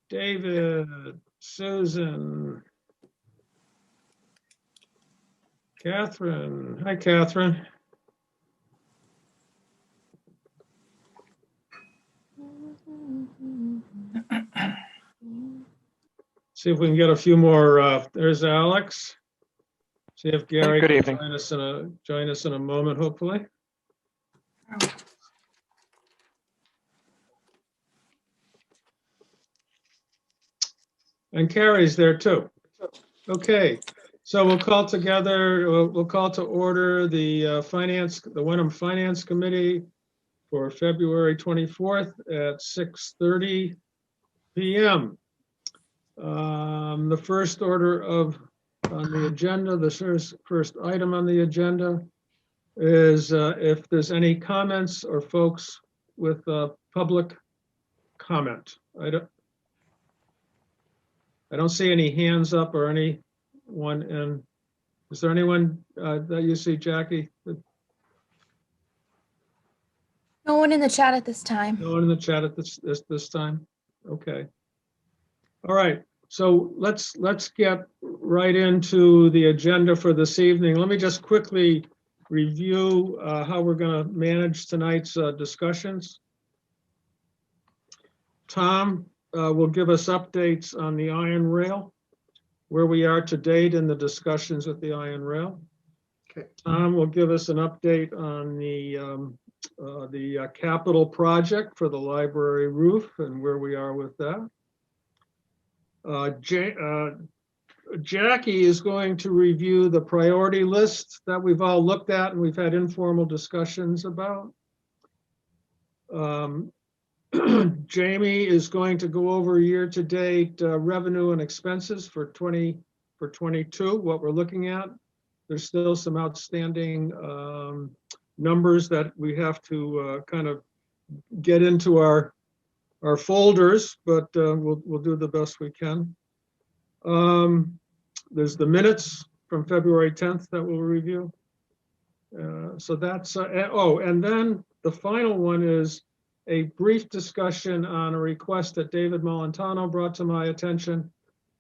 David, Susan, Catherine. Hi, Catherine. See if we can get a few more. There's Alex. See if Gary Good can evening. join us in a moment, hopefully. And Carrie's there too. Okay, so we'll call together. We'll call to order the Wenham Finance Committee for February 24th at 6:30 p.m. The first order on the agenda, the first item on the agenda is if there's any comments or folks with public comment. I don't see any hands up or anyone in. Is there anyone that you see, Jackie? No one in the chat at this time. No one in the chat at this time? Okay. All right. So let's get right into the agenda for this evening. Let me just quickly review how we're going to manage tonight's discussions. Tom will give us updates on the iron rail, where we are to date in the discussions with the iron rail. Okay. Tom will give us an update on the capital project for the library roof and where we are with that. Jackie is going to review the priority list that we've all looked at and we've had informal discussions about. Jamie is going to go over year-to-date revenue and expenses for 22, what we're looking at. There's still some outstanding numbers that we have to kind of get into our folders, but we'll do the best we can. There's the minutes from February 10th that we'll review. So that's, and then the final one is a brief discussion on a request that David Molentano brought to my attention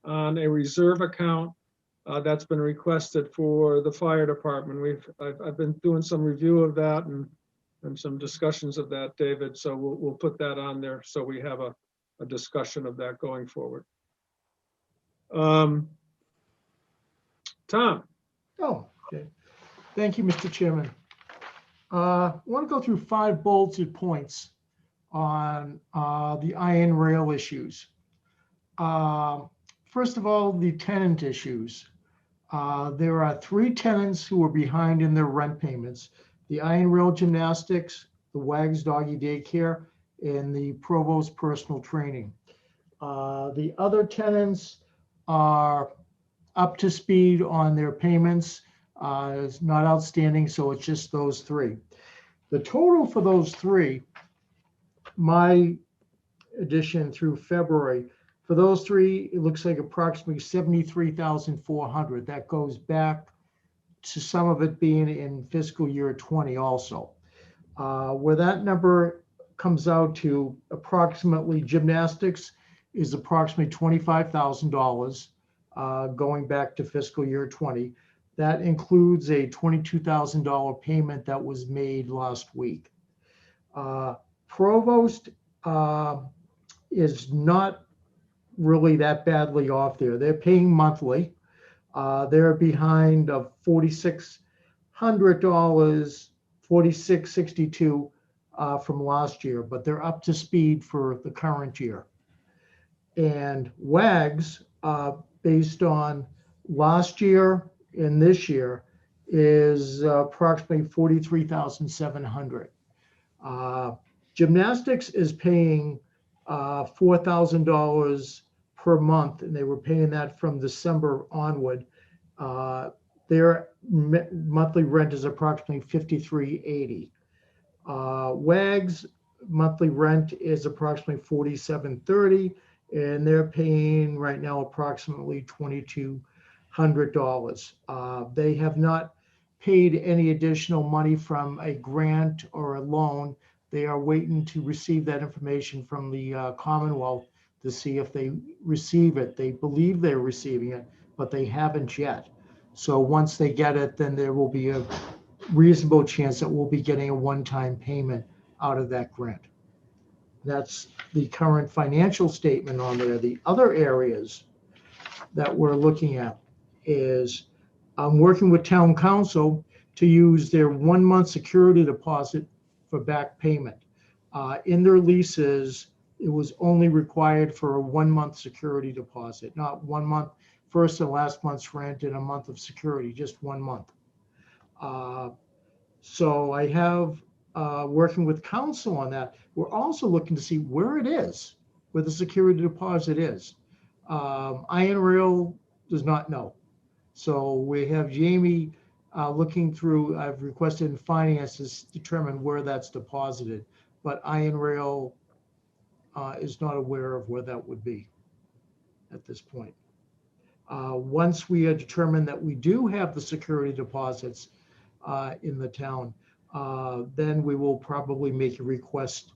on a reserve account that's been requested for the fire department. I've been doing some review of that and some discussions of that, David. So we'll put that on there so we have a discussion of that going forward. Tom. Oh, okay. Thank you, Mr. Chairman. I want to go through 5 bulleted points on the iron rail issues. First of all, the tenant issues. There are 3 tenants who are behind in their rent payments: the Iron Rail Gymnastics, the Wags Doggy Daycare, and the Provost Personal Training. The other tenants are up to speed on their payments. It's not outstanding, so it's just those 3. The total for those 3, my addition through February, for those 3, it looks like approximately $73,400. That goes back to some of it being in fiscal year 20 also. Where that number comes out to approximately gymnastics is approximately $25,000 going back to fiscal year 20. That includes a $22,000 payment that was made last week. Provost is not really that badly off there. They're paying monthly. They're behind of $4,600, $4,662 from last year, but they're up to speed for the current year. And WAGs, based on last year and this year, is approximately $43,700. Gymnastics is paying $4,000 per month, and they were paying that from December onward. Their monthly rent is approximately $53.80. WAG's monthly rent is approximately $47.30, and they're paying right now approximately $2,200. They have not paid any additional money from a grant or a loan. They are waiting to receive that information from the Commonwealth to see if they receive it. They believe they're receiving it, but they haven't yet. So once they get it, then there will be a reasonable chance that we'll be getting a one-time payment out of that grant. That's the current financial statement on there. The other areas that we're looking at is I'm working with town council to use their 1 month security deposit for back payment. In their leases, it was only required for a 1 month security deposit, not 1 month, first and last month's rent and a month of security, just 1 month. So I have working with council on that. We're also looking to see where it is, where the security deposit is. Iron Rail does not know. So we have Jamie looking through, I've requested in finances to determine where that's deposited, but Iron Rail is not aware of where that would be at this point. Once we are determined that we do have the security deposits in the town, then we will probably make a request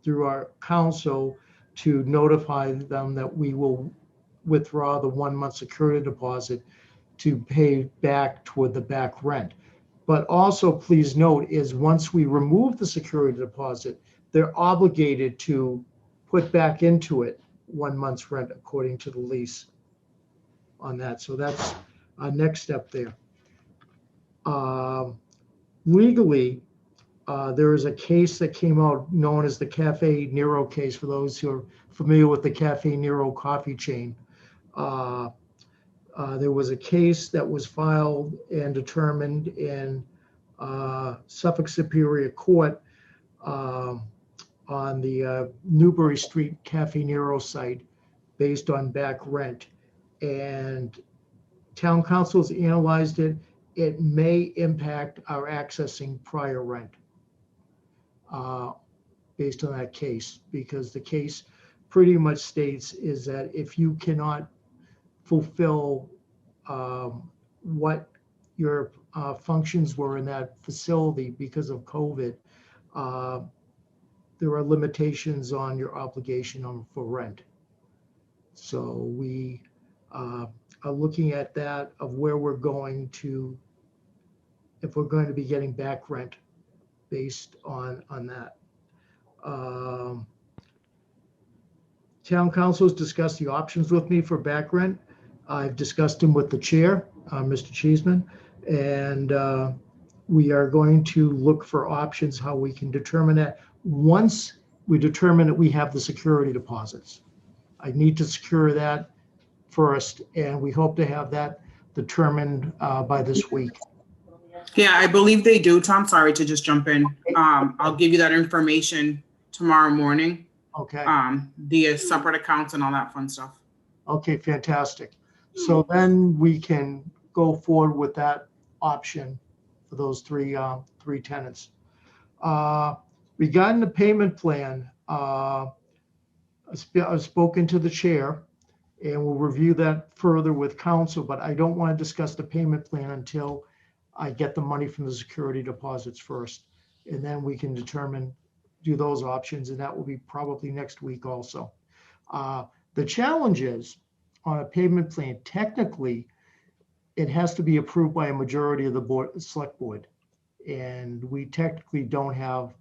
through our council to notify them that we will withdraw the 1 month security deposit to pay back toward the back rent. But also please note is once we remove the security deposit, they're obligated to put back into it 1 month's rent according to the lease on that. So that's our next step there. Legally, there is a case that came out known as the Cafe Nero case for those who are familiar with the Cafe Nero coffee chain. There was a case that was filed and determined in Suffolk Superior Court on the Newbury Street Cafe Nero site based on back rent. And town councils analyzed it. It may impact our accessing prior rent based on that case, because the case pretty much states is that if you cannot fulfill what your functions were in that facility because of COVID, there are limitations on your obligation for rent. So we are looking at that of where we're going to, if we're going to be getting back rent based on that. Town council has discussed the options with me for back rent. I've discussed them with the chair, Mr. Cheeseman, and we are going to look for options how we can determine that once we determine that we have the security deposits. I need to secure that first, and we hope to have that determined by this week. Yeah, I believe they do, Tom. Sorry to just jump in. I'll give you that information tomorrow morning. Okay. The separate accounts and all that fun stuff. Okay, fantastic. So then we can go forward with that option for those three tenants. Regarding the payment plan, I've spoken to the chair and we'll review that further with council, but I don't want to discuss the payment plan until I get the money from the security deposits first. And then we can do those options, and that will be probably next week also. The challenge is on a payment plan, technically, it has to be approved by a majority of the select board. And we technically don't have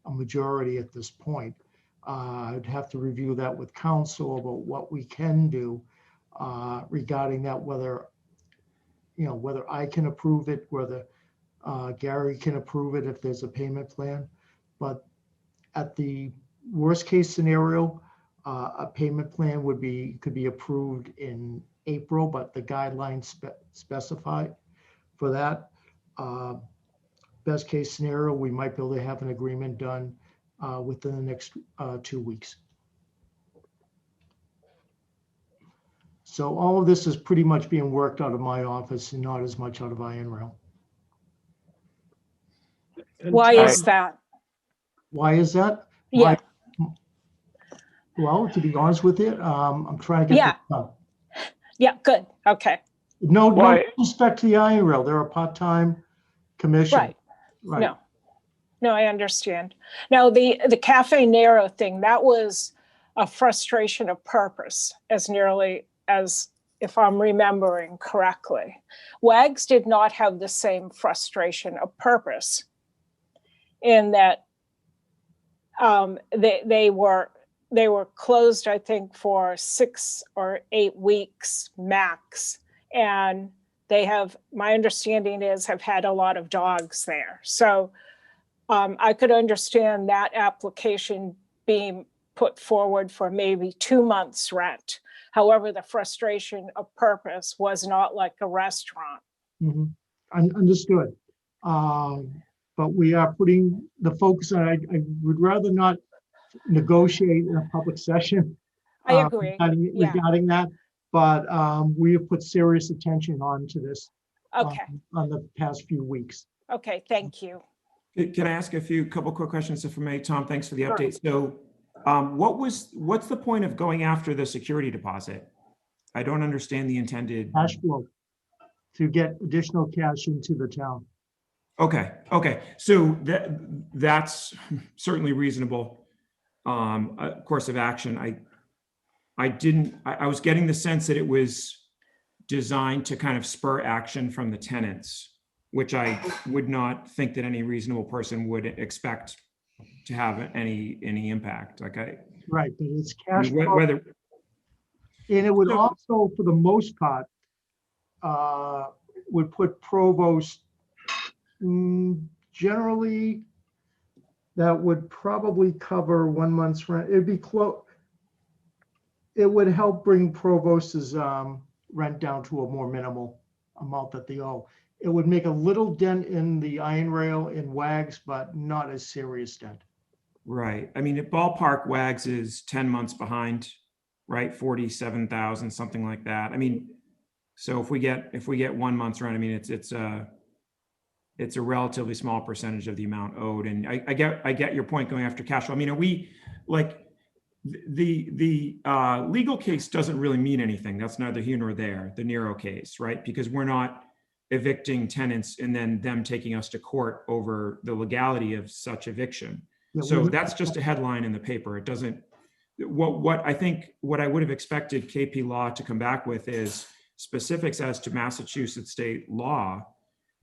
a majority at this point. I'd have to review that with council about what we can do regarding that, whether I can approve it, whether Gary can approve it if there's a payment plan. But at the worst case scenario, a payment plan could be approved in April, but the guidelines specify for that. Best case scenario, we might be able to have an agreement done within the next 2 weeks. So all of this is pretty much being worked out of my office and not as much out of Iron Rail. Why is that? Why is that? Yeah. Well, to be honest with you, I'm trying to get this done. Yeah, good. Okay. No respect to the Iron Rail. They're a part-time commission. Right. No, I understand. Now, the Cafe Nero thing, that was a frustration of purpose, as nearly as if I'm remembering correctly. WAGs did not have the same frustration of purpose in that they were closed, I think, for 6 or 8 weeks max. And they have, my understanding is, have had a lot of dogs there. So I could understand that application being put forward for maybe 2 months rent. However, the frustration of purpose was not like a restaurant. Mhm. Understood. But we are putting the focus on, I would rather not negotiate in a public session. I agree. Yeah. Regarding that, but we have put serious attention onto this Okay. on the past few weeks. Okay. Thank you. Can I ask couple quick questions if I may? Tom, thanks for the Sure. update. So what's the point of going after the security deposit? I don't understand the intended. Cash flow to get additional cash into the town. Okay. So that's certainly reasonable course of action. I was getting the sense that it was designed to kind of spur action from the tenants, which I would not think that any reasonable person would expect to have any impact. Okay. Right, but it's cash flow. Whether, And it would So- also, for the most part, would put provost, generally, that would probably cover 1 month's rent. It'd be close. It would help bring provost's rent down to a more minimal amount that they owe. It would make a little dent in the iron rail in WAGs, but not a serious dent. right. I mean, at ballpark, WAGs is 10 months behind, right? 47,000, something like that. I mean, so if we get 1 month's rent, I mean, it's a relatively small percentage of the amount owed. And I get your point going after cash flow. I mean, are we like the legal case doesn't really mean anything. That's neither here nor there, the Nero case, right? Because we're not evicting tenants and then them taking us to court over the legality of such eviction. Yeah, So we- that's just a headline in the paper. It doesn't, what I would have expected KP Law to come back with is specifics as to Massachusetts state law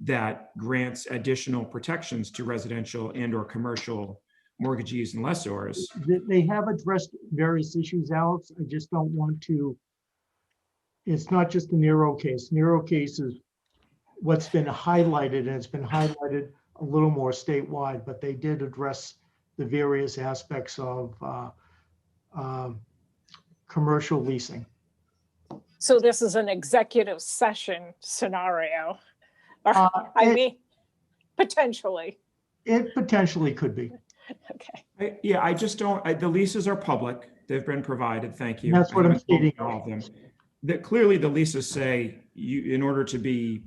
that grants additional protections to residential and or commercial mortgagees and lessors. They have addressed various issues, Alex. I just don't want to. It's not just the Nero case. Nero case is what's been highlighted, and it's been highlighted a little more statewide, but they did address the various aspects of commercial leasing. So this is an executive session scenario. Or, I It- mean, potentially. It potentially could be. Okay. Yeah, I just don't, the leases are public. They've been provided. Thank you. That's what I I'm haven't spoken stating. to all of them. That clearly the leases say you, in order to be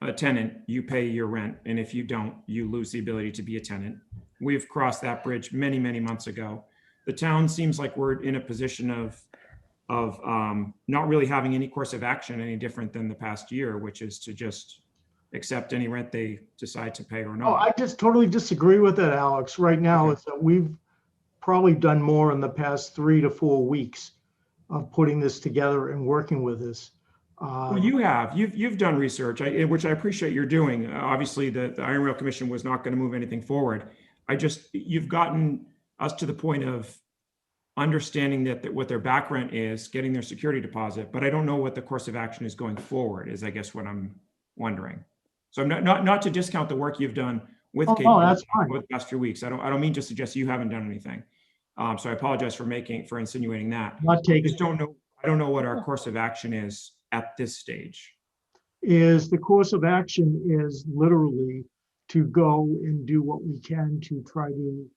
a tenant, you pay your rent. And if you don't, you lose the ability to be a tenant. We've crossed that bridge many, many months ago. The town seems like we're in a position of not really having any course of action any different than the past year, which is to just accept any rent they decide to pay or Oh, not. I just totally disagree with that, Alex. Right now, Okay. it's that we've probably done more in the past 3 to 4 weeks of putting this together and working with this. Well, you've done research, which I appreciate you're doing. Obviously, the Iron Rail Commission was not going to move anything forward. You've gotten us to the point of understanding that what their back rent is, getting their security deposit, but I don't know what the course of action is going forward, is I guess what I'm wondering. So I'm not to discount the work you've done with Oh, KP no, that's fine. over the past few weeks. I don't mean to suggest you haven't done anything. So I apologize for insinuating that. Not I taking, just don't know. I don't know what our course of action is at this stage. is the course of action is literally to go and do what we can to try to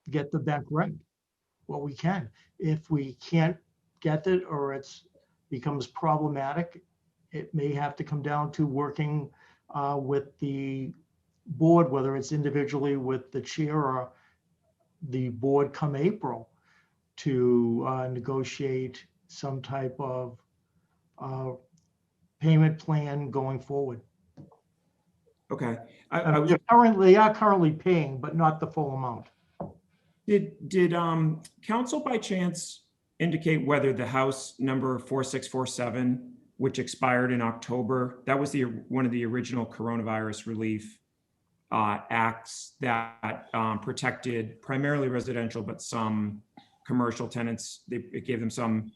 get the back rent, what we can. If we can't get it or it's becomes problematic, it may have to come down to working with the board, whether it's individually with the chair or the board come April, to negotiate some type of payment plan going forward. Okay. They are currently paying, but not the full amount. Did council by chance indicate whether the House number 4647, which expired in October, that was one of the original coronavirus relief acts that protected primarily residential, but some commercial tenants. It gave them some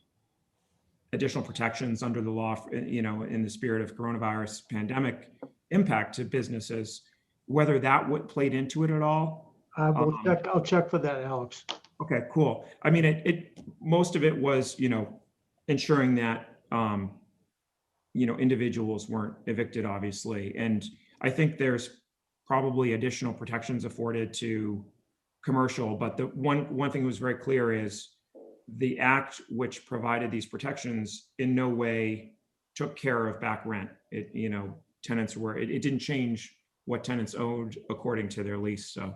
additional protections under the law, in the spirit of coronavirus pandemic impact to businesses. Whether that played into it at all? I will check, I'll check for that, Alex. Okay, cool. I mean, most of it was, ensuring that, individuals weren't evicted, obviously. And I think there's probably additional protections afforded to commercial, but the one thing that was very clear is the act which provided these protections in no way took care of back rent. It didn't change what tenants owed according to their lease. So,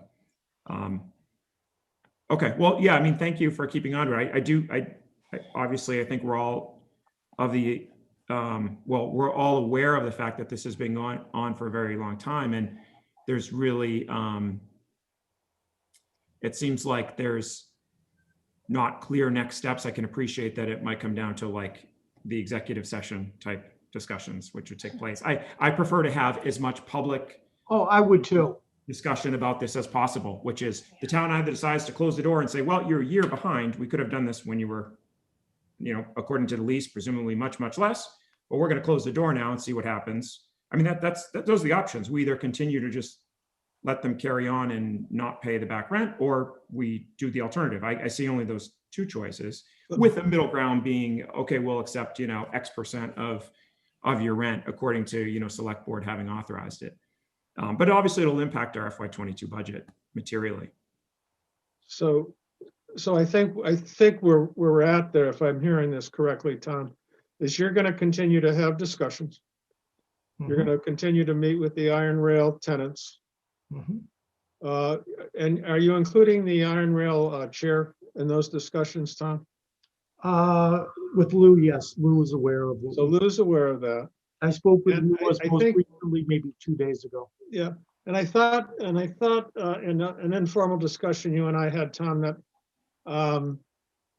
okay, well, yeah, I mean, thank you for keeping on to it. I obviously, I think we're all we're all aware of the fact that this has been going on for a very long time. And there's really, it seems like there's not clear next steps. I can appreciate that it might come down to like the executive session type discussions, which would take place. I prefer to have as much public Oh, I would too. discussion about this as possible, which is the town either decides to close the door and say, well, you're a year behind. We could have done this when you were, according to the lease, presumably much, much less, but we're going to close the door now and see what happens. I mean, those are the options. We either continue to just let them carry on and not pay the back rent, or we do the alternative. I see only those two choices, with the middle ground being, okay, we'll accept, X% of your rent according to, select board having authorized it. But obviously it'll impact our FY22 budget materially. So I think where we're at there, if I'm hearing this correctly, Tom, is you're going to continue to have discussions. You're going to continue to meet with the Iron Rail tenants. Mhm. And are you including the Iron Rail chair in those discussions, Tom? With Lou, yes, Lou is aware of it. So Lou's aware of that. I spoke with And Lou I most think- recently, maybe 2 days ago. Yeah, and I thought in an informal discussion you and I had, Tom, that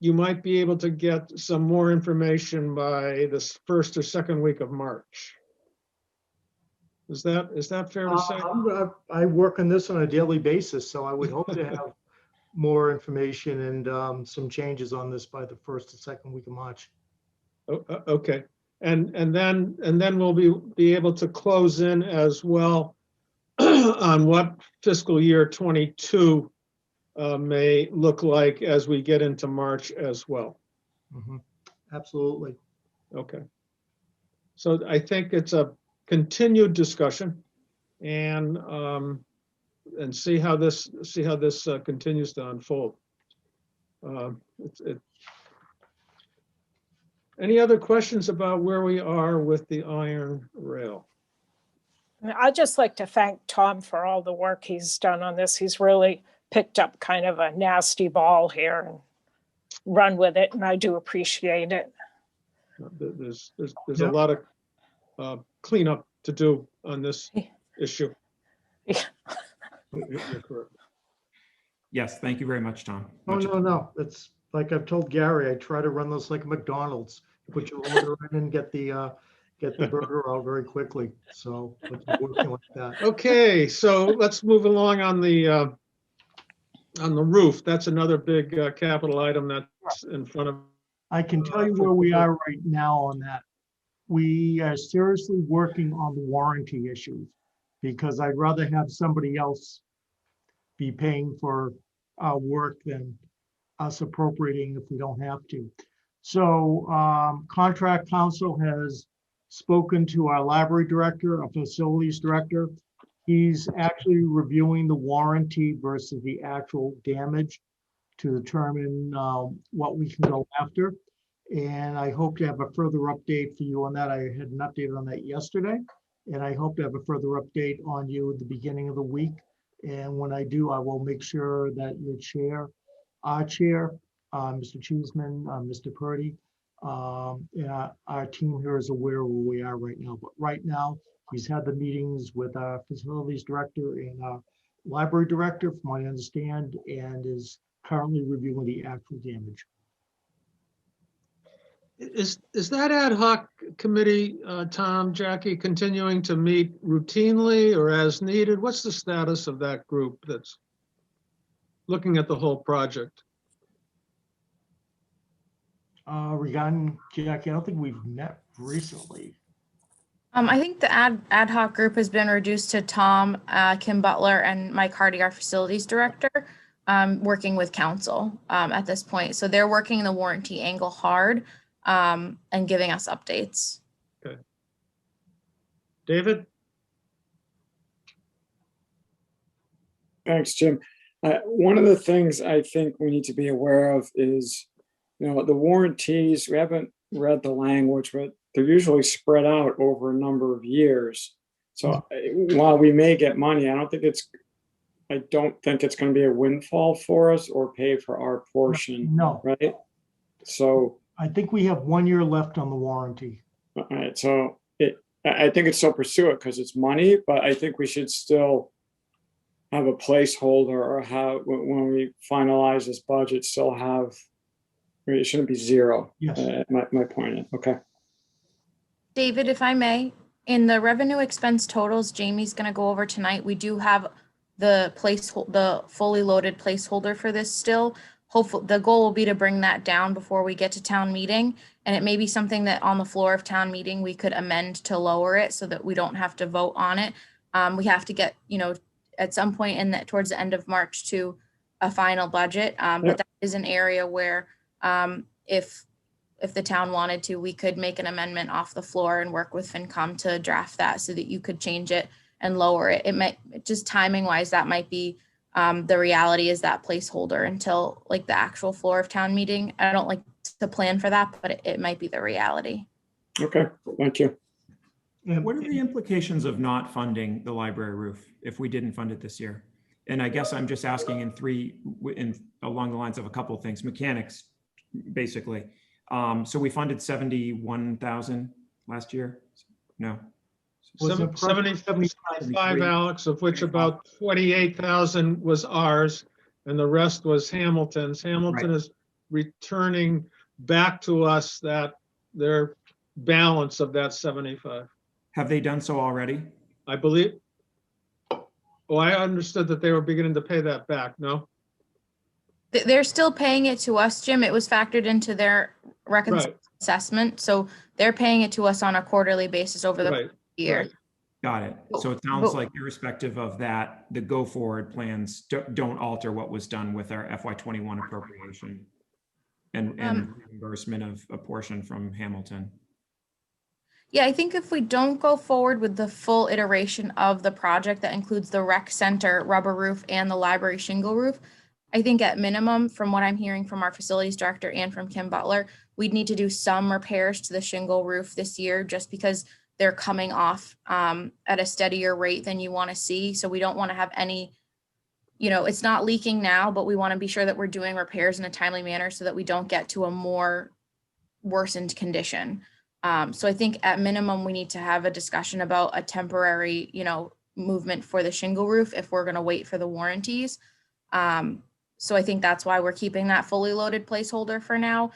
you might be able to get some more information by this first or second week of March. Is that fair to say? I work on this on a daily basis, so I would hope to have more information and some changes on this by the first or second week of March. Okay, and then we'll be able to close in as well on what fiscal year 22 may look like as we get into March as well. Mhm. Absolutely. Okay. So I think it's a continued discussion and see how this continues to unfold. Any other questions about where we are with the Iron Rail? I'd just like to thank Tom for all the work he's done on this. He's really picked up kind of a nasty ball here and run with it, and I do appreciate it. There's Yeah. a lot of cleanup to do on this issue. Yeah. You're correct. Yes, thank you very much, Tom. Oh, Much no. It's like I've told Gary, I try to run this like a McDonald's. Put your order in and get the burger out very quickly. So it's working like that. Okay, so let's move along on the roof. That's another big capital item that's in front of. I can tell you where we are right now on that. We are seriously working on the warranty issues because I'd rather have somebody else be paying for our work than us appropriating if we don't have to. So contract counsel has spoken to our library director, our facilities director. He's actually reviewing the warranty versus the actual damage to determine what we can go after. And I hope to have a further update for you on that. I had an update on that yesterday, and I hope to have a further update on you at the beginning of the week. And when I do, I will make sure that your chair, our chair, Mr. Cheeseman, Mr. Purdy, and our team here is aware of where we are right now. But right now, he's had the meetings with our facilities director and our library director, from what I understand, and is currently reviewing the actual damage. Is that ad hoc committee, Tom, Jackie, continuing to meet routinely or as needed? What's the status of that group that's looking at the whole project? Regarding Jackie, I don't think we've met recently. I think the ad hoc group has been reduced to Tom, Kim Butler, and Mike Hardy, our facilities director, working with council at this point. So they're working the warranty angle hard and giving us updates. Okay. David? Thanks, Jim. One of the things I think we need to be aware of is, the warranties, we haven't read the language, but they're usually spread out over a number of years. So while we may get money, I don't think it's going to be a windfall for us or pay for our portion. No. Right? So I think we have 1 year left on the warranty. all right, so I think it's still pursue it because it's money, but I think we should still have a placeholder or have, when we finalize this budget, still have, it shouldn't be zero. Yes. My point is, okay. David, if I may, in the revenue expense totals Jamie's going to go over tonight, we do have the fully loaded placeholder for this still. Hopefully, the goal will be to bring that down before we get to town meeting. And it may be something that on the floor of town meeting, we could amend to lower it so that we don't have to vote on it. We have to get, at some point towards the end of March to a final budget. But that is an area where if the town wanted to, we could make an amendment off the floor and work with FinCom to draft that so that you could change it and lower it. It might, just timing wise, that might be the reality is that placeholder until like the actual floor of town meeting. I don't like to plan for that, but it might be the reality. Okay, thank you. What are the implications of not funding the library roof if we didn't fund it this year? And I guess I'm just asking along the lines of a couple of things, mechanics, basically. So we funded 71,000 last year. No. Was it 75, Alex, of which about 28,000 was ours and the rest was Hamilton's. Hamilton is returning back to us their balance of that 75. Have they done so already? I believe. Oh, I understood that they were beginning to pay that back. No? They're still paying it to us, Jim. It was factored into their reconciliation assessment. So they're paying it to us on a quarterly basis over the year. Right. Got it. So it sounds like irrespective of that, the go forward plans don't alter what was done with our FY21 appropriation and reimbursement of a portion from Hamilton. Yeah, I think if we don't go forward with the full iteration of the project that includes the rec center rubber roof and the library shingle roof, I think at minimum, from what I'm hearing from our facilities director and from Kim Butler, we'd need to do some repairs to the shingle roof this year just because they're coming off at a steadier rate than you want to see. So we don't want to have any, it's not leaking now, but we want to be sure that we're doing repairs in a timely manner so that we don't get to a more worsened condition. So I think at minimum, we need to have a discussion about a temporary, movement for the shingle roof if we're going to wait for the warranties. So I think that's why we're keeping that fully loaded placeholder for now,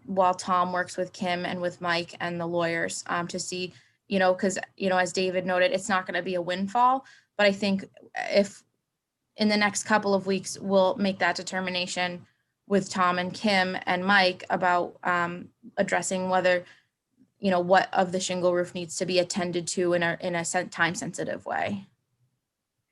while Tom works with Kim and with Mike and the lawyers to see, because, as David noted, it's not going to be a windfall. But I think if in the next couple of weeks, we'll make that determination with Tom and Kim and Mike about addressing whether what of the shingle roof needs to be attended to in a time sensitive way.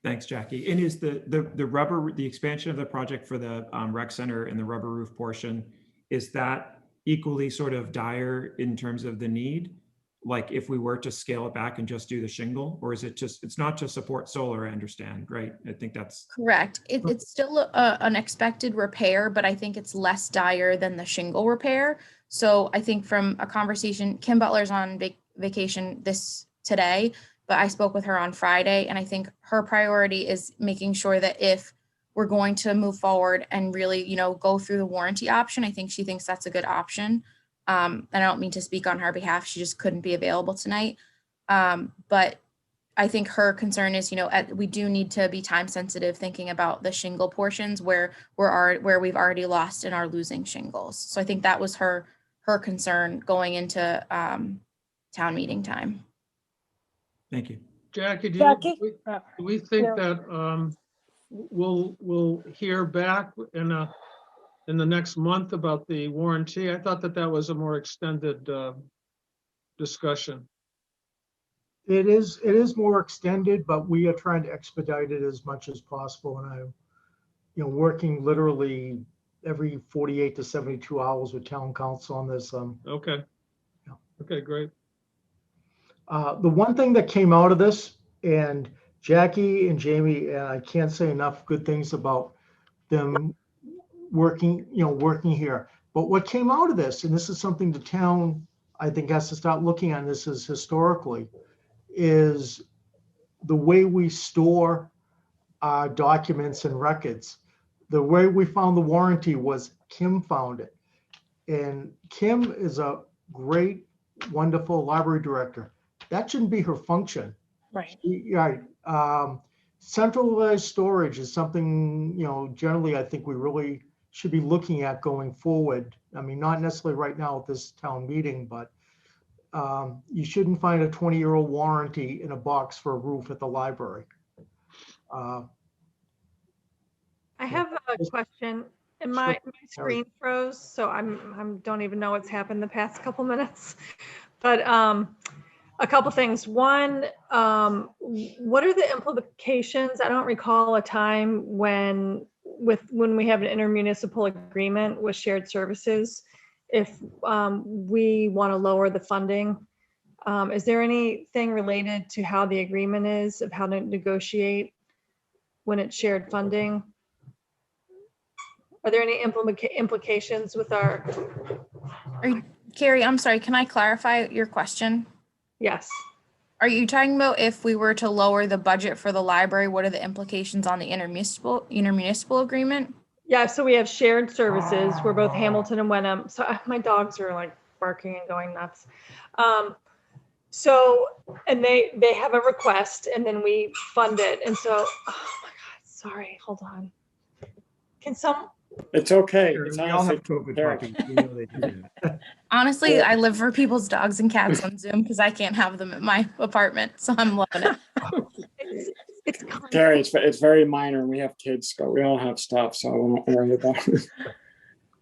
Thanks, Jackie. And is the expansion of the project for the rec center and the rubber roof portion, is that equally sort of dire in terms of the need? Like if we were to scale it back and just do the shingle, or is it it's not to support solar, I understand, right? I think that's correct. It's still an expected repair, but I think it's less dire than the shingle repair. So I think from a conversation, Kim Butler's on vacation today, but I spoke with her on Friday, and I think her priority is making sure that if we're going to move forward and really, go through the warranty option, I think she thinks that's a good option. And I don't mean to speak on her behalf. She just couldn't be available tonight. But I think her concern is, we do need to be time sensitive thinking about the shingle portions where we've already lost and are losing shingles. So I think that was her concern going into town meeting time. Thank you. Jackie, Jackie? do we think Yeah. that we'll hear back in the next month about the warranty? I thought that was a more extended discussion. It is more extended, but we are trying to expedite it as much as possible. And I'm, working literally every 48 to 72 hours with town council on this. Okay. Yeah. Okay, great. The one thing that came out of this, and Jackie and Jamie, and I can't say enough good things about them working here. But what came out of this, and this is something the town, I think, has to start looking at this as historically, is the way we store our documents and records. The way we found the warranty was Kim found it. And Kim is a great, wonderful library director. That shouldn't be her function. Right. Right. Centralized storage is something, generally I think we really should be looking at going forward. I mean, not necessarily right now at this town meeting, but you shouldn't find a 20-year-old warranty in a box for a roof at the library. I have a question. And my screen froze, so I'm don't even know what's happened the past couple minutes. But a couple things. One, what are the implications? I don't recall a time when we have an intermunicipal agreement with shared services, if we want to lower the funding. Is there anything related to how the agreement is, of how to negotiate when it's shared funding? Are there any implications with our? Carrie, I'm sorry, can I clarify your question? Yes. Are you talking about if we were to lower the budget for the library, what are the implications on the intermunicipal agreement? Yeah, so we have shared services. We're both Hamilton and Wenham. So my dogs are like barking and going nuts. And they have a request and then we fund it. And so, oh my God, sorry, hold on. Can It's okay. Sure, It's we all have honestly COVID Karen. puppies. We know they do that. Honestly, I live for people's dogs and cats on Zoom because I can't have them at my apartment. So I'm loving it. it's Gary, it's very minor. We have kids, but we all have stuff, so I won't worry about it.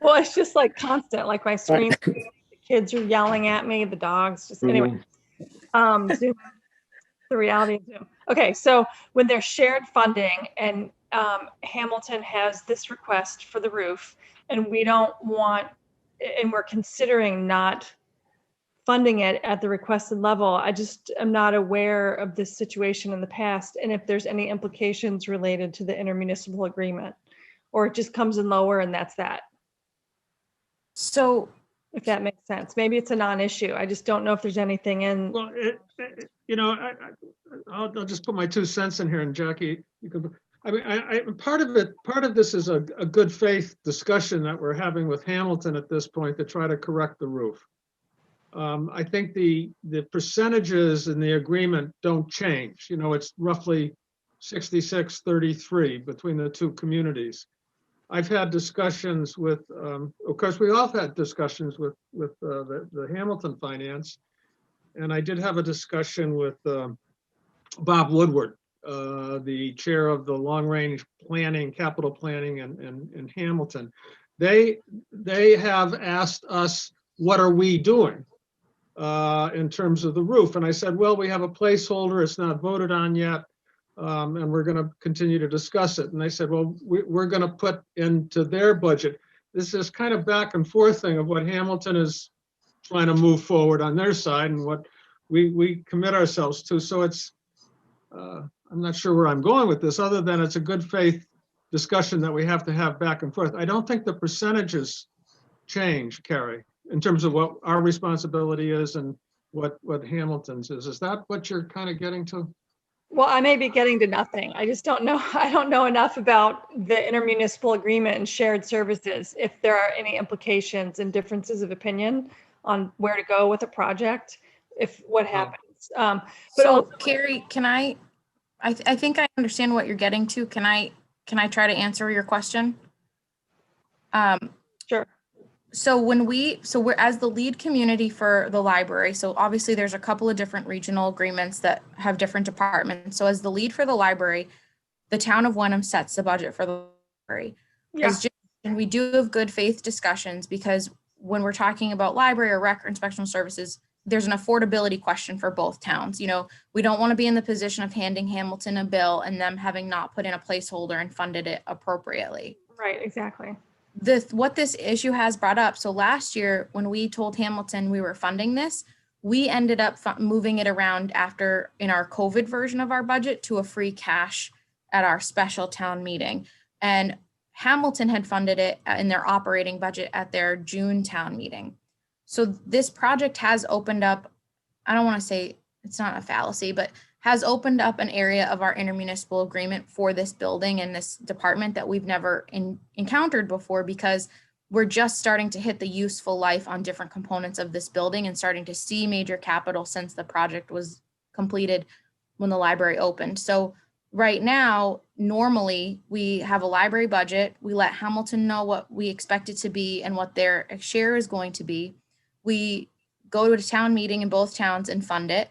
well, it's just like constant, like my screen, the kids are yelling at me, the dogs, just anyway. Zoom, the reality of Zoom. Okay, so when there's shared funding and Hamilton has this request for the roof and we don't want, and we're considering not funding it at the requested level, I just am not aware of this situation in the past and if there's any implications related to the intermunicipal agreement, or it just comes in lower and that's that. So if that makes sense. Maybe it's a non-issue. I just don't know if there's anything in. Well, I'll just put my 2 cents in here, and Jackie, you can. I mean, part of this is a good faith discussion that we're having with Hamilton at this point to try to correct the roof. I think the percentages in the agreement don't change. It's roughly 66-33 between the two communities. I've had discussions with, of course, we all had discussions with the Hamilton finance, and I did have a discussion with Bob Woodward, the chair of the long range planning, capital planning in Hamilton. They have asked us, what are we doing in terms of the roof? And I said, well, we have a placeholder. It's not voted on yet. And we're going to continue to discuss it. And they said, well, we're going to put into their budget. This is kind of back and forth thing of what Hamilton is trying to move forward on their side and what we commit ourselves to. So it's, I'm not sure where I'm going with this, other than it's a good faith discussion that we have to have back and forth. I don't think the percentages change, Carrie, in terms of what our responsibility is and what Hamilton's is. Is that what you're kind of getting to? Well, I may be getting to nothing. I just don't know. I don't know enough about the intermunicipal agreement and shared services, if there are any implications and differences of opinion on where to go with a project, if what happens. But So also, Carrie, can I think I understand what you're getting to. Can I try to answer your question? sure. So we're as the lead community for the library. So obviously there's a couple of different regional agreements that have different departments. So as the lead for the library, the town of Wenham sets the budget for the library. Yeah. And we do have good faith discussions because when we're talking about library or rec or inspectional services, there's an affordability question for both towns. You know, we don't want to be in the position of handing Hamilton a bill and them having not put in a placeholder and funded it appropriately. Right, exactly. What this issue has brought up. So last year, when we told Hamilton we were funding this, we ended up moving it around after in our COVID version of our budget to a free cash at our special town meeting. And Hamilton had funded it in their operating budget at their June town meeting. So this project has opened up, I don't want to say it's not a fallacy, but has opened up an area of our intermunicipal agreement for this building and this department that we've never encountered before, because we're just starting to hit the useful life on different components of this building and starting to see major capital since the project was completed when the library opened. So right now, normally we have a library budget. We let Hamilton know what we expect it to be and what their share is going to be. We go to a town meeting in both towns and fund it.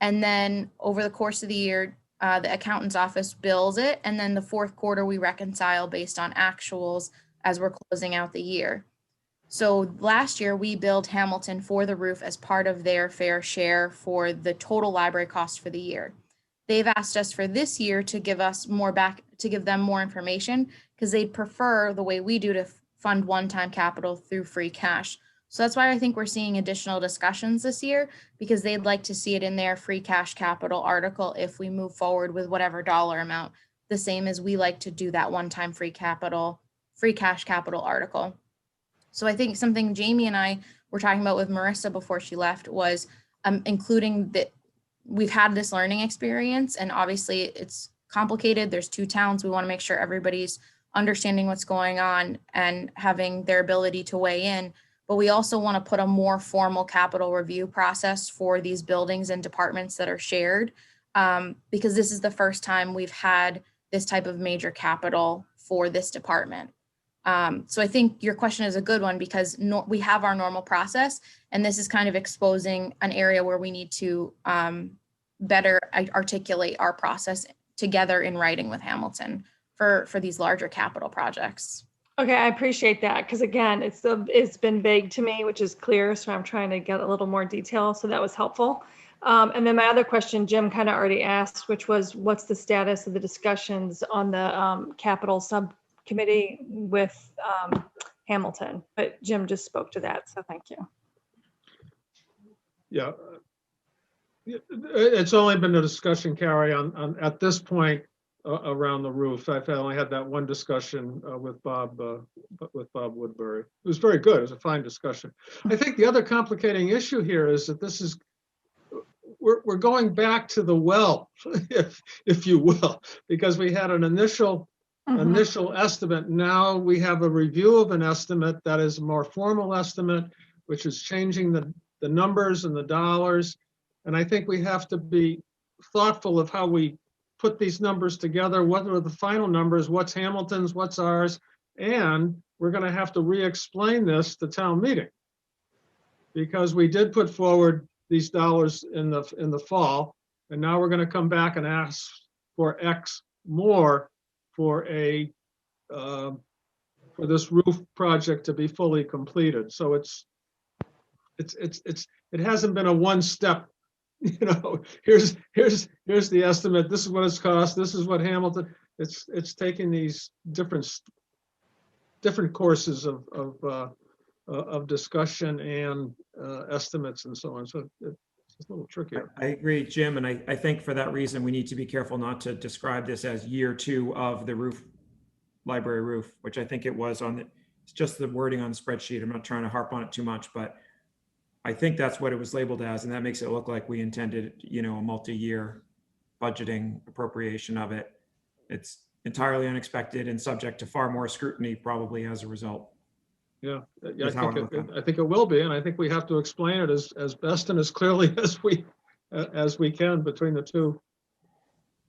And then over the course of the year, the accountant's office bills it. And then the fourth quarter, we reconcile based on actuals as we're closing out the year. So last year, we billed Hamilton for the roof as part of their fair share for the total library cost for the year. They've asked us for this year to give us more back, to give them more information, because they'd prefer the way we do to fund one-time capital through free cash. So that's why I think we're seeing additional discussions this year, because they'd like to see it in their free cash capital article if we move forward with whatever dollar amount, the same as we like to do that one-time free cash capital article. So I think something Jamie and I were talking about with Marissa before she left was including that we've had this learning experience, and obviously it's complicated. There's two towns. We want to make sure everybody's understanding what's going on and having their ability to weigh in. But we also want to put a more formal capital review process for these buildings and departments that are shared, because this is the first time we've had this type of major capital for this department. So I think your question is a good one, because we have our normal process, and this is kind of exposing an area where we need to better articulate our process together in writing with Hamilton for these larger capital projects. Okay, I appreciate that, because again, it's been vague to me, which is clear. So I'm trying to get a little more detail. So that was helpful. And then my other question, Jim kind of already asked, which was, what's the status of the discussions on the capital subcommittee with Hamilton? But Jim just spoke to that, so thank you. Yeah. It's only been a discussion, Carrie, on at this point around the roof. I've only had that one discussion with Bob Woodbury. It was very good. It was a fine discussion. I think the other complicating issue here is that we're going back to the well, if you will, because we had an initial estimate. Now we have a review of an estimate that is a more formal estimate, which is changing the numbers and the dollars. And I think we have to be thoughtful of how we put these numbers together. What are the final numbers? What's Hamilton's? What's ours? And we're going to have to re-explain this to town meeting, because we did put forward these dollars in the fall, and now we're going to come back and ask for X more for for this roof project to be fully completed. So it hasn't been a one-step, here's the estimate, this is what it's cost, this is what Hamilton. It's taking these different courses of discussion and estimates and so on. So it's a little trickier. I agree, Jim, and I think for that reason we need to be careful not to describe this as year 2 of the library roof, which I think it was it's just the wording on the spreadsheet. I'm not trying to harp on it too much, but I think that's what it was labeled as, and that makes it look like we intended, a multi-year budgeting appropriation of it. It's entirely unexpected and subject to far more scrutiny probably as a result. Yeah, I think it will be, and I think we have to explain it as best and as clearly as we as we can between the two,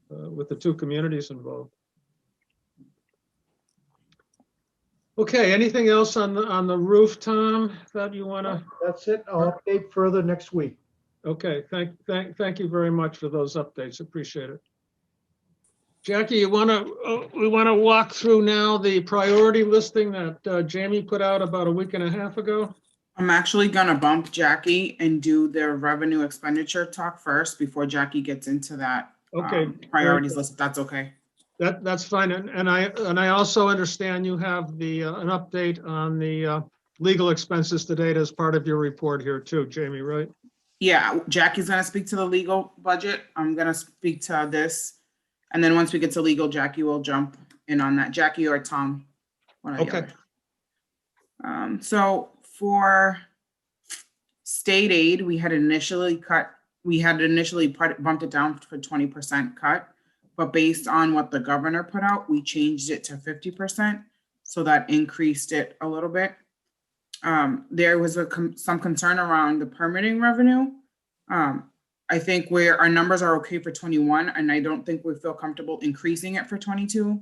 with the two communities involved. Okay, anything else on the roof, Tom, that you want to? That's it. I'll update further next week. Okay, thank you very much for those updates. Appreciate it. Jackie, we want to walk through now the priority listing that Jamie put out about a week and a half ago. I'm actually gonna bump Jackie and do the revenue expenditure talk first before Jackie gets into that Okay. priorities list, if that's okay. That's fine. And I also understand you have an update on the legal expenses to date as part of your report here too, Jamie, right? Yeah, Jackie's gonna speak to the legal budget. I'm gonna speak to this. And then once we get to legal, Jackie will jump in on that. Jackie or Tom, one or the Okay. other. So for state aid, we had initially bumped it down for 20% cut, but based on what the governor put out, we changed it to 50%. So that increased it a little bit. There was some concern around the permitting revenue. I think our numbers are okay for 21, and I don't think we feel comfortable increasing it for 22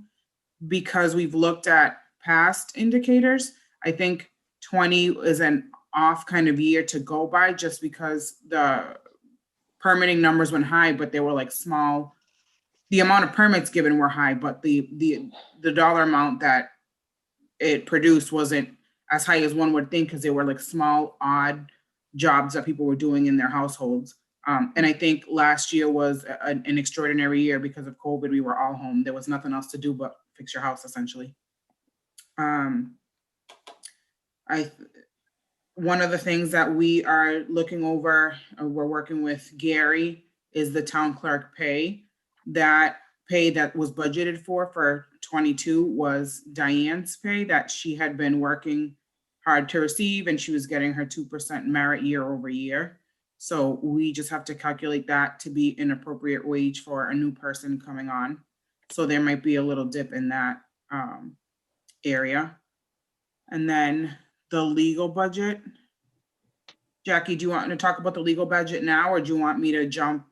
because we've looked at past indicators. I think 20 is an off kind of year to go by just because the permitting numbers went high, but they were like small. The amount of permits given were high, but the dollar amount that it produced wasn't as high as one would think because they were like small, odd jobs that people were doing in their households. And I think last year was an extraordinary year because of COVID. We were all home. There was nothing else to do but fix your house, essentially. One of the things that we are looking over, we're working with Gary, is the town clerk pay. That pay that was budgeted for 22 was Diane's pay that she had been working hard to receive, and she was getting her 2% merit year over year. So we just have to calculate that to be an appropriate wage for a new person coming on. So there might be a little dip in that area. And then the legal budget. Jackie, do you want to talk about the legal budget now, or do you want me to jump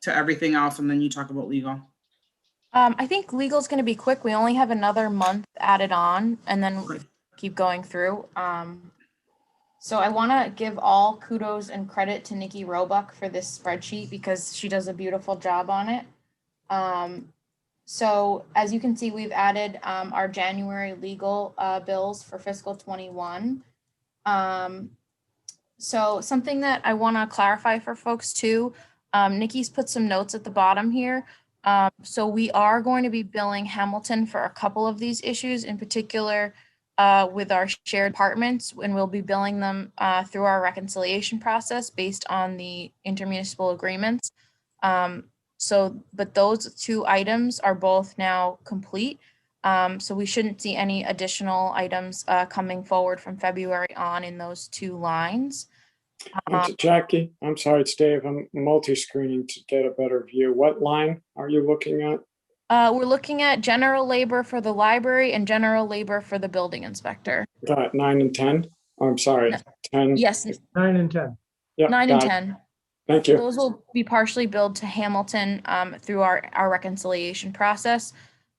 to everything else and then you talk about legal? I think legal is going to be quick. We only have another month added on, and then keep going through. So I want to give all kudos and credit to Nikki Roebuck for this spreadsheet because she does a beautiful job on it. So as you can see, we've added our January legal bills for fiscal 21. So something that I want to clarify for folks too, Nikki's put some notes at the bottom here. So we are going to be billing Hamilton for a couple of these issues, in particular with our shared apartments, and we'll be billing them through our reconciliation process based on the intermunicipal agreements. But those two items are both now complete. So we shouldn't see any additional items coming forward from February on in those two lines. Jackie, I'm sorry, it's Dave. I'm multi-screening to get a better view. What line are you looking at? We're looking at general labor for the library and general labor for the building inspector. Got 9 and 10? Oh, I'm sorry, No. 10. Yes, 9 and 10. Yeah, 9 and got it. 10. Thank So you. those will be partially billed to Hamilton through our reconciliation process.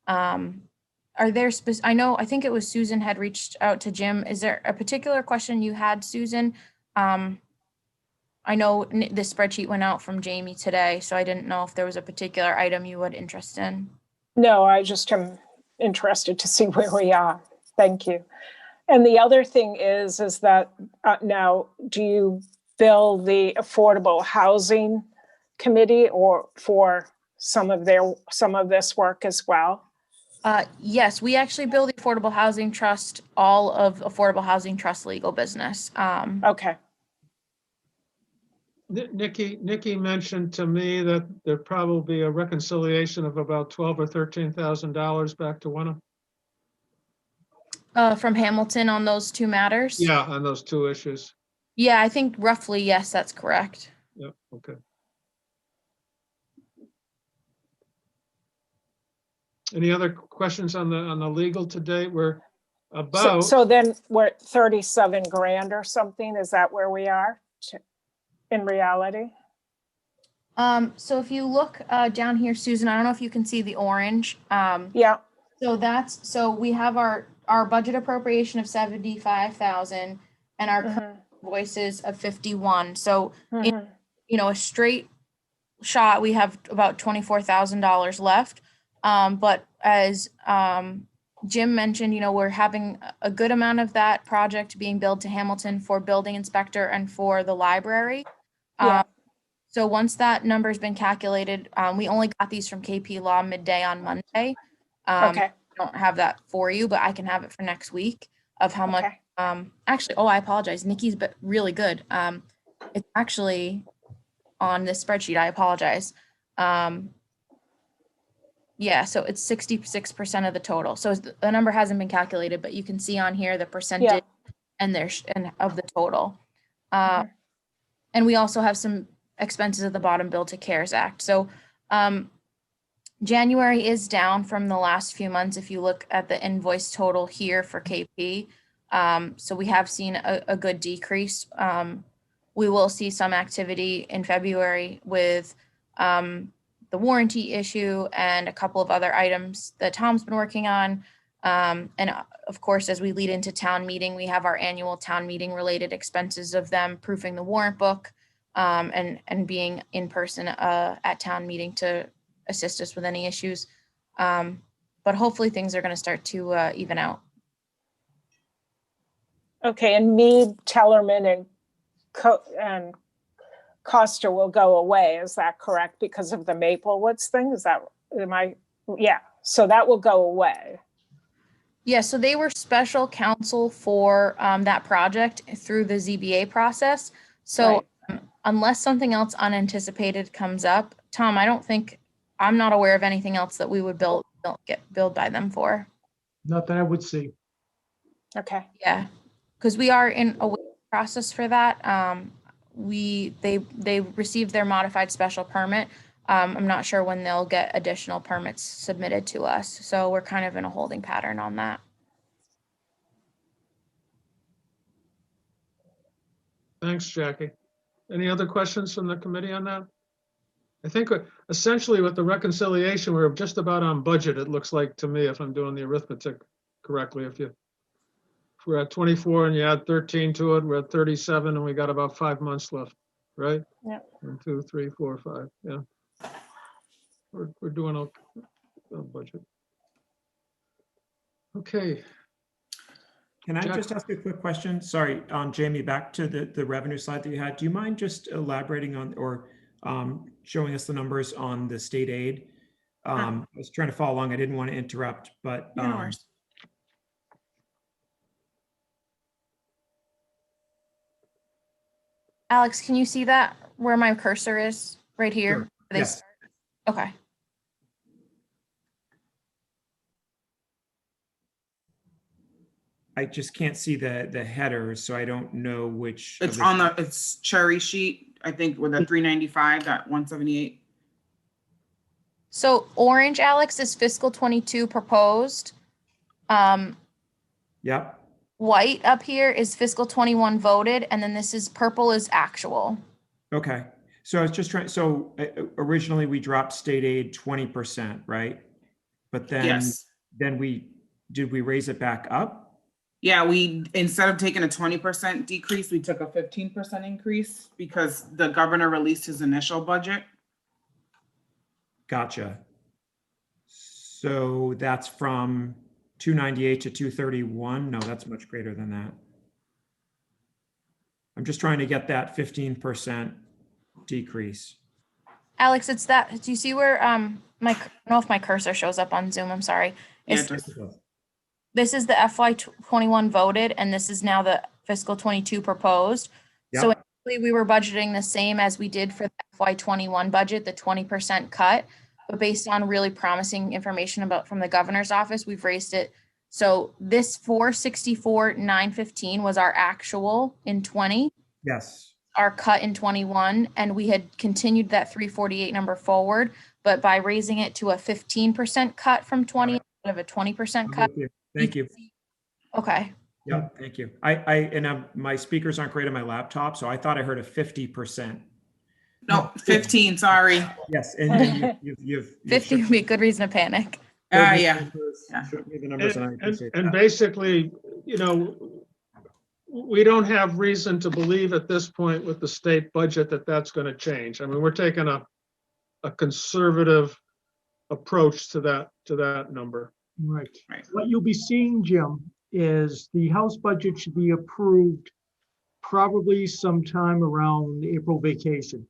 Are there I think it was Susan had reached out to Jim. Is there a particular question you had, Susan? I know the spreadsheet went out from Jamie today, so I didn't know if there was a particular item you had interest in. No, I just am interested to see where we are. Thank you. And the other thing is that now, do you bill the Affordable Housing Committee or for some of this work as well? Yes, we actually bill the Affordable Housing Trust, all of Affordable Housing Trust legal business. Okay. Nikki mentioned to me that there'd probably be a reconciliation of about $12,000 or $13,000 back to Wenham. From Hamilton on those two matters? Yeah, on those two issues. Yeah, I think roughly, yes, that's correct. Yep, okay. Any other questions on the legal to date? We're about. So then we're at 37 grand or something. Is that where we are in reality? So if you look down here, Susan, I don't know if you can see the orange. Yeah, So we have our budget appropriation of 75,000 and our current invoices of 51. So in, a straight shot, we have about $24,000 left. But as Jim mentioned, we're having a good amount of that project being billed to Hamilton for building inspector and for the library. yeah, So once that number's been calculated, we only got these from KP Law midday on Monday. okay, I don't have that for you, but I can have it for next week of how much. okay. Actually, I apologize. Nikki's but really good. It's actually on this spreadsheet. I apologize. Yeah, so it's 66% of the total. So the number hasn't been calculated, but you can see on here the percentage and of the total. And we also have some expenses at the bottom billed to CARES Act. So January is down from the last few months if you look at the invoice total here for KP. So we have seen a good decrease. We will see some activity in February with the warranty issue and a couple of other items that Tom's been working on. And of course, as we lead into town meeting, we have our annual town meeting related expenses of them proofing the warrant book and being in person at town meeting to assist us with any issues. But hopefully things are going to start to even out. Okay, and Mead, Tellerman, and Costa will go away. Is that correct? Because of the Maple Woods thing? Yeah, so that will go away. Yeah, so they were special counsel for that project through the ZBA process. So unless something else unanticipated comes up, Tom, I'm not aware of anything else that we would get billed by them for. Not that I would see. Okay. Yeah, because we are in a process for that. They received their modified special permit. I'm not sure when they'll get additional permits submitted to us. So we're kind of in a holding pattern on that. Thanks, Jackie. Any other questions from the committee on that? I think essentially with the reconciliation, we're just about on budget, it looks like to me, if I'm doing the arithmetic correctly. If we're at 24 and you add 13 to it, we're at 37 and we got about 5 months left, right? Yeah. 1, 2, 3, 4, 5. Yeah. We're doing okay on budget. Okay. Can I Jack? just ask a quick question? Sorry, Jamie, back to the revenue slide that you had. Do you mind just elaborating on or showing us the numbers on the state aid? I was trying to follow along. I didn't want to interrupt, but No worries. Alex, can you see that where my cursor is right here? Sure. They Yes. start? Okay. I just can't see the headers, so I don't know which. It's on it's cherry sheet, I think, with a 395, that 178. So orange, Alex, is fiscal 22 proposed. Yep. White up here is fiscal 21 voted, and then this is purple is actual. Okay. So I was just trying, so originally we dropped state aid 20%, right? But then, Yes. did we raise it back up? Yeah, we, instead of taking a 20% decrease, we took a 15% increase because the governor released his initial budget. Gotcha. So that's from 298 to 231. No, that's much greater than that. I'm just trying to get that 15% decrease. Alex, it's that. Do you see where I don't know if my cursor shows up on Zoom. I'm sorry. Yeah, This is the FY21 voted, and this is now the fiscal 22 proposed. Yep. So actually we were budgeting the same as we did for the FY21 budget, the 20% cut. But based on really promising information from the governor's office, we've raised it. So this 464,915 was our actual in 20. Yes. Our cut in 21, and we had continued that 348 number forward, but by raising it to a 15% cut from 20 instead of a 20% cut. Thank you. Okay. Yeah, thank you. My speakers aren't great on my laptop, so I thought I heard a 50%. No, 15, sorry. Yes, and you've 50 would be a good reason to panic. showed me the Yeah. numbers- Yeah. showed me the numbers, and I appreciate And that. basically, you know, we don't have reason to believe at this point with the state budget that that's going to change. I mean, we're taking a conservative approach to that number. Right. Right. What you'll be seeing, Jim, is the House budget should be approved probably sometime around April vacation.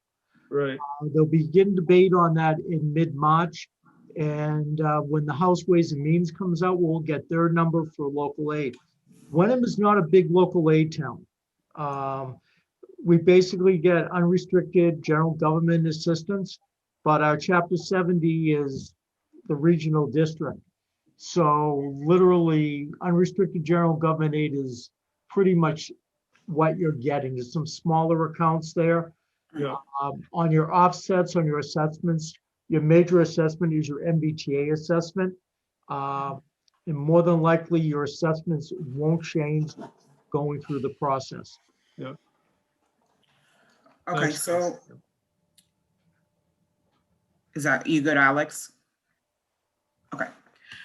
Right. They'll begin debate on that in mid-March. And when the House Ways and Means comes out, we'll get their number for local aid. Wenham is not a big local aid town. We basically get unrestricted general government assistance, but our Chapter 70 is the regional district. So literally, unrestricted general government aid is pretty much what you're getting. There's some smaller accounts there. Yeah. On your offsets, on your assessments, your major assessment is your MBTA assessment. And more than likely, your assessments won't change going through the process. Yeah. Okay, Thanks. so is that you good, Alex? Okay. All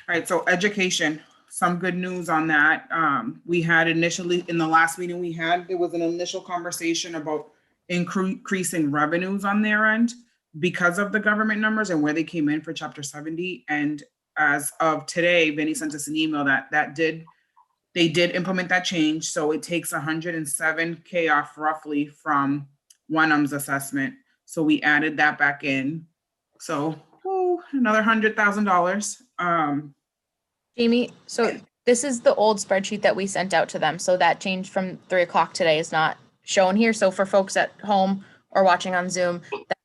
right, so education, some good news on that. We had initially, in the last meeting we had, there was an initial conversation about increasing revenues on their end because of the government numbers and where they came in for Chapter 70. And as of today, Vinny sent us an email that they did implement that change. So it takes 107K off roughly from Wenham's assessment. So we added that back in. So another $100,000. Jamie, so this is the old spreadsheet that we sent out to them. So that change from 3 o'clock today is not shown here. So for folks at home or watching on Zoom, that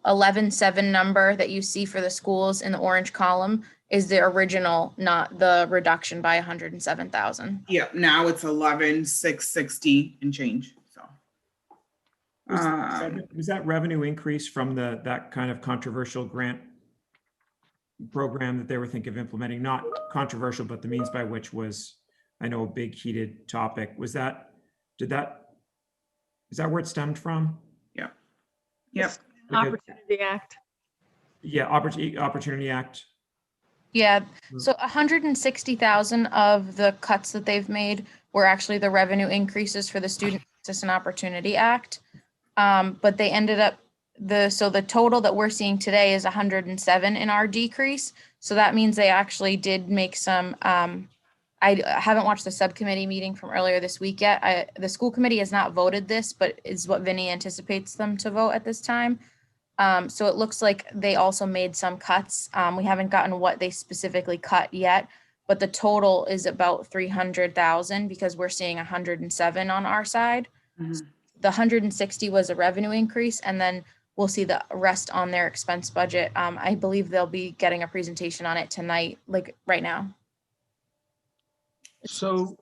11.7 number that you see for the schools in the orange column is the original, not the reduction by 107,000. Yeah, now it's 11,660 and change. So Was that revenue increase from that kind of controversial grant program that they were thinking of implementing? Not controversial, but the means by which was, I know, a big heated topic. Is that where it stemmed from? yeah. Yep. Opportunity Act. Yeah, Opportunity Act. Yeah, so 160,000 of the cuts that they've made were actually the revenue increases for the Student Access and Opportunity Act. But they ended up, the total that we're seeing today is 107 in our decrease. So that means they actually did make some, I haven't watched the subcommittee meeting from earlier this week yet. The school committee has not voted this, but is what Vinny anticipates them to vote at this time. So it looks like they also made some cuts. We haven't gotten what they specifically cut yet, but the total is about 300,000 because we're seeing 107 on our side. Mhm. The 160 was a revenue increase, and then we'll see the rest on their expense budget. I believe they'll be getting a presentation on it tonight, like right now. So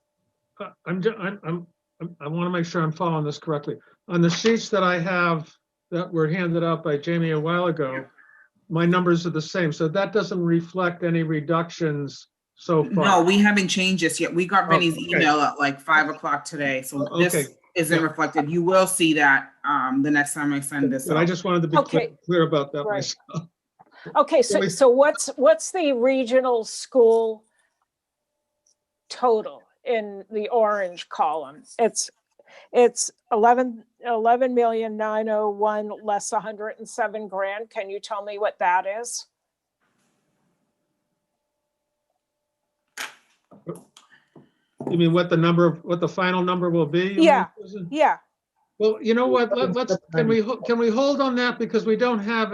I want to make sure I'm following this correctly. On the sheets that I have that were handed out by Jamie a while ago, my numbers are the same. So that doesn't reflect any reductions so far. No, we haven't changed this yet. We got Vinny's okay. email at like 5 o'clock today. So Okay. this isn't Yeah. reflected. You will see that the next time I send this But I out. just wanted to be Okay. clear about that Right. myself. Okay, so what's the regional school total in the orange column? It's 11,901 less 107 grand. Can you tell me what that is? You mean what the final number will be? you Yeah. mean, Susan? Yeah, Well, you know what, can we hold on that because we don't have,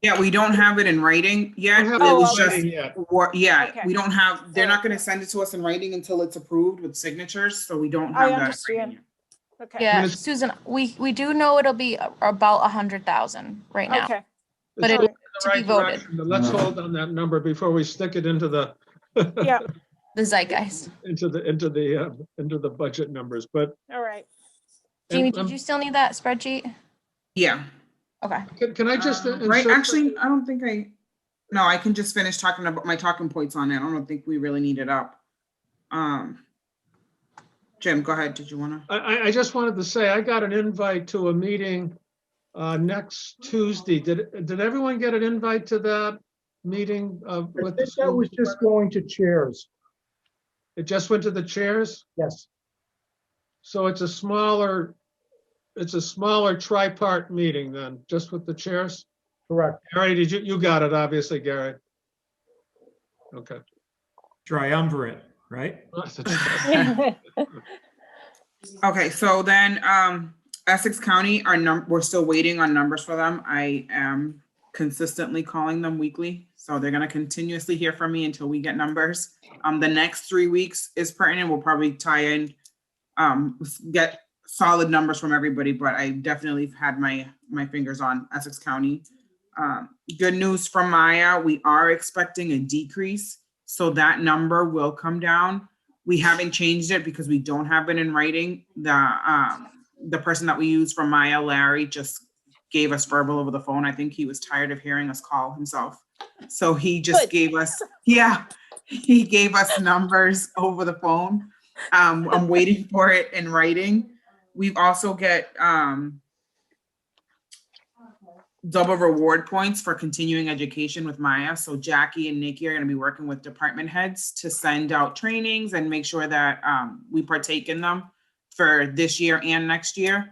Yeah, we don't have it in writing yet. don't have It it was in just, writing yet. yeah, Okay. we don't have, they're not going to send it to us in writing until it's approved with signatures. So we don't I have that. in understand. writing yet. okay. Yeah, Yes. Susan, we do know it'll be about 100,000 right now. Okay, But It's it- going in to the be right voted. direction, but let's hold on that number before we stick it into the yeah, The zeitgeist. into the budget numbers, but all right. Jamie, and, did you still need that spreadsheet? Yeah. Okay. can I just Right, insert actually, I don't think no, I can just finish talking about my talking points on it. I don't think we really need it up. Jim, go ahead. Did you want to? I just wanted to say, I got an invite to a meeting next Tuesday. Did everyone get an invite to that meeting I with the think that school? was just going to chairs. It just went to the chairs? Yes, So it's a smaller tripart meeting then, just with the chairs? correct. Gary, you got it, obviously, Gary. Okay. Triumvirate, right? Okay, so then Essex County, we're still waiting on numbers for them. I am consistently calling them weekly, so they're gonna continuously hear from me until we get numbers. The next 3 weeks is pertinent. We'll probably tie in, get solid numbers from everybody, but I definitely have had my fingers on Essex County. Good news from Maya, we are expecting a decrease, so that number will come down. We haven't changed it because we don't have it in writing. The person that we use from Maya, Larry, just gave us verbal over the phone. I think he was tired of hearing us call himself. So he just Good. gave us, he gave us numbers over the phone. I'm waiting for it in writing. We've also get double reward points for continuing education with Maya. So Jackie and Nikki are going to be working with department heads to send out trainings and make sure that we partake in them for this year and next year.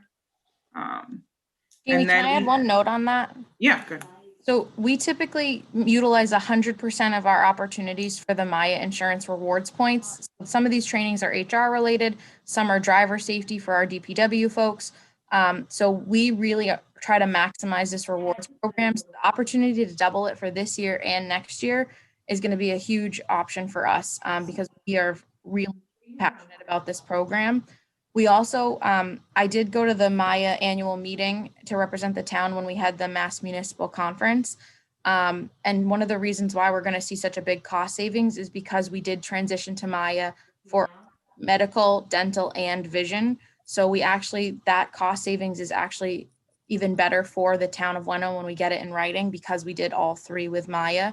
Jamie, and then can I add one note on that? Yeah, good. So we typically utilize 100% of our opportunities for the Maya Insurance Rewards points. Some of these trainings are HR related, some are driver safety for our DPW folks. So we really try to maximize this rewards program. So the opportunity to double it for this year and next year is going to be a huge option for us because we are really passionate about this program. We also, I did go to the Maya annual meeting to represent the town when we had the Mass Municipal Conference. And one of the reasons why we're going to see such a big cost savings is because we did transition to Maya for medical, dental, and vision. So we actually, that cost savings is actually even better for the town of Wenham when we get it in writing because we did all three with Maya.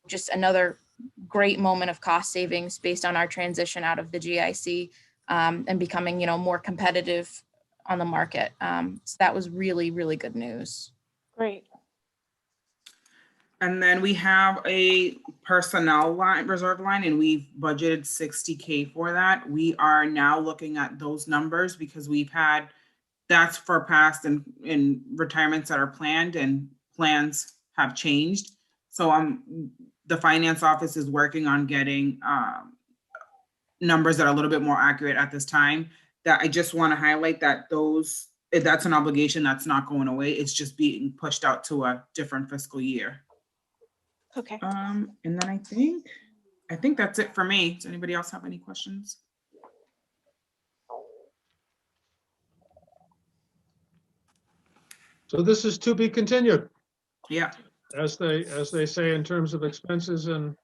Just another great moment of cost savings based on our transition out of the GIC and becoming, more competitive on the market. So that was really, really good news. Great. And then we have a personnel line, reserve line, and we've budgeted 60K for that. We are now looking at those numbers because that's for past and retirements that are planned and plans have changed. So the finance office is working on getting numbers that are a little bit more accurate at this time. That I just want to highlight that that's an obligation that's not going away. It's just being pushed out to a different fiscal year. Okay. And then I think that's it for me. Does anybody else have any questions? So this is to be continued, Yeah. as they say, in terms of expenses and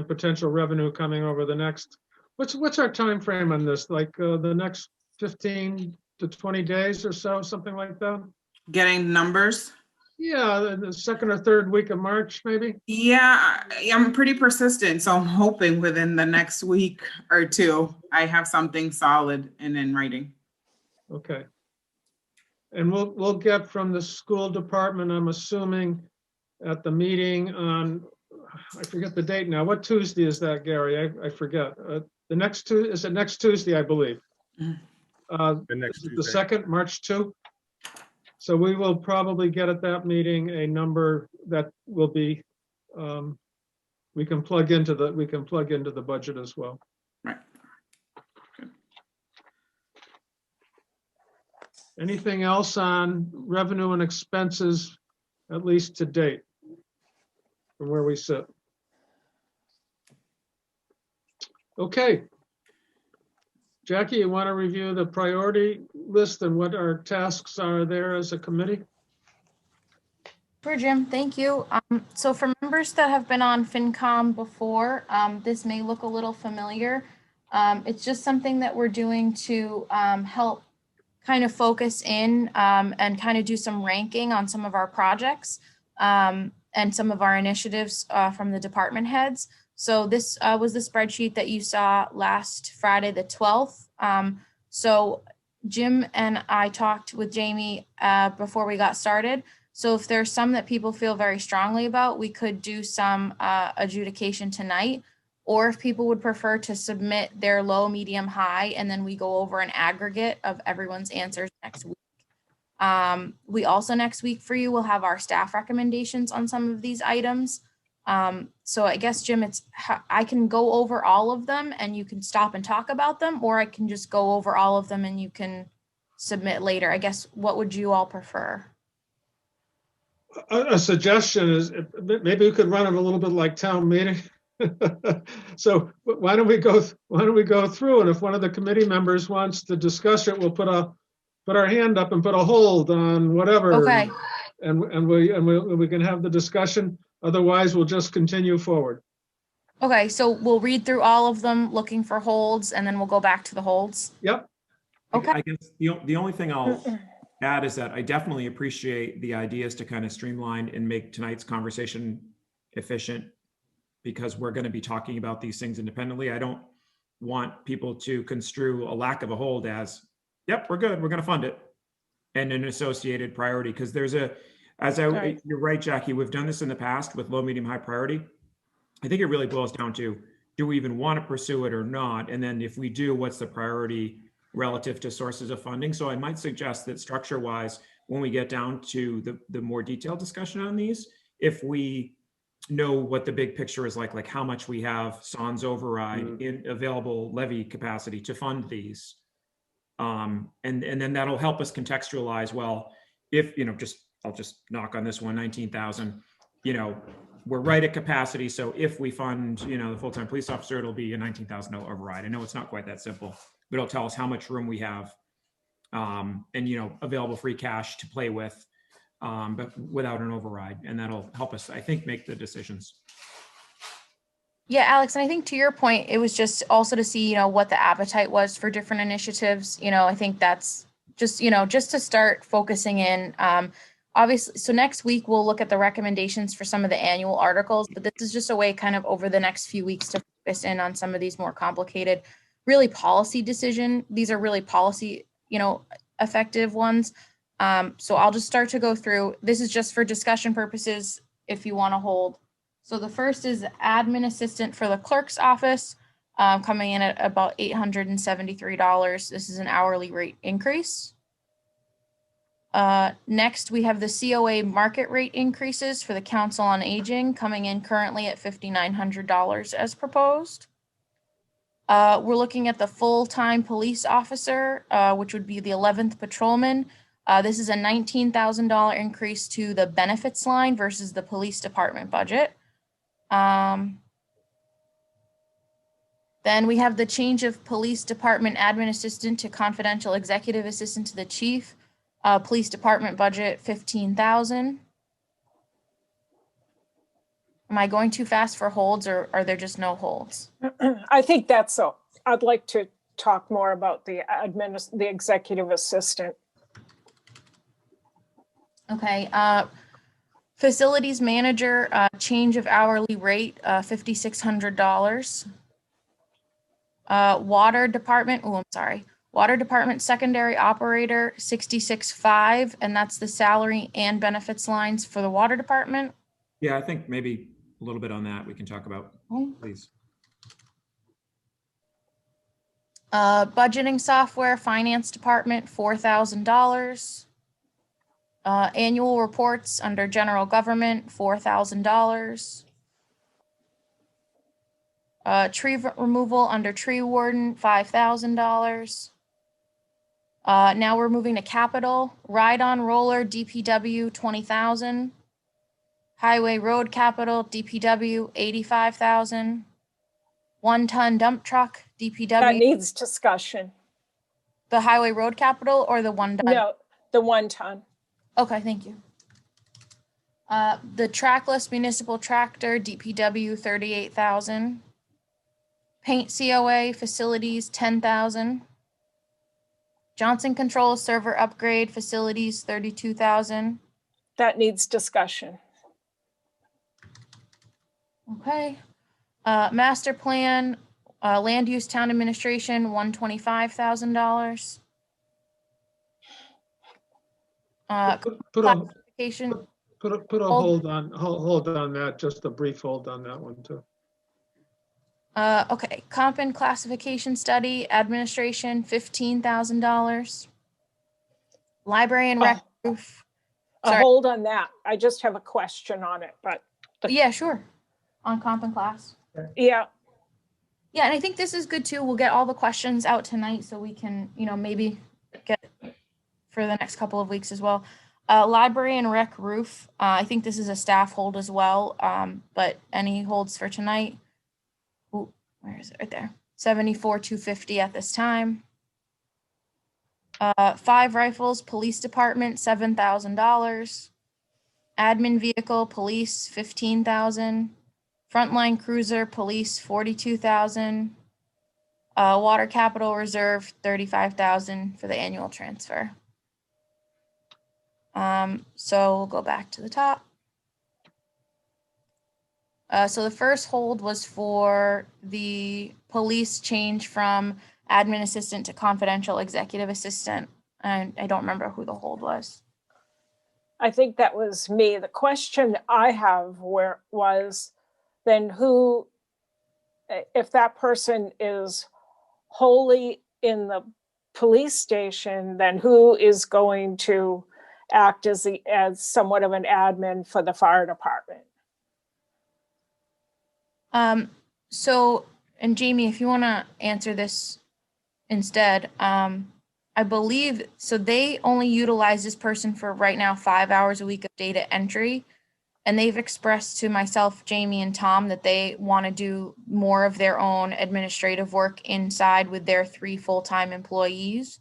potential revenue coming over the next, what's our time frame on this? Like the next 15 to 20 days or so, something like that? Getting numbers. Yeah, the second or third week of March, maybe? Yeah, I'm pretty persistent, so I'm hoping within the next week or two, I have something solid and in writing. Okay. And we'll get from the school department, I'm assuming, at the meeting on, I forget the date now. What Tuesday is that, Gary? I forget. Is it next Tuesday, I believe? The next The Tuesday. 2nd, March 2? So we will probably get at that meeting a number that will be, we can plug into the budget as well. Right. Anything else on revenue and expenses, at least to date, from where we sit? Okay. Jackie, you want to review the priority list and what our tasks are there as a committee? Sure, Jim, thank you. So for members that have been on FinCom before, this may look a little familiar. It's just something that we're doing to help kind of focus in and kind of do some ranking on some of our projects and some of our initiatives from the department heads. So this was the spreadsheet that you saw last Friday, the 12th. So Jim and I talked with Jamie before we got started. So if there's some that people feel very strongly about, we could do some adjudication tonight. Or if people would prefer to submit their low, medium, high, and then we go over an aggregate of everyone's answers next week. We also next week for you will have our staff recommendations on some of these items. So I guess, Jim, I can go over all of them and you can stop and talk about them, or I can just go over all of them and you can submit later. I guess, what would you all prefer? A suggestion is maybe we could run it a little bit like town meeting. So why don't we go through, and if one of the committee members wants to discuss it, we'll put our hand up and put a hold on whatever. Okay. And we can have the discussion. Otherwise, we'll just continue forward. Okay, so we'll read through all of them looking for holds, and then we'll go back to the holds. Yep. Okay. I guess the only thing I'll add is that I definitely appreciate the ideas to kind of streamline and make tonight's conversation efficient, because we're going to be talking about these things independently. I don't want people to construe a lack of a hold as, yep, we're good, we're going to fund it, and an associated priority. Because you're right, Jackie, we've done this in the past with low, medium, high priority. I think it really boils down to, do we even want to pursue it or not? And then if we do, what's the priority relative to sources of funding? So I might suggest that structure-wise, when we get down to the more detailed discussion on these, if we know what the big picture is like how much we have sans override in available levy capacity to fund these. And then that'll help us contextualize, well, if, I'll just knock on this one, 19,000, we're right at capacity. So if we fund, the full-time police officer, it'll be a 19,000 override. I know it's not quite that simple, but it'll tell us how much room we have and, available free cash to play with, but without an override. And that'll help us, I think, make the decisions. Yeah, Alex, and I think to your point, it was just also to see, what the appetite was for different initiatives. I think that's just, just to start focusing in. Obviously, so next week we'll look at the recommendations for some of the annual articles, but this is just a way kind of over the next few weeks to focus in on some of these more complicated, really policy decision. These are really policy, effective ones. So I'll just start to go through. This is just for discussion purposes if you want to hold. So the first is admin assistant for the clerk's office, coming in at about $873. This is an hourly rate increase. Next, we have the COA market rate increases for the Council on Aging, coming in currently at $5,900 as proposed. We're looking at the full-time police officer, which would be the 11th patrolman. This is a $19,000 increase to the benefits line versus the police department budget. Then we have the change of police department admin assistant to confidential executive assistant to the chief. Police department budget, $15,000. Am I going too fast for holds, or are there just no holds? I think that's all. I'd like to talk more about the executive assistant. Okay. Facilities manager, change of hourly rate, $5,600. Water department, Water department secondary operator, $66,500, and that's the salary and benefits lines for the water department. Yeah, I think maybe a little bit on that we can talk about, please. Budgeting software, finance department, $4,000. Annual reports under general government, $4,000. Tree removal under tree warden, $5,000. Now we're moving to capital. Ride-on roller, DPW, $20,000. Highway road capital, DPW, $85,000. One-ton dump truck, DPW. That needs discussion. The highway road capital or the one-ton? No, the 1 ton. Okay, thank you. The trackless municipal tractor, DPW, $38,000. Paint COA facilities, $10,000. Johnson Controls server upgrade facilities, $32,000. That needs discussion. Okay. Master plan, land use town administration, $125,000. Put a, Classification, put a hold on that, just a brief hold on that one too. okay, comp and classification study, administration, $15,000. Library and rec roof, sorry. Hold on that. I just have a question on it, but Yeah, sure, on comp and class. yeah, Yeah, and I think this is good too. We'll get all the questions out tonight so we can, maybe get for the next couple of weeks as well. Library and rec roof, I think this is a staff hold as well, but any holds for tonight? Ooh, where is it? Right there. 74,250 at this time. 5 rifles, police department, $7,000. Admin vehicle, police, $15,000. Frontline cruiser, police, $42,000. Water capital reserve, $35,000 for the annual transfer. So we'll go back to the top. So the first hold was for the police change from admin assistant to confidential executive assistant. And I don't remember who the hold was. I think that was me. The question I have was then who, if that person is wholly in the police station, then who is going to act as somewhat of an admin for the fire department? So, and Jamie, if you want to answer this instead, I believe, so they only utilize this person for right now 5 hours a week of data entry. And they've expressed to myself, Jamie, and Tom that they want to do more of their own administrative work inside with their 3 full-time employees.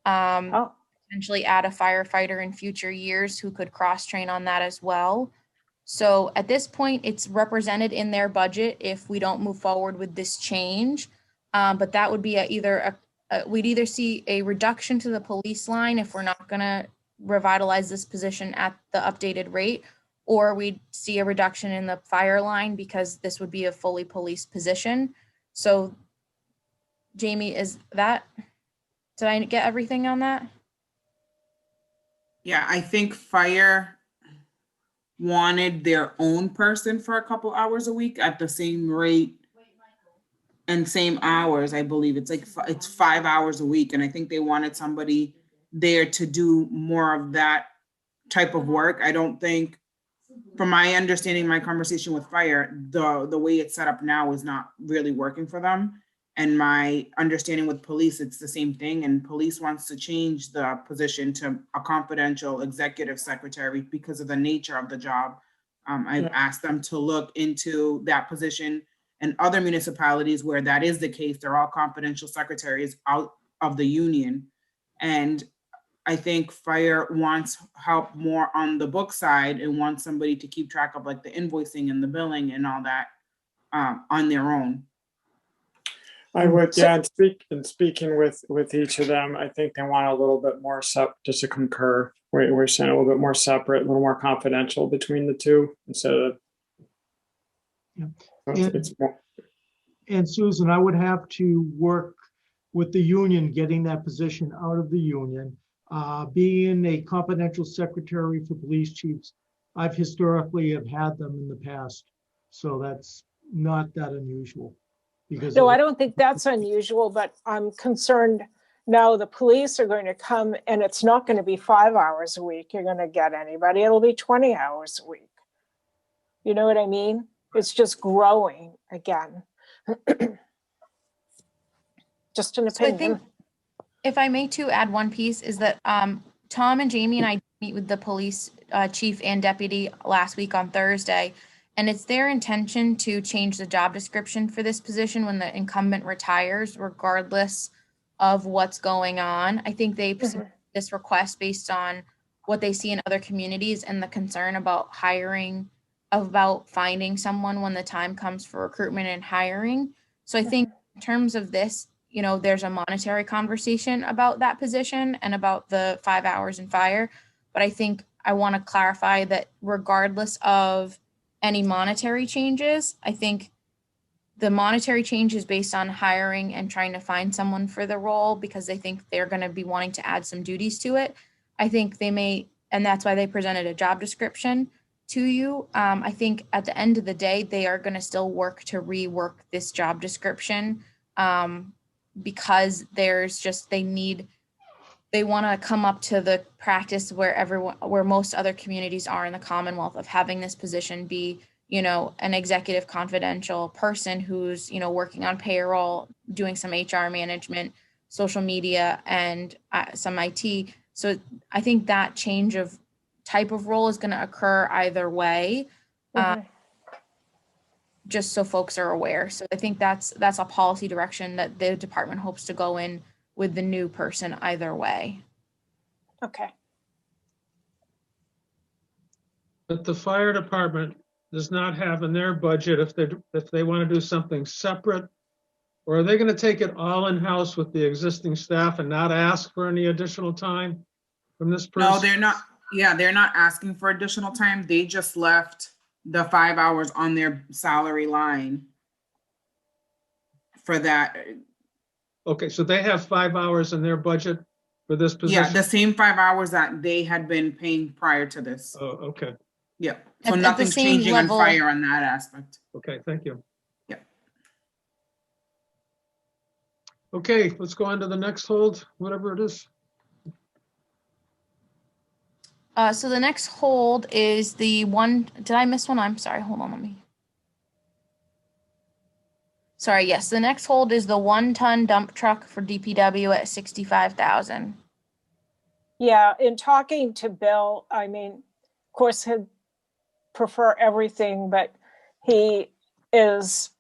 Potentially add a firefighter in future years who could cross-train on that as well. So at this point, it's represented in their budget if we don't move forward with this change. But that would be we'd either see a reduction to the police line if we're not going to revitalize this position at the updated rate, or we'd see a reduction in the fire line because this would be a fully police position. So Jamie, did I get everything on that? Yeah, I think fire wanted their own person for a couple hours a week at the same rate and same hours. I believe it's 5 hours a week. And I think they wanted somebody there to do more of that type of work. I don't think, from my understanding, my conversation with fire, the way it's set up now is not really working for them. And my understanding with police, it's the same thing. And police wants to change the position to a confidential executive secretary because of the nature of the job. I've asked them to look into that position, and other municipalities where that is the case, they're all confidential secretaries out of the union. And I think fire wants help more on the book side and wants somebody to keep track of like the invoicing and the billing and all that on their own. I would, yeah, and speaking with each of them, I think they want a little bit more just to concur. We're saying a little bit more separate, a little more confidential between the two instead of. It's more. And Susan, I would have to work with the union, getting that position out of the union. Being a confidential secretary for police chiefs, I've historically have had them in the past. So that's not that unusual. No, I don't think that's unusual, but I'm concerned now the police are going to come and it's not going to be 5 hours a week. You're going to get anybody. It'll be 20 hours a week. You know what I mean? It's just growing again. Just an opinion. So I think, if I may too add one piece, is that Tom and Jamie and I meet with the police chief and deputy last week on Thursday. And it's their intention to change the job description for this position when the incumbent retires, regardless of what's going on. I think they submitted this request based on what they see in other communities and the concern about about finding someone when the time comes for recruitment and hiring. So I think in terms of this, there's a monetary conversation about that position and about the 5 hours in fire. But I think I want to clarify that regardless of any monetary changes, I think the monetary change is based on hiring and trying to find someone for the role because they think they're going to be wanting to add some duties to it. I think they may and that's why they presented a job description to you. I think at the end of the day, they are going to still work to rework this job description because there's just, they want to come up to the practice where most other communities are in the Commonwealth of having this position be, an executive confidential person who's, working on payroll, doing some HR management, social media, and some IT. So I think that change of type of role is going to occur either way, just so folks are aware. So I think that's a policy direction that the department hopes to go in with the new person either way. Okay. But the fire department does not have in their budget if they want to do something separate, or are they going to take it all in-house with the existing staff and not ask for any additional time from this person? No, they're not. Yeah, they're not asking for additional time. They just left the 5 hours on their salary line for that. Okay, so they have 5 hours in their budget for this position? Yeah, the same 5 hours that they had been paying prior to this. Oh, okay, Yeah, so At the nothing's same changing on level- fire on that aspect. okay, thank you. Yeah. Okay, let's go on to the next hold, whatever it is. So the next hold is the one, did I miss one? I'm sorry, hold on, let me. Sorry, yes, the next hold is the 1-ton dump truck for DPW at 65,000. Yeah, in talking to Bill, I mean, of course, he'd prefer everything, but he is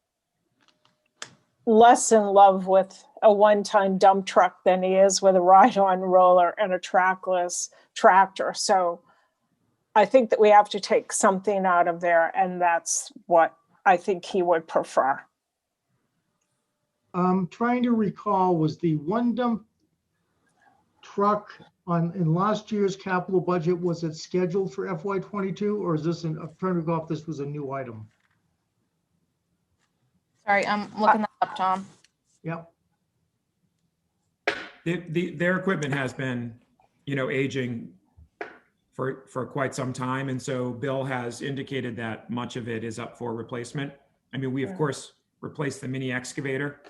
less in love with a 1-ton dump truck than he is with a ride-on roller and a trackless tractor. So I think that we have to take something out of there, and that's what I think he would prefer. I'm trying to recall, was the one dump truck in last year's capital budget, was it scheduled for FY22, or is this I'm trying to go off, this was a new item? Sorry, I'm looking that up, Tom. Yep. Their equipment has been, aging for quite some time. And so Bill has indicated that much of it is up for replacement. I mean, we of course replaced the mini excavator,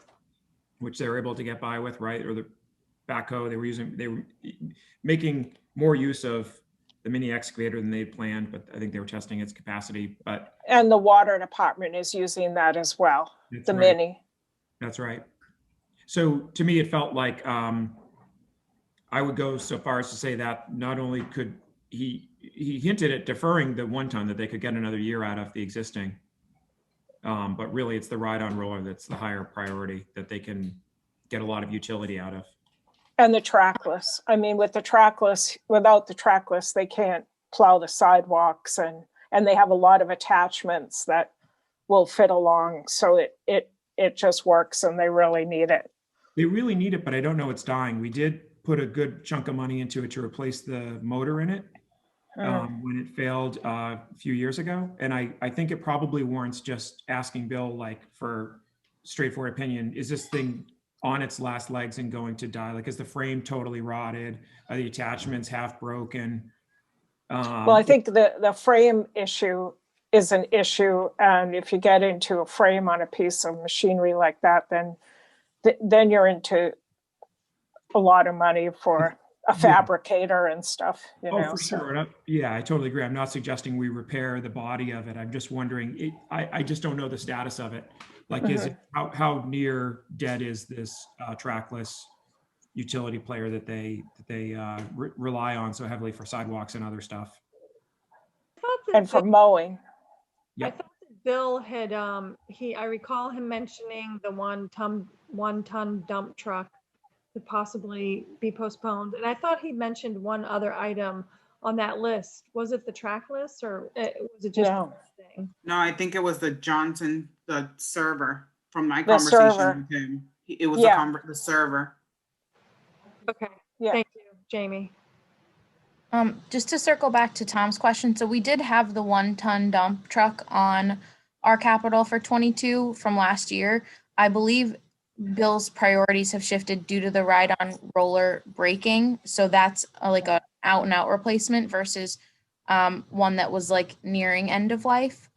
which they were able to get by with, right? Or the backhoe they were making more use of the mini excavator than they'd planned, but I think they were testing its capacity. And the water department is using that as well, the right. mini. That's right. So to me, it felt like I would go so far as to say that not only could he hinted at deferring the 1-ton, that they could get another year out of the existing, but really it's the ride-on roller that's the higher priority that they can get a lot of utility out of. And the trackless. I mean, with the trackless, without the trackless, they can't plow the sidewalks, and they have a lot of attachments that will fit along. So it just works, and they really need it. They really need it, but I don't know it's dying. We did put a good chunk of money into it to replace the motor in it when it failed a few years ago. And I think it probably warrants just asking Bill, like, for straightforward opinion, is this thing on its last legs and going to die? Like, is the frame totally rotted? Are the attachments half broken? Well, I think the frame issue is an issue. And if you get into a frame on a piece of machinery like that, then you're into a lot of money for a fabricator and stuff, For sure. Yeah, I totally agree. I'm not suggesting we repair the body of it. I'm just wondering, I just don't know the status of it. Like, is it, how near dead is this trackless utility player that they rely on so heavily for sidewalks and other stuff? And for mowing. I thought that Bill had, I recall him mentioning the 1-ton dump truck could possibly be postponed. And I thought he mentioned one other item on that list. Was it the trackless, or was it just No. thing? No, I think it was the Johnson, the server from my The conversation server. with him. It was the server. Okay, Yeah. thank you, Jamie. Just to circle back to Tom's question, so we did have the 1-ton dump truck on our capital for 22 from last year. I believe Bill's priorities have shifted due to the ride-on roller breaking. So that's like a out and out replacement versus one that was like nearing end of life.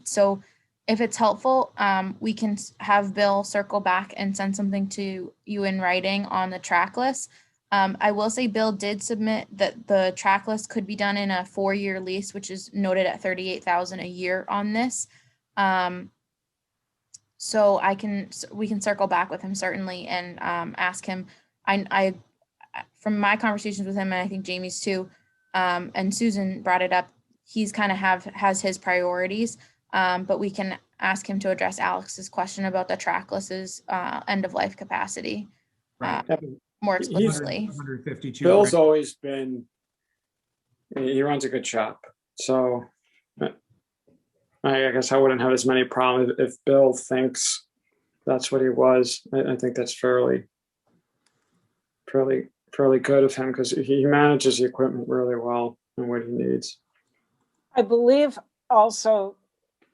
So if it's helpful, we can have Bill circle back and send something to you in writing on the track list. I will say Bill did submit that the track list could be done in a 4-year lease, which is noted at $38,000 a year on this. So we can circle back with him certainly and ask him. I from my conversations with him, and I think Jamie's too, and Susan brought it up, he's kind of has his priorities, but we can ask him to address Alex's question about the trackless's end of life capacity Right. more He's- explicitly. 152. Bill's always been, he runs a good shop. So I guess I wouldn't have as many problems if Bill thinks that's what he was. I think that's fairly good of him because he manages the equipment really well and what he needs. I believe also,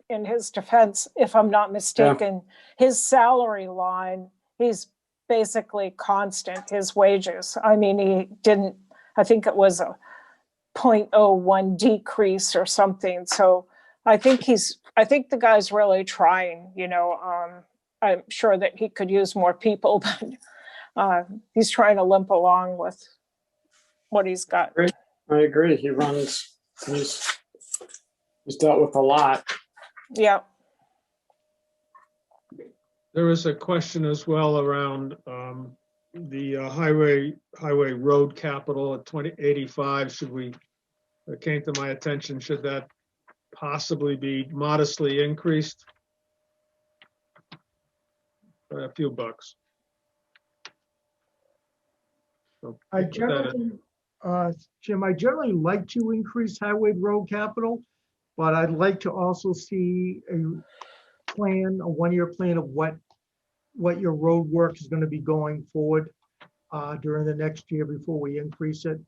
in his defense, if I'm not mistaken, his salary line, he's basically constant, his wages. I mean, he didn't, I think it was a 0.01 decrease or something. So I think the guy's really trying, I'm sure that he could use more people, but he's trying to limp along with what he's got. I agree. He's dealt with a lot. Yeah. There was a question as well around the highway road capital at 2085. It came to my attention, should that possibly be modestly increased? By a few bucks. So I put that in. generally, Jim, I generally like to increase highway road capital, but I'd like to also see a 1-year plan of what your road work is going to be going forward during the next year before we increase it.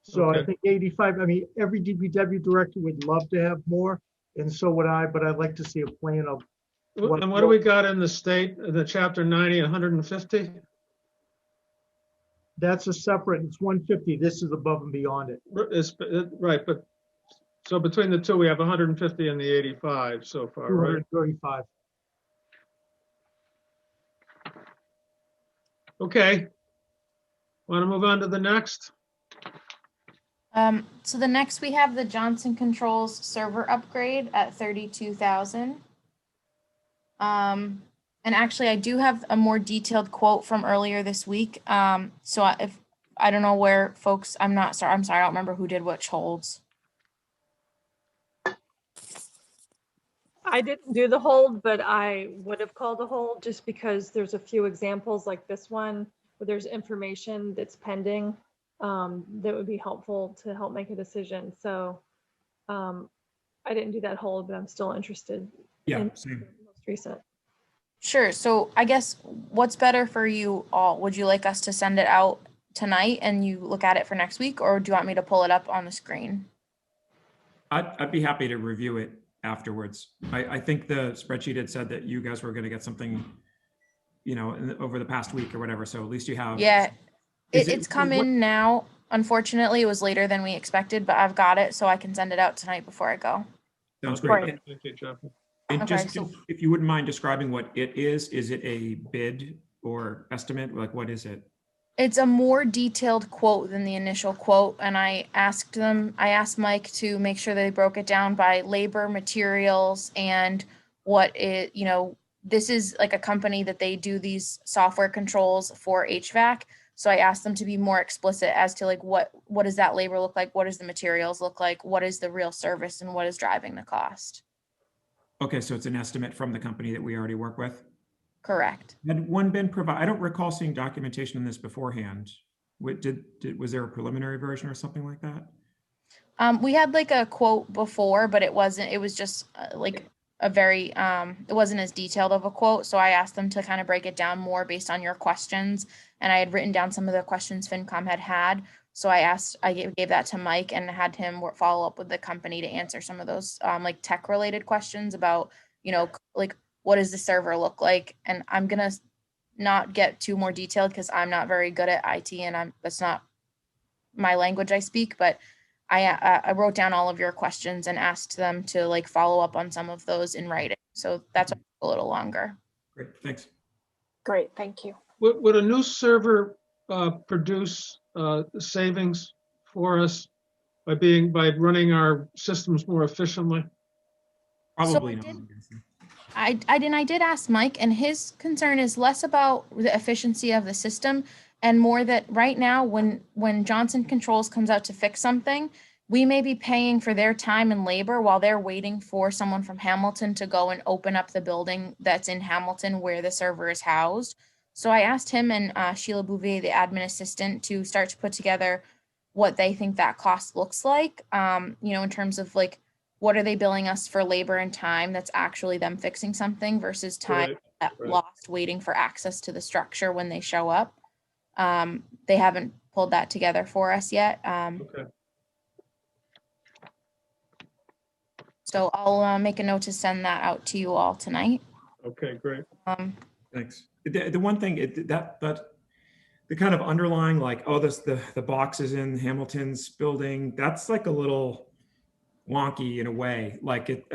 So I Okay. think 85, I mean, every DPW director would love to have more, and so would I, but I'd like to see a plan of. And what do we got in the state, the chapter 90, 150? That's a separate, it's 150. This is above and beyond it. Right, but so between the two, we have 150 and the 85 so far, right? 235. Okay. Want to move on to the next? So the next we have the Johnson Controls server upgrade at 32,000. And actually I do have a more detailed quote from earlier this week. So if I don't know where folks, I'm sorry, I don't remember who did which holds. I didn't do the hold, but I would have called a hold just because there's a few examples like this one where there's information that's pending that would be helpful to help make a decision. So I didn't do that hold, but I'm still interested. Yeah, in same. the most recent. Sure. So I guess what's better for you all? Would you like us to send it out tonight and you look at it for next week, or do you want me to pull it up on the screen? I'd be happy to review it afterwards. I think the spreadsheet had said that you guys were going to get something, over the past week or whatever. So at least you have. Yeah, Is it's come in now. Unfortunately, it was later than we expected, but I've got it so I can send it out tonight before I go. Sounds Right. great. Thank you, Jeff. And Okay, just so- if you wouldn't mind describing what it is it a bid or estimate? Like, what is it? It's a more detailed quote than the initial quote, and I asked Mike to make sure they broke it down by labor, materials, and this is like a company that they do these software controls for HVAC. So I asked them to be more explicit as to like what does that labor look like? What does the materials look like? What is the real service and what is driving the cost? Okay, so it's an estimate from the company that we already work with. Correct. Had one been provided? I don't recall seeing documentation on this beforehand. Was there a preliminary version or something like that? We had like a quote before, but it was just like a very, it wasn't as detailed of a quote. So I asked them to kind of break it down more based on your questions. And I had written down some of the questions FinCom had. So I gave that to Mike and had him follow up with the company to answer some of those like tech related questions about, like what does the server look like? And I'm going to not get too more detailed because I'm not very good at IT and that's not my language I speak, but I wrote down all of your questions and asked them to like follow up on some of those in writing. So that's why it took a little longer. Great, thanks. Great, thank you. Would a new server produce savings for us by running our systems more efficiently? Probably I not. did- I'm guessing. I did ask Mike, and his concern is less about the efficiency of the system and more that right now, when Johnson Controls comes out to fix something, we may be paying for their time and labor while they're waiting for someone from Hamilton to go and open up the building that's in Hamilton where the server is housed. So I asked him and Sheila Bouvier, the admin assistant, to start to put together what they think that cost looks like, in terms of like, what are they billing us for labor and time that's actually them fixing something versus time Right. lost waiting for access to the structure when they show up. They haven't pulled that together for us yet. Okay. So I'll make a note to send that out to you all tonight. Okay, great. Thanks. The one thing that the kind of underlying like, oh, the boxes in Hamilton's building, that's like a little wonky in a way. Like it's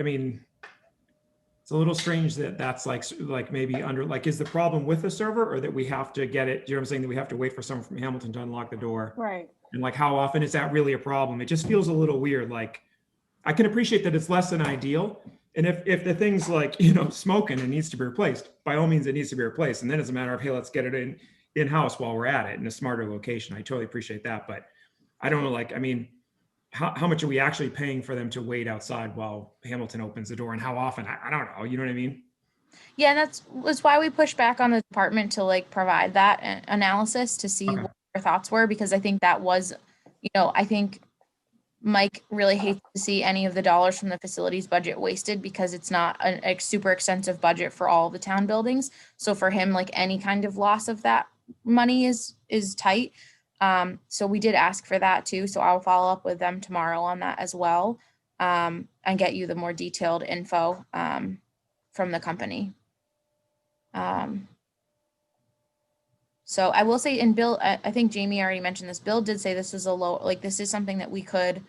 a little strange that that's like maybe under, like, is the problem with the server or that we have to get it? Do you know what I'm saying? That we have to wait for someone from Hamilton to unlock the door. Right. And like, how often is that really a problem? It just feels a little weird. Like, I can appreciate that it's less than ideal. And if the thing's like, smoking and needs to be replaced, by all means, it needs to be replaced. And then it's a matter of, hey, let's get it in-house while we're at it in a smarter location. I totally appreciate that. But I don't know, like, I mean, how much are we actually paying for them to wait outside while Hamilton opens the door, and how often? I don't know. You know what I mean? Yeah, and was why we pushed back on the department to like provide that analysis to see what their thoughts were, because I think that was, I think Mike really hates to see any of the dollars from the facilities budget wasted because it's not a super extensive budget for all the town buildings. So for him, like any kind of loss of that money is tight. So we did ask for that too. So I'll follow up with them tomorrow on that as well, and get you the more detailed info from the company. So I will say, and Bill, I think Jamie already mentioned this. Bill did say this is this is something that we could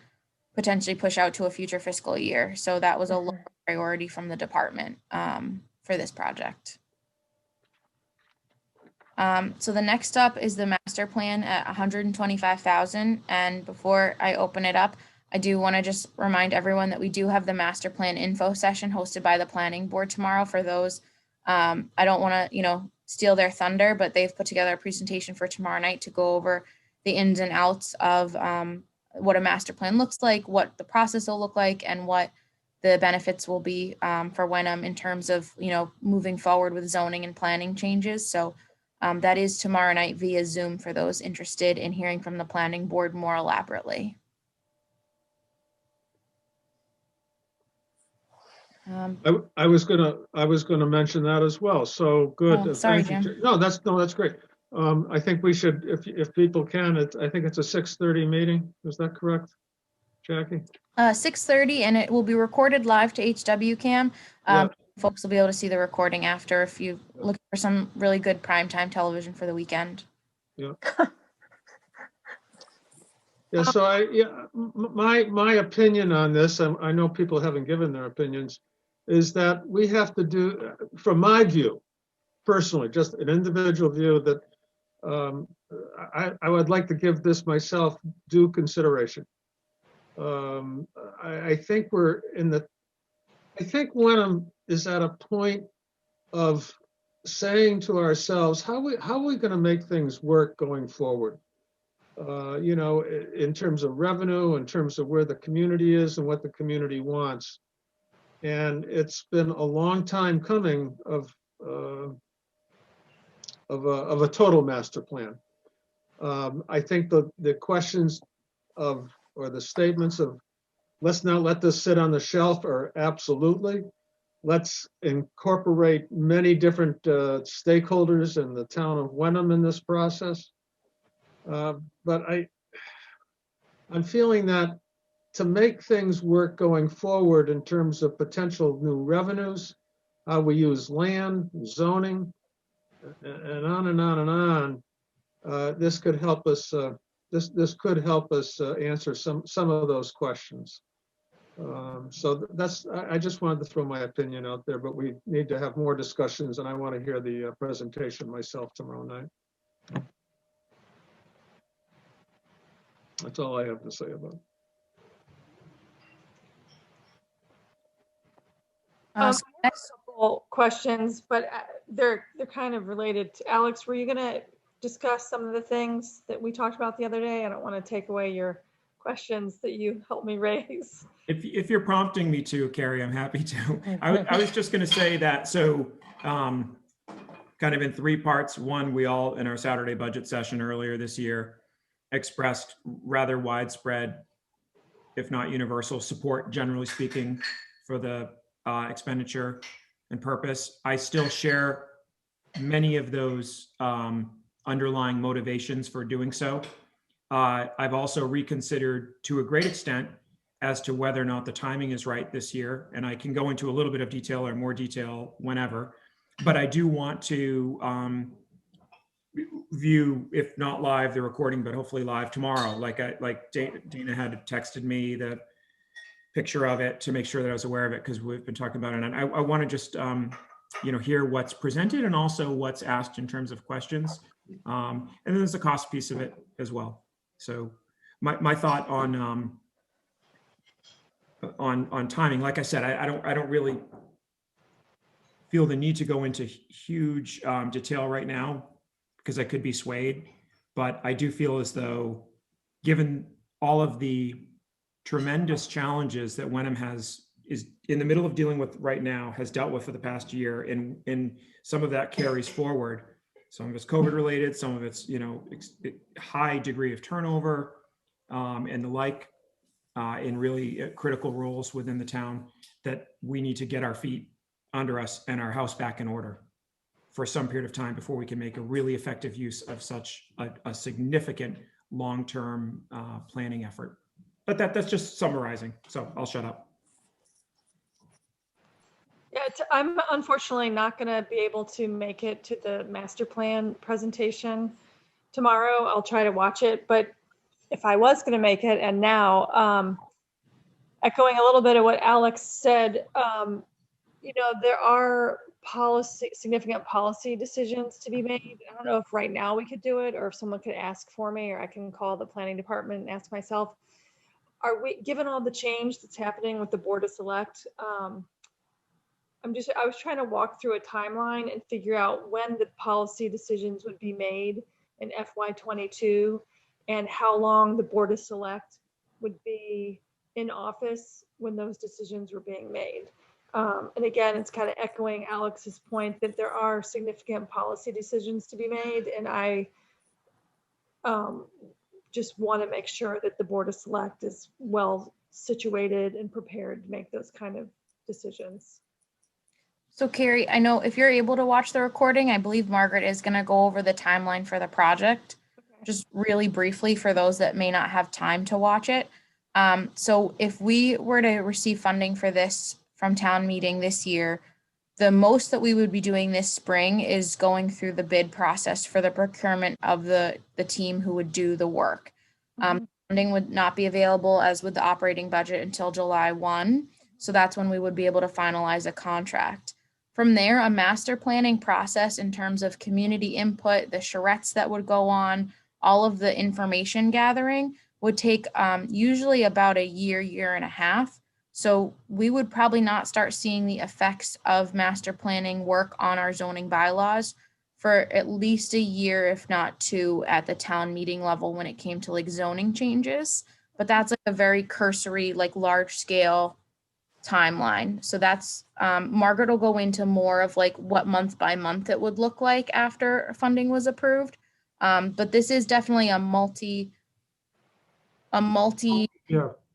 potentially push out to a future fiscal year. So that was a low priority from the department for this project. So the next up is the master plan at 125,000. And before I open it up, I do want to just remind everyone that we do have the master plan info session hosted by the planning board tomorrow for those. I don't want to, steal their thunder, but they've put together a presentation for tomorrow night to go over the ins and outs of what a master plan looks like, what the process will look like, and what the benefits will be for Wenham in terms of, moving forward with zoning and planning changes. So that is tomorrow night via Zoom for those interested in hearing from the planning board more elaborately. I was gonna mention that as well. So good. Oh, sorry, Thank you. Jim. No, that's great. I think we should, if people can, I think it's a 6:30 meeting. Is that correct, Jackie? 6:30, and it will be recorded live to HW Cam. Yeah. Folks will be able to see the recording after if you look for some really good primetime television for the weekend. Yeah. Yeah. So my opinion on this, I know people haven't given their opinions, is that we have to do, from my view, personally, just an individual view, that I would like to give this myself due consideration. I think I think Wenham is at a point of saying to ourselves, how are we going to make things work going forward? In terms of revenue, in terms of where the community is and what the community wants. And it's been a long time coming of a total master plan. I think the questions or the statements of let's not let this sit on the shelf are absolutely. Let's incorporate many different stakeholders in the town of Wenham in this process. But I'm feeling that to make things work going forward in terms of potential new revenues, how we use land, zoning, and on and on and on, this could help us this could help us answer some of those questions. So I just wanted to throw my opinion out there, but we need to have more discussions, and I want to hear the presentation myself tomorrow night. That's all I have to say about it. I have a couple questions, but they're kind of related. Alex, were you going to discuss some of the things that we talked about the other day? I don't want to take away your questions that you helped me raise. If you're prompting me to, Carrie, I'm happy to. I was just going to say that, so kind of in three parts. One, we all, in our Saturday budget session earlier this year, expressed rather widespread, if not universal, support, generally speaking, for the expenditure and purpose. I still share many of those underlying motivations for doing so. I've also reconsidered to a great extent as to whether or not the timing is right this year. And I can go into a little bit of detail or more detail whenever, but I do want to view, if not live, the recording, but hopefully live tomorrow. Like Dana had texted me the picture of it to make sure that I was aware of it, because we've been talking about it. And I want to just, hear what's presented and also what's asked in terms of questions. And then there's the cost piece of it as well. So my thought on timing, like I said, I don't really feel the need to go into huge detail right now, because I could be swayed, but I do feel as though, given all of the tremendous challenges that Wenham is in the middle of dealing with right now, has dealt with for the past year, and some of that carries forward. Some of it's COVID related, some of it's, high degree of turnover and the like, in really critical roles within the town, that we need to get our feet under us and our house back in order for some period of time before we can make a really effective use of such a significant long-term planning effort. But that's just summarizing, so I'll shut up. Yeah, I'm unfortunately not going to be able to make it to the master plan presentation tomorrow. I'll try to watch it, but if I was going to make it, and now echoing a little bit of what Alex said, there are significant policy decisions to be made. I don't know if right now we could do it, or if someone could ask for me, or I can call the planning department and ask myself. Are we, given all the change that's happening with the Board of Select, I was trying to walk through a timeline and figure out when the policy decisions would be made in FY22, and how long the Board of Select would be in office when those decisions were being made. And again, it's kind of echoing Alex's point that there are significant policy decisions to be made, and I just want to make sure that the Board of Select is well situated and prepared to make those kind of decisions. So Carrie, I know if you're able to watch the recording, I believe Margaret is going to go over the timeline for the project, just really briefly for those that may not have time to watch it. So if we were to receive funding for this from town meeting this year, the most that we would be doing this spring is going through the bid process for the procurement of the team who would do the work. Funding would not be available, as with the operating budget, until July 1. So that's when we would be able to finalize a contract. From there, a master planning process in terms of community input, the charrettes that would go on, all of the information gathering would take usually about a year and a half. So we would probably not start seeing the effects of master planning work on our zoning bylaws for at least a year, if not two, at the town meeting level when it came to like zoning changes. But that's like a very cursory, like large scale timeline. So that's Margaret will go into more of like what month by month it would look like after funding was approved. But this is definitely a multi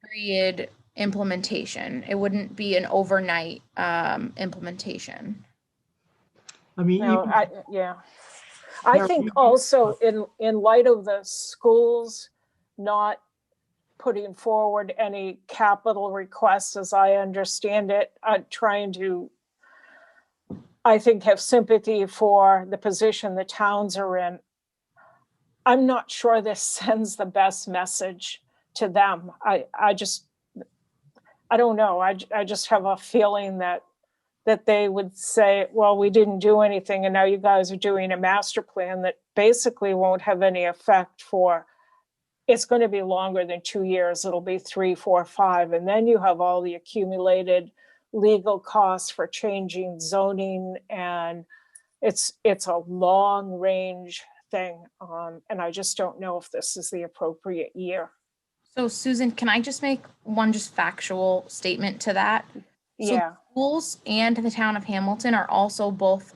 period implementation. It wouldn't be an overnight implementation. I mean, I think also in light of the schools not putting forward any capital requests, as I understand it, trying to, I think, have sympathy for the position the towns are in. I'm not sure this sends the best message to them. I don't know. I just have a feeling that they would say, well, we didn't do anything and now you guys are doing a master plan that basically won't have any effect for, it's going to be longer than 2 years. It'll be 3, 4, 5. And then you have all the accumulated legal costs for changing zoning. And it's a long range thing. And I just don't know if this is the appropriate year. So Susan, can I just make one just factual statement to that? So Yeah. schools and the town of Hamilton are also both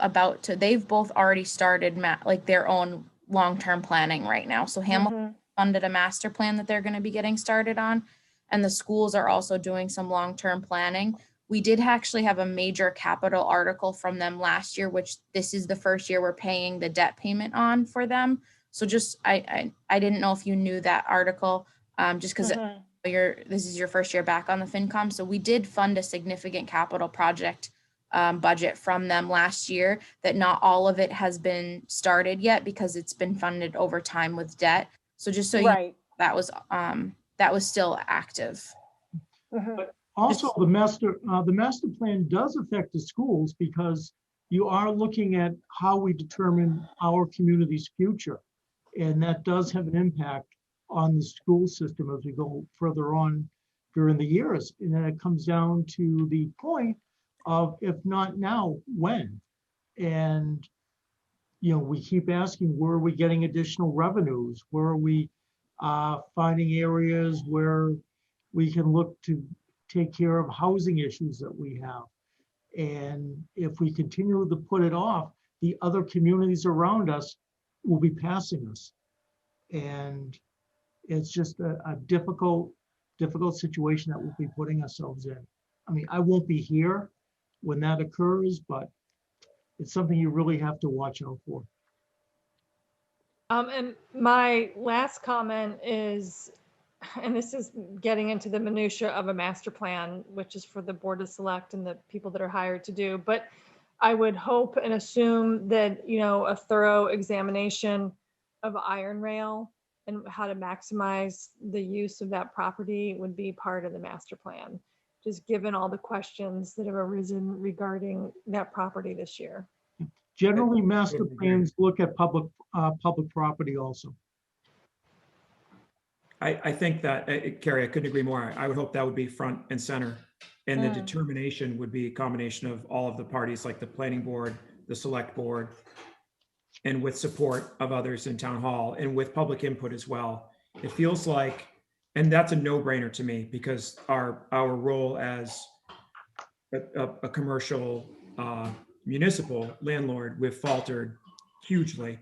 they've both already started like their own long-term planning right now. So Hamilton funded a master plan that they're going to be getting started on. And the schools are also doing some long-term planning. We did actually have a major capital article from them last year, which this is the first year we're paying the debt payment on for them. So just, I didn't know if you knew that article, just because this is your first year back on the FinCom. So we did fund a significant capital project budget from them last year that not all of it has been started yet because it's been funded over time with debt. So just so you know, that was still active. But also the master plan does affect the schools because you are looking at how we determine our community's future. And that does have an impact on the school system as we go further on during the years. And then it comes down to the point of, if not now, when? And, you know, we keep asking, where are we getting additional revenues? Where are we finding areas where we can look to take care of housing issues that we have? And if we continue to put it off, the other communities around us will be passing us. And it's just a difficult situation that we'll be putting ourselves in. I mean, I won't be here when that occurs, but it's something you really have to watch out for. And my last comment is, and this is getting into the minutia of a master plan, which is for the board to select and the people that are hired to do, but I would hope and assume that, you know, a thorough examination of Iron Rail and how to maximize the use of that property would be part of the master plan, just given all the questions that have arisen regarding that property this year. Generally, master plans look at public property also. I think that, Carrie, I couldn't agree more. I would hope that would be front and center. And the determination would be a combination of all of the parties, like the planning board, the select board, and with support of others in town hall and with public input as well. It feels like, and that's a no-brainer to me, because our role as a commercial municipal landlord, we've faltered hugely.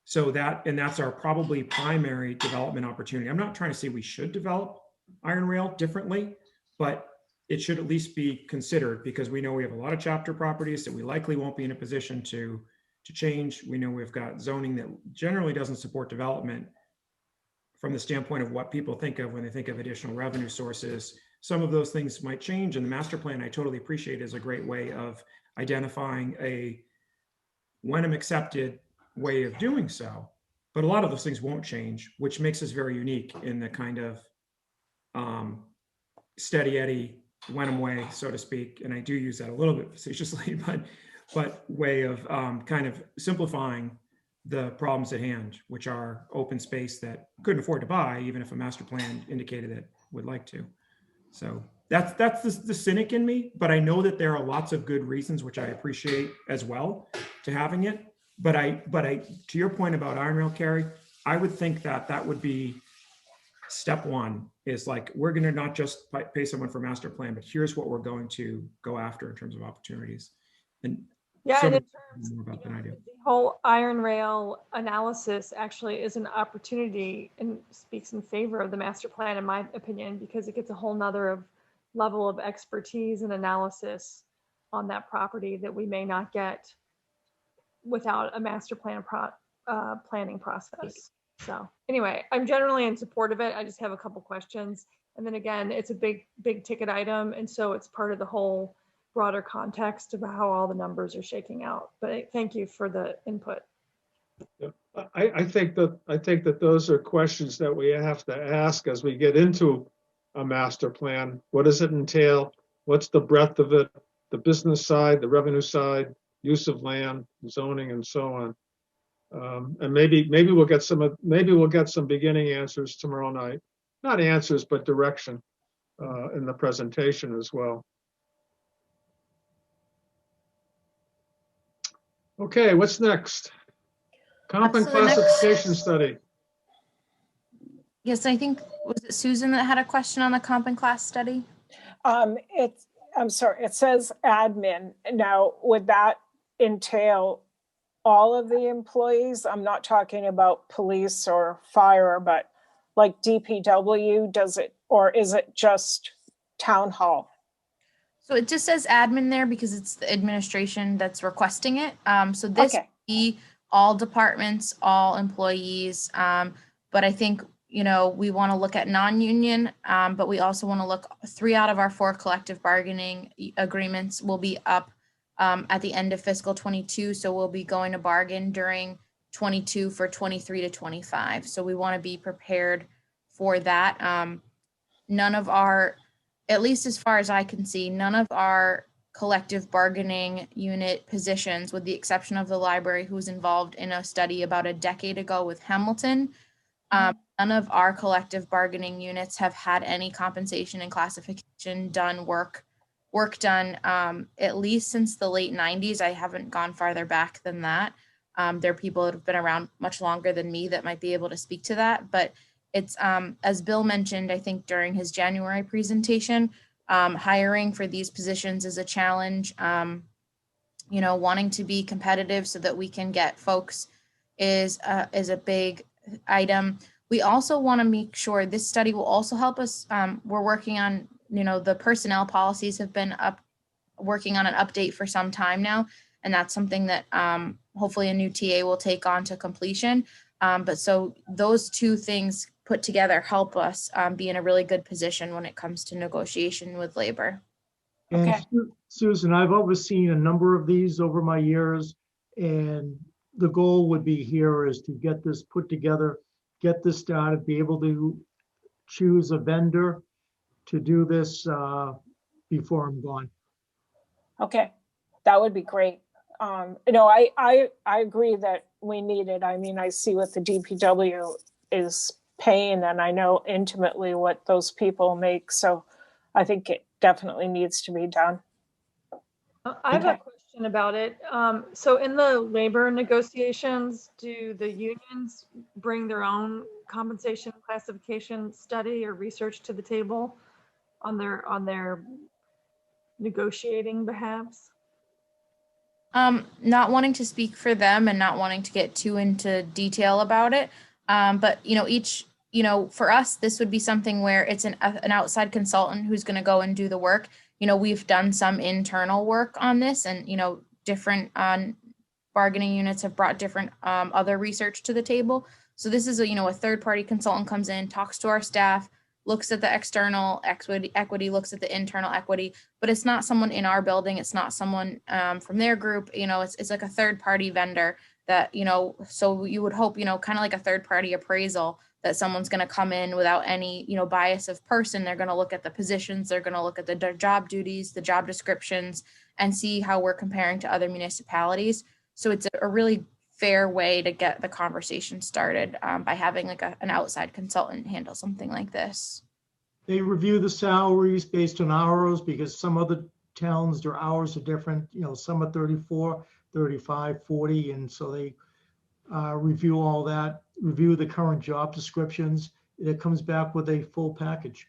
So that's our probably primary development opportunity. I'm not trying to say we should develop Iron Rail differently, but it should at least be considered, because we know we have a lot of chapter properties that we likely won't be in a position to change. We know we've got zoning that generally doesn't support development from the standpoint of what people think of when they think of additional revenue sources. Some of those things might change, and the master plan, I totally appreciate, is a great way of identifying a Wenham accepted way of doing so. But a lot of those things won't change, which makes us very unique in the kind of steady Eddie Wenham way, so to speak. And I do use that a little bit facetiously, but way of kind of simplifying the problems at hand, which are open space that couldn't afford to buy, even if a master plan indicated it would like to. So that's the cynic in me, but I know that there are lots of good reasons, which I appreciate as well, to having it. But I, to your point about Iron Rail, Carrie, I would think that would be step one, is like, we're going to not just pay someone for master plan, but here's what we're going to go after in terms of opportunities. And yeah, and in terms, more about than I do. The whole Iron Rail analysis actually is an opportunity and speaks in favor of the master plan, in my opinion, because it gets a whole nother level of expertise and analysis on that property that we may not get without a master plan planning process. So anyway, I'm generally in support of it. I just have a couple questions. And then again, it's a big ticket item. And so it's part of the whole broader context of how all the numbers are shaking out. But thank you for the input. Yep. I think that those are questions that we have to ask as we get into a master plan. What does it entail? What's the breadth of it? The business side, the revenue side, use of land, zoning, and so on. And maybe we'll get some beginning answers tomorrow night. Not answers, but direction in the presentation as well. Okay, what's next? Comp and So the next- classification study. Yes, I think, was it Susan that had a question on the comp and class study? I'm sorry, it says admin. Now, would that entail all of the employees? I'm not talking about police or fire, but like DPW, does it, or is it just town hall? So it just says admin there because it's the administration that's requesting it. So this Okay. would be all departments, all employees. But I think, we want to look at non-union, but we also want to look 3 out of our 4 collective bargaining agreements will be up at the end of fiscal 22. So we'll be going to bargain during 22 for 23 to 25. So we want to be prepared for that. None of our, at least as far as I can see, none of our collective bargaining unit positions, with the exception of the library, who was involved in a study about a decade ago with Hamilton, none of our collective bargaining units have had any compensation and classification done work done at least since the late 90s. I haven't gone farther back than that. There are people that have been around much longer than me that might be able to speak to that, but it's as Bill mentioned, I think during his January presentation, hiring for these positions is a challenge. Wanting to be competitive so that we can get folks is a big item. We also want to make sure this study will also help us. We're working on, the personnel policies have been working on an update for some time now. And that's something that hopefully a new TA will take on to completion. But so those 2 things put together help us be in a really good position when it comes to negotiation with labor. And Okay. Susan, I've overseen a number of these over my years, and the goal would be here is to get this put together, get this started, be able to choose a vendor to do this before I'm gone. Okay, that would be great. I agree that we need it. I mean, I see what the DPW is paying, and I know intimately what those people make. So I think it definitely needs to be done. I have a question about it. So in the labor negotiations, do the unions bring their own compensation classification study or research to the table on their negotiating behalves? Not wanting to speak for them and not wanting to get too into detail about it. But for us, this would be something where it's an outside consultant who's going to go and do the work. We've done some internal work on this, and, different bargaining units have brought different other research to the table. So this is a third-party consultant comes in, talks to our staff, looks at the external equity, looks at the internal equity, but it's not someone in our building. It's not someone from their group. It's like a third-party vendor that, so you would hope, kind of like a third-party appraisal, that someone's going to come in without any, bias of person. They're going to look at the positions. They're going to look at the job duties, the job descriptions, and see how we're comparing to other municipalities. So it's a really fair way to get the conversation started by having like an outside consultant handle something like this. They review the salaries based on hours, because some other towns, their hours are different. Some are 34, 35, 40. And so they review all that, review the current job descriptions. It comes back with a full package.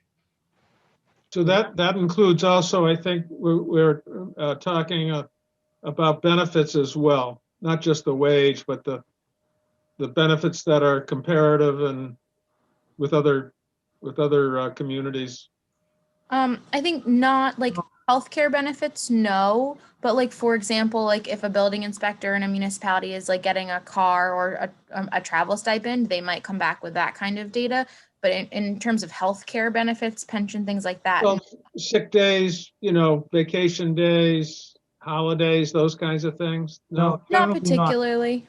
So that includes also, I think we're talking about benefits as well, not just the wage, but the benefits that are comparative and with other communities. I think not like healthcare benefits, no. But like, for example, like if a building inspector in a municipality is like getting a car or a travel stipend, they might come back with that kind of data. But in terms of healthcare benefits, pension, things like that. Well, sick days, vacation days, holidays, those kinds of things. No, not particularly.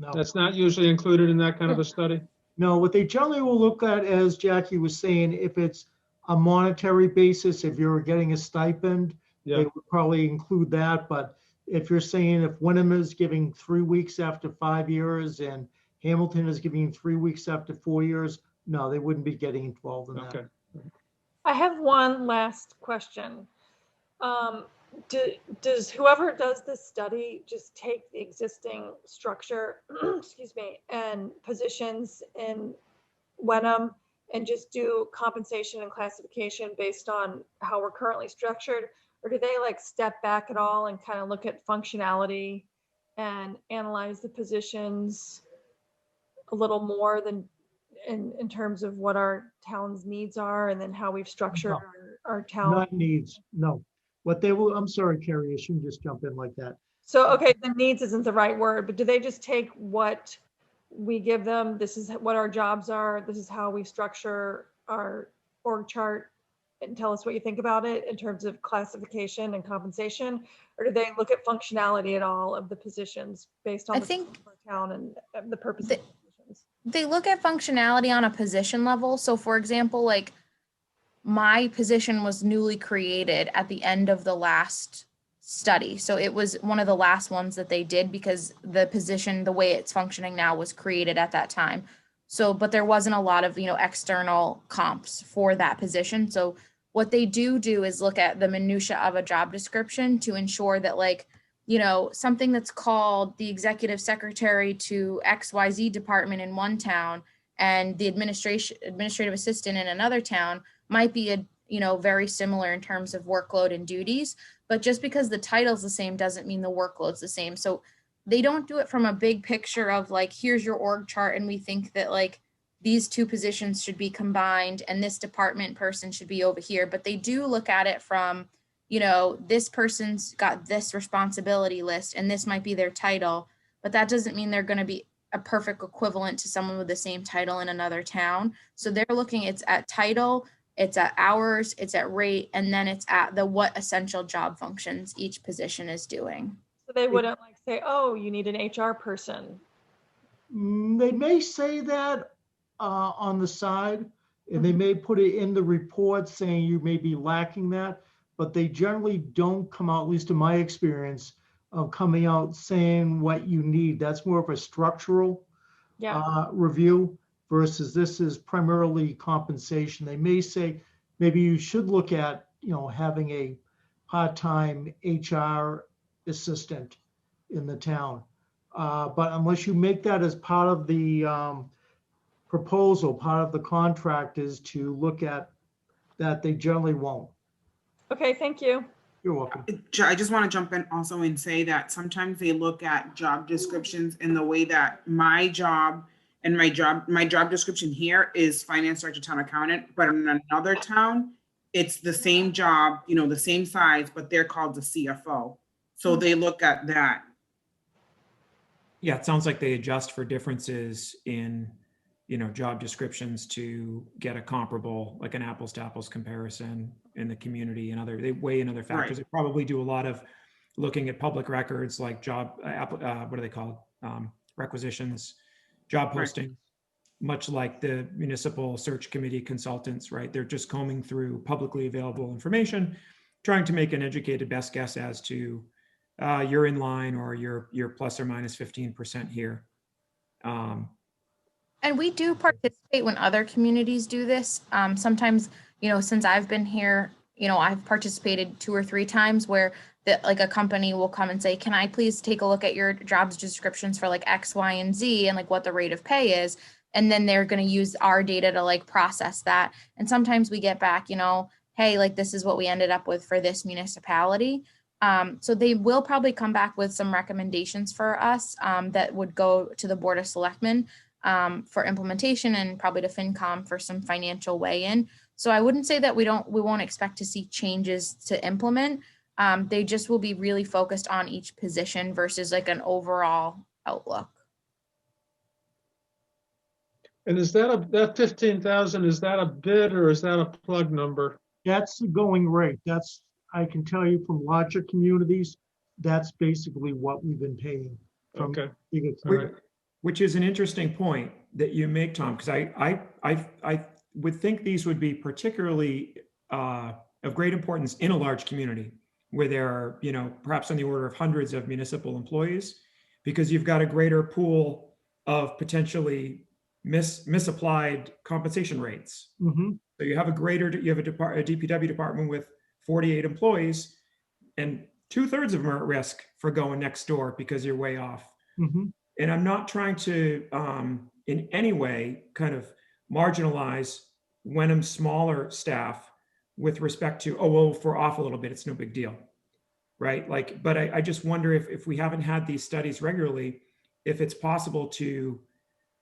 No. That's not usually included in that kind of a study? No, what they generally will look at, as Jackie was saying, if it's a monetary basis, if you're getting a stipend, Yeah, they would probably include that. But if you're saying if Wenham is giving 3 weeks after 5 years and Hamilton is giving 3 weeks after 4 years, no, they wouldn't be getting involved in that. okay. I have one last question. Does whoever does this study just take the existing structure, excuse me, and positions in Wenham and just do compensation and classification based on how we're currently structured? Or do they like step back at all and kind of look at functionality and analyze the positions a little more than in terms of what our town's needs are and then how we've structured No. our town? Not needs, no. What they will, I'm sorry, Carrie, I shouldn't just jump in like that. So, okay, the needs isn't the right word, but do they just take what we give them? This is what our jobs are. This is how we structure our org chart and tell us what you think about it in terms of classification and compensation? Or do they look at functionality at all of the positions based on I the think size of our town and the purpose of the- the positions? They look at functionality on a position level. So for example, like my position was newly created at the end of the last study. So it was one of the last ones that they did because the position, the way it's functioning now, was created at that time. So, but there wasn't a lot of, external comps for that position. So what they do is look at the minutia of a job description to ensure that something that's called the executive secretary to XYZ department in one town and the administrative assistant in another town might be very similar in terms of workload and duties, but just because the title's the same doesn't mean the workload's the same. So they don't do it from a big picture of here's your org chart and we think that these two positions should be combined and this department person should be over here, but they do look at it from this person's got this responsibility list and this might be their title, but that doesn't mean they're going to be a perfect equivalent to someone with the same title in another town. So they're looking, it's at title, it's at hours, it's at rate, and then it's at what essential job functions each position is doing. So they wouldn't say, oh, you need an HR person. They may say that on the side, and they may put it in the report saying you may be lacking that, but they generally don't come out, at least in my experience, of coming out saying what you need. That's more of a structural review versus this is primarily compensation. They may say maybe you should look at having a part-time HR assistant in the town. But unless you make that as part of the proposal, part of the contract is to look at that, they generally won't. Okay, thank you. You're welcome. I just want to jump in also and say that sometimes they look at job descriptions in the way that my job description here is finance director, town accountant, but in another town, it's the same job, the same size, but they're called the CFO. So they look at that. Yeah, it sounds like they adjust for differences in, job descriptions to get a comparable, like an apples to apples comparison in the community and they weigh in other factors. They probably do a lot of looking at public records like job, what are they called? Requisitions, job posting, much like the municipal search committee consultants, right? They're just combing through publicly available information, trying to make an educated best guess as to you're in line or you're plus or minus 15% here. And we do participate when other communities do this. Sometimes, since I've been here, I've participated 2 or 3 times where a company will come and say, can I please take a look at your jobs descriptions for X, Y, and Z and what the rate of pay is. And then they're going to use our data to process that. And sometimes we get back, hey, this is what we ended up with for this municipality. So they will probably come back with some recommendations for us that would go to the Board of Selectmen for implementation and probably to FinCom for some financial weigh-in. So I wouldn't say that we won't expect to see changes to implement. They just will be really focused on each position versus an overall outlook. And is that 15,000, is that a bid or is that a plug number? That's the going rate. I can tell you from larger communities, that's basically what we've been paying from Okay. bigger All right. Which is an interesting point that you make, Tom, because I would think these would be particularly of great importance in a large community where there are, you know, perhaps on the order of hundreds of municipal employees, because you've got a greater pool of potentially misapplied compensation rates. Mm-hmm. So you have a DPW department with 48 employees, and 2/3 of them are at risk for going next door because you're way off. Mm-hmm. And I'm not trying to, in any way, kind of marginalize Wenham's smaller staff with respect to, oh, well, if we're off a little bit, it's no big deal, right? Like, but I just wonder if we haven't had these studies regularly, if it's possible to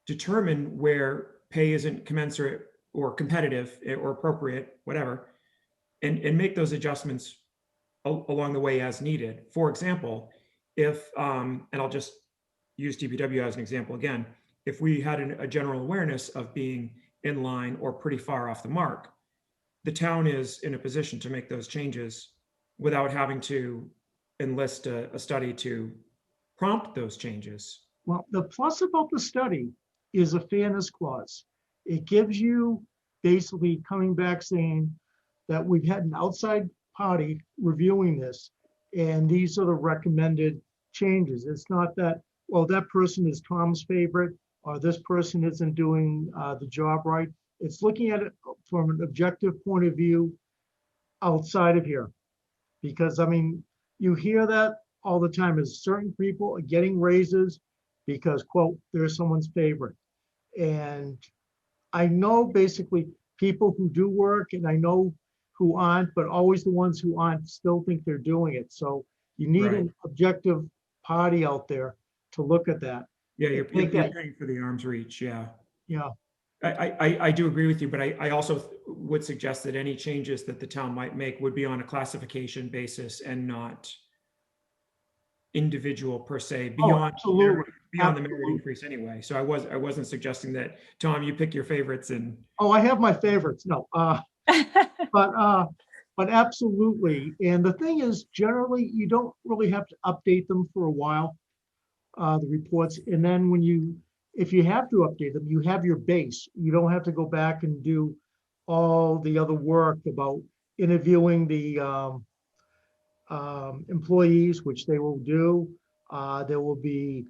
determine where pay isn't commensurate or competitive or appropriate, whatever, and make those adjustments along the way as needed. For example, if, and I'll just use DPW as an example again, if we had a general awareness of being in line or pretty far off the mark, the town is in a position to make those changes without having to enlist a study to prompt those changes. Well, the plus about the study is a fairness clause. It gives you basically coming back saying that we've had an outside party reviewing this, and these are the recommended changes. It's not that, well, that person is Tom's favorite, or this person isn't doing the job right. It's looking at it from an objective point of view outside of here. Because, I mean, you hear that all the time, is certain people are getting raises because, quote, they're someone's favorite. And I know basically people who do work, and I know who aren't, but always the ones who aren't still think they're doing it. So you need an objective party out there to look at that. Yeah, you're paying for the arm's reach. Yeah. Yeah. I do agree with you, but I also would suggest that any changes that the town might make would be on a classification basis and not individual per se, beyond the merit increase anyway. So I wasn't suggesting that, Tom, you pick your favorites and. Oh, I have my favorites. No, but absolutely. And the thing is, generally, you don't really have to update them for a while, the reports. And then if you have to update them, you have your base. You don't have to go back and do all the other work about interviewing the employees, which they will do. There will be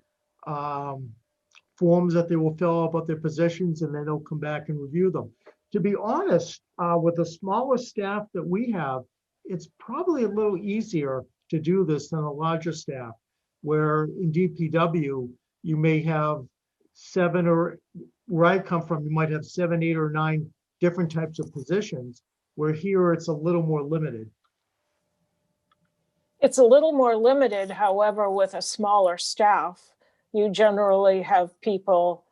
forms that they will fill out about their positions, and then they'll come back and review them. To be honest, with the smaller staff that we have, it's probably a little easier to do this than a larger staff, where in DPW, you may have where I come from, you might have 7, 8, or 9 different types of positions, where here it's a little more limited. It's a little more limited, however, with a smaller staff, you generally have people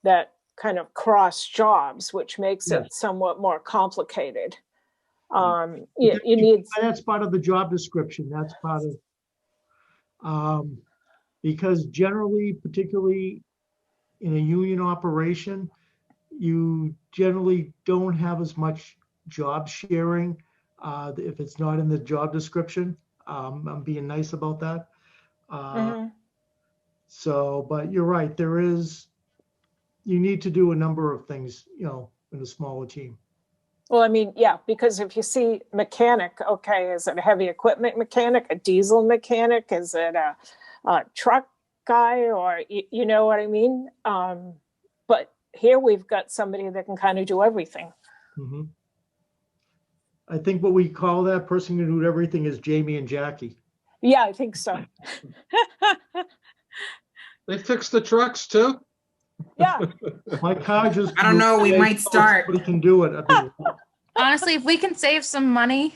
that kind of cross jobs, which makes it somewhat more complicated. You need. That's part of the job description. That's part of, because generally, particularly in a union operation, you generally don't have as much job sharing if it's not in the job description. I'm being nice about that. So, but you're right, you need to do a number of things, in a smaller team. Well, I mean, yeah, because if you see mechanic, okay, is it a heavy equipment mechanic, a diesel mechanic? Is it a truck guy, or you know what I mean? But here we've got somebody that can kind of do everything. Mm-hmm. I think what we call that person who do everything is Jamie and Jackie. Yeah, I think so. They fix the trucks too? Yeah. My car just. I don't know, we might start. We can do it. Honestly, if we can save some money.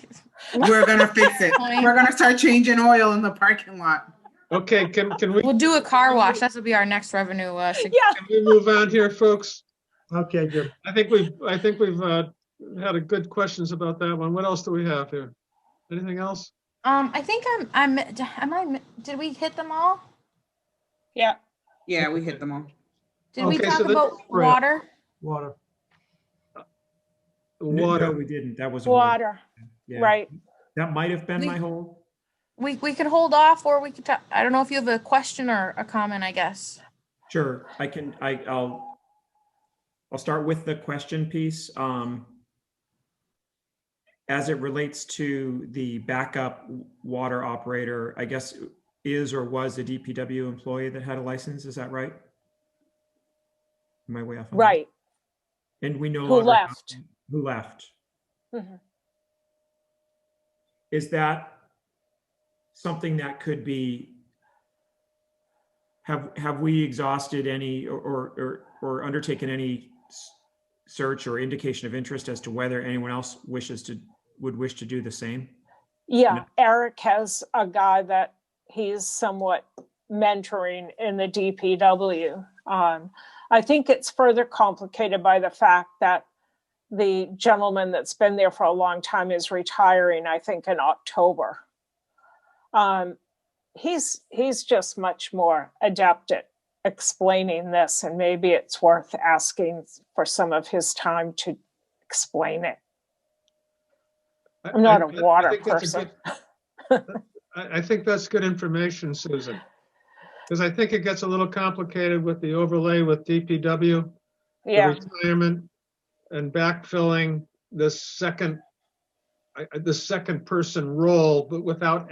We're gonna fix it. We're gonna start changing oil in the parking lot. Okay, can we? We'll do a car wash. That will be our next revenue. Yeah. Can we move on here, folks? Okay, good. I think we've had a good questions about that one. What else do we have here? Anything else? I think did we hit them all? Yeah. Yeah, we hit them all. Did we Okay, talk so about water? Water. Water. No, we didn't. That was Water. Yeah. Right. That might have been my whole. We could hold off, or we could talk. I don't know if you have a question or a comment, I guess. Sure, I'll start with the question piece. As it relates to the backup water operator, I guess is or was a DPW employee that had a license, is that right? Am I way off? on that? Right. And we no Who longer have left. them. Who left? Mhm. Is that something that could be, have we exhausted any or undertaken any search or indication of interest as to whether anyone else would wish to do the same? Yeah, Eric has a guy that he's somewhat mentoring in the DPW. I think it's further complicated by the fact that the gentleman that's been there for a long time is retiring, I think, in October. He's just much more adept at explaining this, and maybe it's worth asking for some of his time to explain it. I'm not a water person. I think that's good information, Susan. Because I think it gets a little complicated with the overlay with DPW, the Yeah, retirement, and backfilling this second person role, but without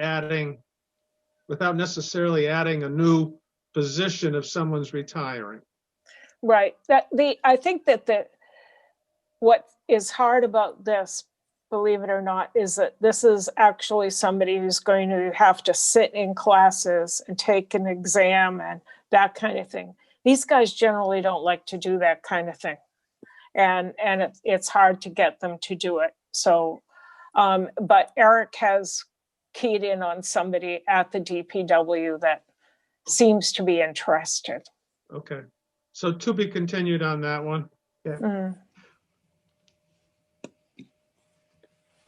necessarily adding a new position if someone's retiring. right. I think that what is hard about this, believe it or not, is that this is actually somebody who's going to have to sit in classes and take an exam and that kind of thing. These guys generally don't like to do that kind of thing. And it's hard to get them to do it. So, but Eric has keyed in on somebody at the DPW that seems to be interested. Okay, so to be continued on that one. Mm.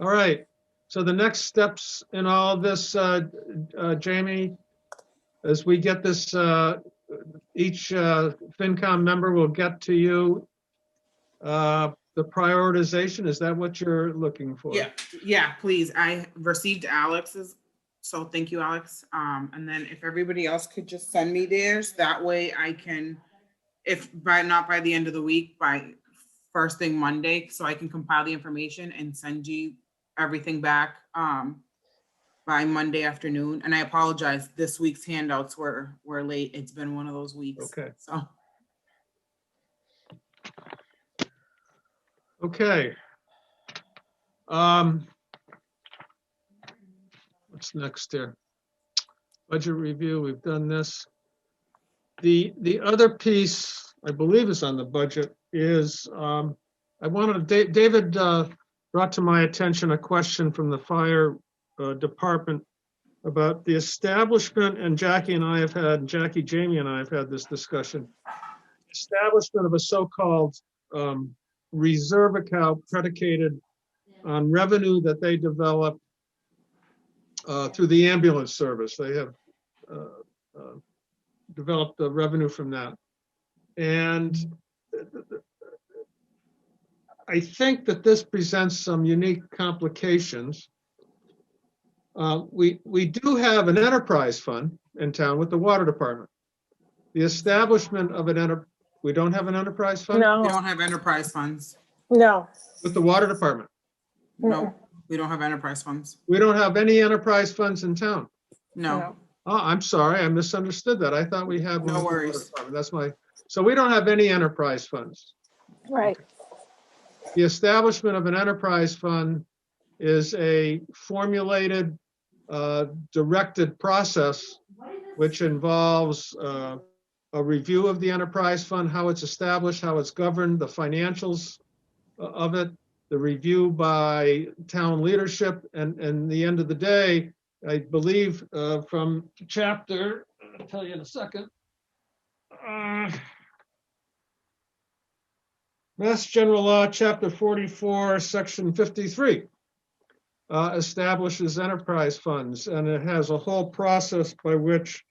All right, so the next steps in all of this, Jamie, as we get this, each FinCom member will get to you the prioritization. Is that what you're looking for? Yeah, please. I received Alex's, so thank you, Alex. And then if everybody else could just send me theirs, that way I can, if not by the end of the week, by first thing Monday, so I can compile the information and send you everything back by Monday afternoon. And I apologize, this week's handouts were late. It's been one of those weeks. Okay. So. Okay. What's next here? Budget review, we've done this. The other piece, I believe is on the budget, is David brought to my attention a question from the fire department about the establishment, and Jamie and I have had this discussion. Establishment of a so-called reserve account predicated on revenue that they develop through the ambulance service. They have developed the revenue from that. And I think that this presents some unique complications. We do have an enterprise fund in town with the water department. The establishment of we don't have an enterprise fund? No. We don't have enterprise funds. No. With the water department? No, we don't have enterprise funds. We don't have any enterprise funds in town? No. Oh, I'm sorry, I misunderstood that. I thought we had one. No worries. So we don't have any enterprise funds. Right. The establishment of an enterprise fund is a formulated, directed process which involves a review of the enterprise fund, how it's established, how it's governed, the financials of it, the review by town leadership, and the end of the day, I believe from chapter, I'll tell you in a second, Mass General Law, Chapter 44, Section 53, establishes enterprise funds, and it has a whole process by which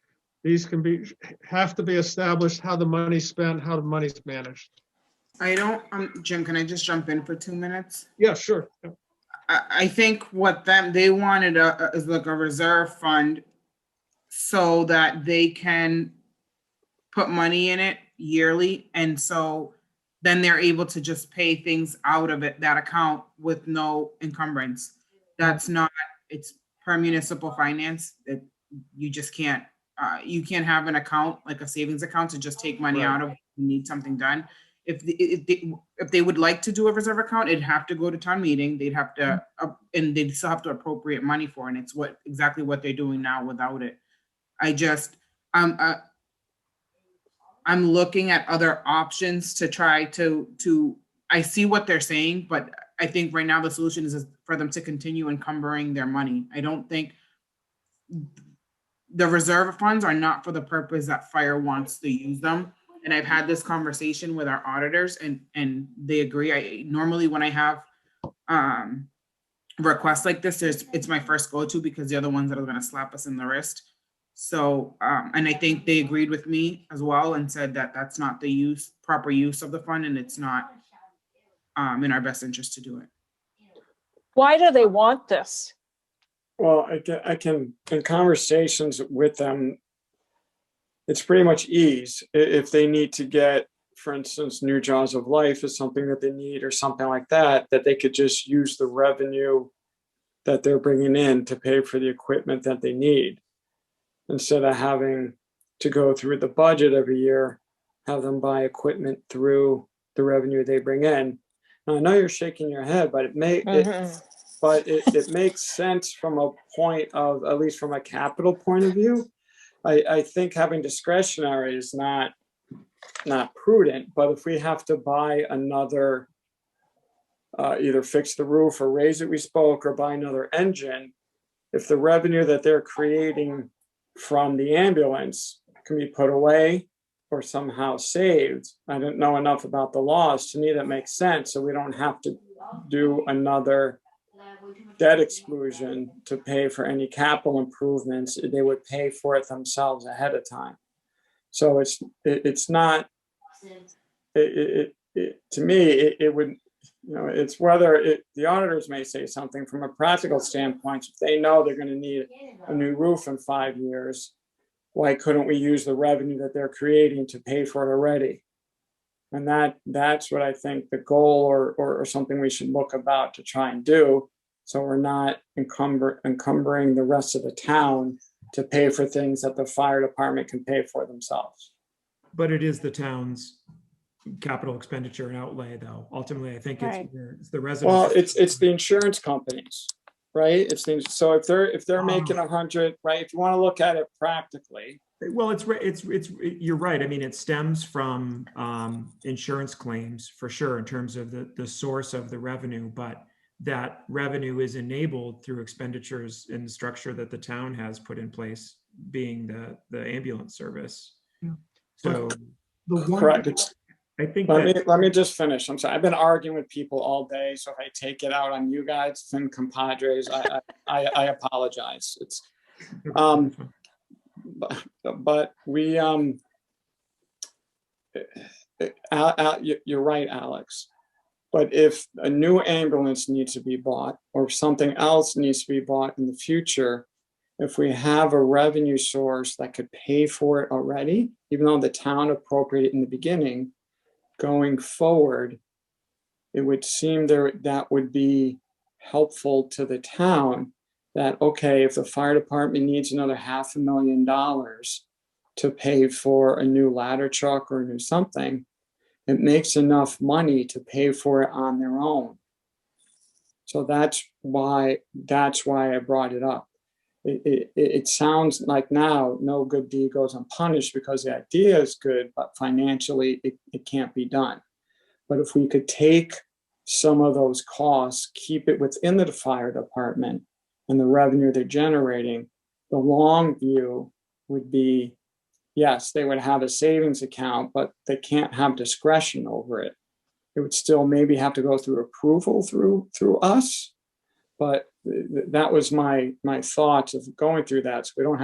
these have to be established, how the money's spent, how the money's managed. Jim, can I just jump in for 2 minutes? Yeah, sure. I think what they wanted is like a reserve fund so that they can put money in it yearly. And so then they're able to just pay things out of it, that account, with no encumbrance. That's not, it's per municipal finance, that you just can't, you can't have an account, like a savings account, to just take money Right. out of when you need something done. If they would like to do a reserve account, it'd have to go to town meeting. They'd have to, and they'd still have to appropriate money for it. And it's exactly what they're doing now without it. I'm looking at other options to try to, I see what they're saying, but I think right now the solution is for them to continue encumbering their money. I don't think the reserve funds are not for the purpose that fire wants to use them. And I've had this conversation with our auditors, and they agree. Normally when I have requests like this, it's my first go-to, because the other ones that are gonna slap us in the wrist. So, and I think they agreed with me as well and said that that's not the proper use of the fund, and it's not in our best interest to do it. Why do they want this? Well, I can, in conversations with them, it's pretty much ease. If they need to get, for instance, new jaws of life is something that they need, or something like that, that they could just use the revenue that they're bringing in to pay for the equipment that they need, instead of having to go through the budget every year, have them buy equipment through the revenue they bring in. Now, I know you're shaking your head, but it makes sense from a point of, at least from a capital point of view. I think having discretionary is not prudent, but if we have to buy another, either fix the roof or raise it, we spoke, or buy another engine, if the revenue that they're creating from the ambulance can be put away or somehow saved, I don't know enough about the laws, to me that makes sense, so we don't have to do another debt exclusion to pay for any capital improvements. They would pay for it themselves ahead of time. So it's not, to me, it would, it's whether the auditors may say something from a practical standpoint. If they know they're going to need a new roof in 5 years, why couldn't we use the revenue that they're creating to pay for it already? And that's what I think the goal or something we should look about to try and do. So we're not encumbering the rest of the town to pay for things that the fire department can pay for themselves. But it is the town's capital expenditure and outlay, though. Ultimately, I think Right. it's the residents. Well, it's the insurance companies, right? So if they're making 100, right? If you want to look at it practically. Well, you're right. I mean, it stems from insurance claims for sure in terms of the source of the revenue, but that revenue is enabled through expenditures in the structure that the town has put in place, being the ambulance service. Yeah. So Correct. I think let me just finish. I'm sorry. I've been arguing with people all day, so if I take it out on you guys, Fin compadres, I apologize. It's but we you're right, Alex. But if a new ambulance needs to be bought, or something else needs to be bought in the future, if we have a revenue source that could pay for it already, even though the town appropriated in the beginning, going forward, it would seem that would be helpful to the town. That, okay, if the fire department needs another $500,000 to pay for a new ladder truck or a new something, it makes enough money to pay for it on their own. So that's why I brought it up. It sounds like now no good deed goes unpunished, because the idea is good, but financially it can't be done. But if we could take some of those costs, keep it within the fire department and the revenue they're generating, the long view would be, yes, they would have a savings account, but they can't have discretion over it. It would still maybe have to go through approval through us. But that was my thoughts of going through that. So we don't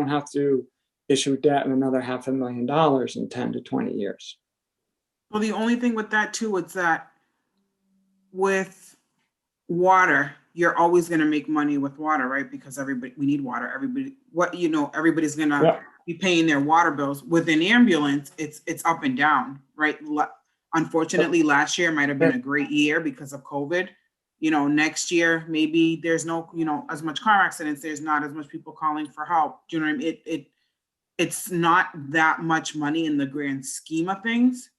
have to issue debt in another $500,000 in 10 to 20 years. Well, the only thing with that too is that with water, you're always going to make money with water, right? Because we need water. Everybody's going to Yeah. be paying their water bills. With an ambulance, it's up and down, right? Unfortunately, last year might have been a great year because of COVID. Next year, maybe there's no, as much car accidents, there's not as much people calling for help. Do you know what I mean? It's not that much money in the grand scheme of things.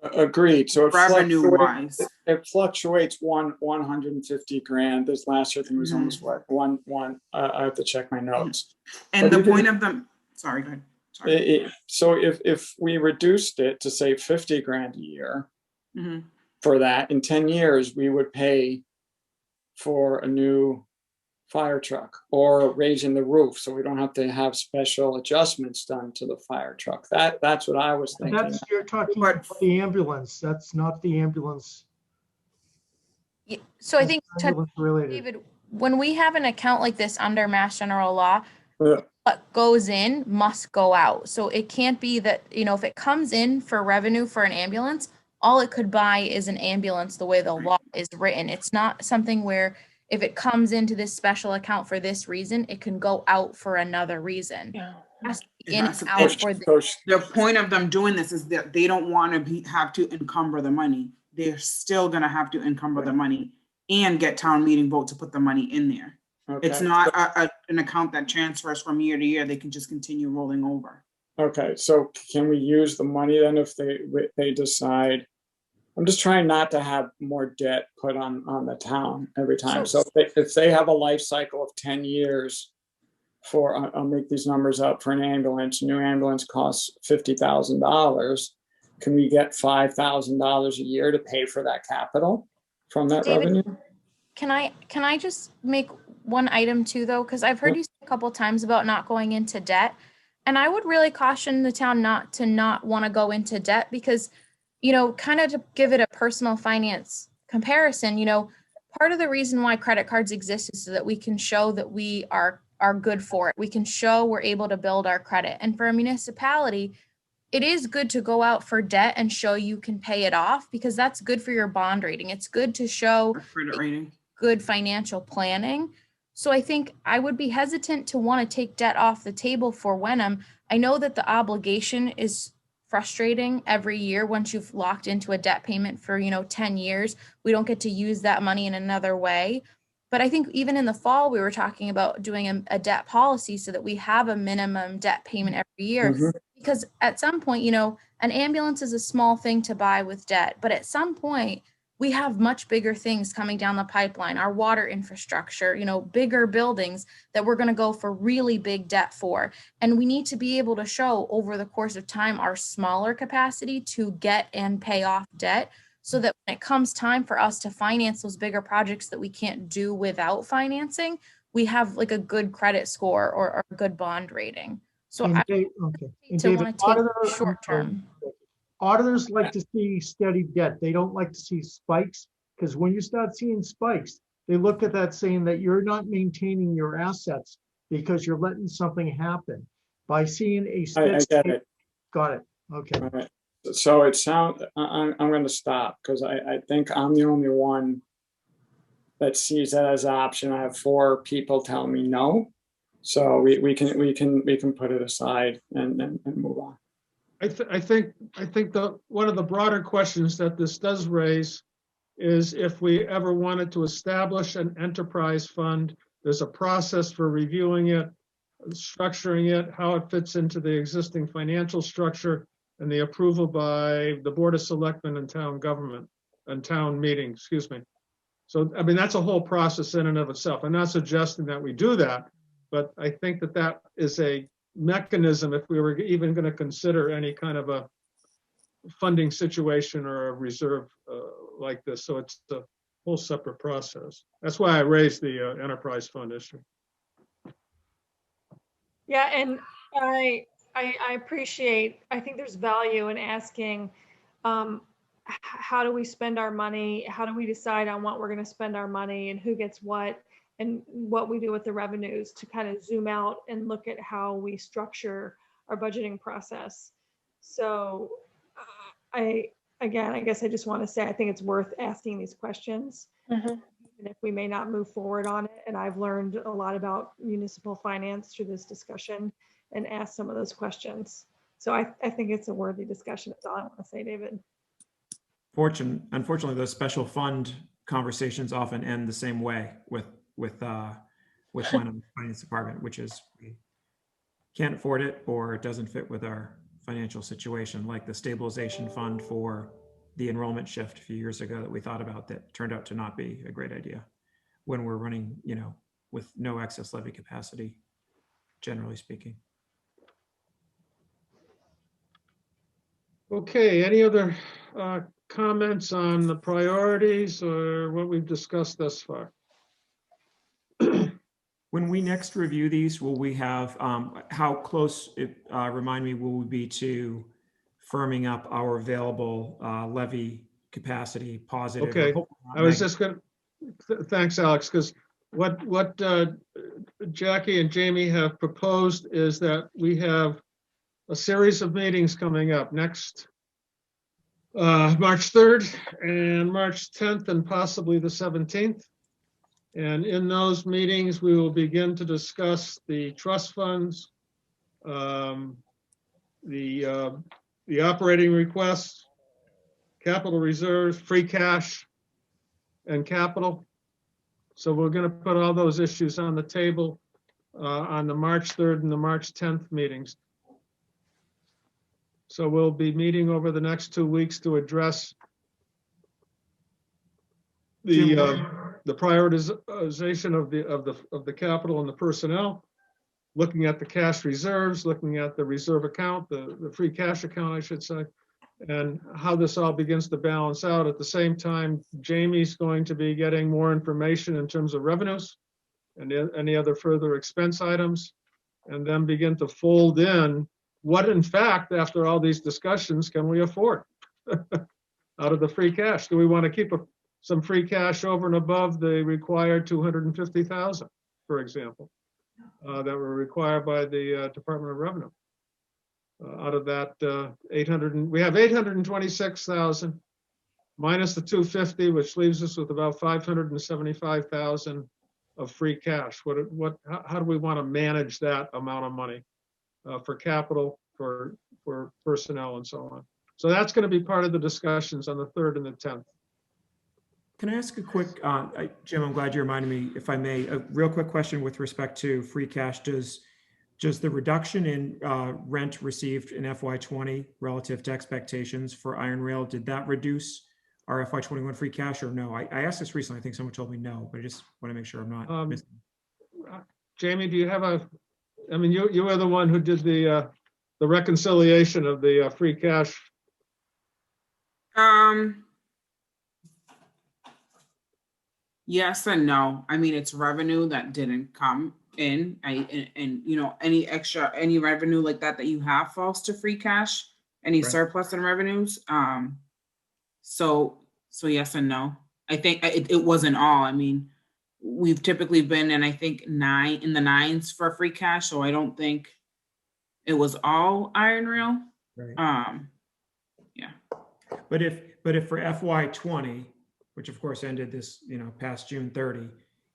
Agreed. So Revenue wise, it fluctuates 150 grand. This last year, I think it was almost what one. I have to check my notes. and But the point of them. Sorry, go ahead. Sorry. So if we reduced it to say 50 grand a year Mhm. for that, in 10 years, we would pay for a new fire truck or raising the roof, so we don't have to have special adjustments done to the fire truck. That's what I was thinking. You're talking But- about the ambulance. That's not the ambulance. Yeah, so I think, Ambulance related. David, when we have an account like this under Mass General Law, Yeah. what goes in must go out. So it can't be that, if it comes in for revenue for an ambulance, all it could buy is an ambulance the way the law is written. It's not something where if it comes into this special account for this reason, it can go out for another reason. Yeah. It has to be It in has and to- out for the, The point of them doing this is that they don't want to have to encumber the money. They're still going to have to encumber the money and get town meeting vote to put the money in there. Okay. It's not an account that transfers from year to year. They can just continue rolling over. Okay, so can we use the money then if they decide? I'm just trying not to have more debt put on the town every time. So if they have a life cycle of 10 years for, I'll make these numbers up, for an ambulance, a new ambulance costs $50,000. Can we get $5,000 a year to pay for that capital from that David, revenue? Can I just make one item too, though? Because I've heard you say a couple times about not going into debt. And I would really caution the town not want to go into debt because, kind of to give it a personal finance comparison, part of the reason why credit cards exist is so that we can show that we are good for it. We can show we're able to build our credit. And for a municipality, it is good to go out for debt and show you can pay it off because that's good for your bond rating. It's good to show Credit rating. good financial planning. So I think I would be hesitant to want to take debt off the table for Wenham. I know that the obligation is frustrating every year once you've locked into a debt payment for, 10 years. We don't get to use that money in another way. But I think even in the fall, we were talking about doing a debt policy so that we have a minimum debt payment every year. Mhm. Because at some point, an ambulance is a small thing to buy with debt. But at some point, we have much bigger things coming down the pipeline, our water infrastructure, bigger buildings that we're going to go for really big debt for. And we need to be able to show over the course of time our smaller capacity to get and pay off debt so that when it comes time for us to finance those bigger projects that we can't do without financing, we have like a good credit score or a good bond rating. So And I okay. And to David, want to take short term. auditors like to see steady debt. They don't like to see spikes because when you start seeing spikes, they look at that saying that you're not maintaining your assets because you're letting something happen. By seeing a I steady, get it. got it. Okay. All right. So it sounds, I'm going to stop because I think I'm the only one that sees that as an option. I have 4 people telling me no. So we can put it aside and move on. I think one of the broader questions that this does raise is if we ever wanted to establish an enterprise fund, there's a process for reviewing it, structuring it, how it fits into the existing financial structure, and the approval by the Board of Selectmen and town government and town meeting, excuse me. So, I mean, that's a whole process in and of itself. I'm not suggesting that we do that, but I think that that is a mechanism if we were even going to consider any kind of a funding situation or a reserve like this. So it's a whole separate process. That's why I raised the enterprise fund issue. Yeah, and I appreciate, I think there's value in asking, how do we spend our money? How do we decide on what we're going to spend our money and who gets what and what we do with the revenues to kind of zoom out and look at how we structure our budgeting process. So I guess I just want to say, I think it's worth asking these questions. Mhm. even if we may not move forward on it. And I've learned a lot about municipal finance through this discussion and asked some of those questions. So I think it's a worthy discussion. That's all I want to say, David. Unfortunately, those special fund conversations often end the same way with Wenham Finance Department, which is we can't afford it or it doesn't fit with our financial situation, like the stabilization fund for the enrollment shift a few years ago that we thought about that turned out to not be a great idea when we're running, with no excess levy capacity, generally speaking. Okay, any other comments on the priorities or what we've discussed thus far? When we next review these, will we have, how close, remind me, will we be to firming up our available levy capacity positive? Okay, I was just going to, thanks, Alex, because what Jackie and Jamie have proposed is that we have a series of meetings coming up next March 3rd and March 10th and possibly the 17th. And in those meetings, we will begin to discuss the trust funds, the operating requests, capital reserves, free cash, and capital. So we're going to put all those issues on the table on the March 3rd and the March 10th meetings. So we'll be meeting over the next 2 weeks to address the prioritization of the capital and the personnel, looking at the cash reserves, looking at the reserve account, the free cash account, I should say, and how this all begins to balance out. At the same time, Jamie's going to be getting more information in terms of revenues and any other further expense items, and then begin to fold in what, in fact, after all these discussions, can we afford out of the free cash? Do we want to keep some free cash over and above the required 250,000, for example, that were required by the Department of Revenue? Out of that 800, we have 826,000 minus the 250, which leaves us with about 575,000 of free cash. How do we want to manage that amount of money for capital, for personnel, and so on? So that's going to be part of the discussions on the 3rd and the 10th. Can I ask a quick, Jim, I'm glad you reminded me, if I may, a real quick question with respect to free cash. Does the reduction in rent received in FY20 relative to expectations for Iron Rail, did that reduce our FY21 free cash or no? I asked this recently, I think someone told me no, but I just want to make sure I'm not missing. Jamie, do you have I mean, you were the one who did the reconciliation of the free cash. Yes and no. I mean, it's revenue that didn't come in. Any revenue like that you have falls to free cash, any Right. surplus in revenues. So yes and no. I think it wasn't all. I mean, we've typically been in, I think, in the nines for free cash. So I don't think it was all Iron Rail. Right. Yeah. But if for FY20, which of course ended this, past June 30,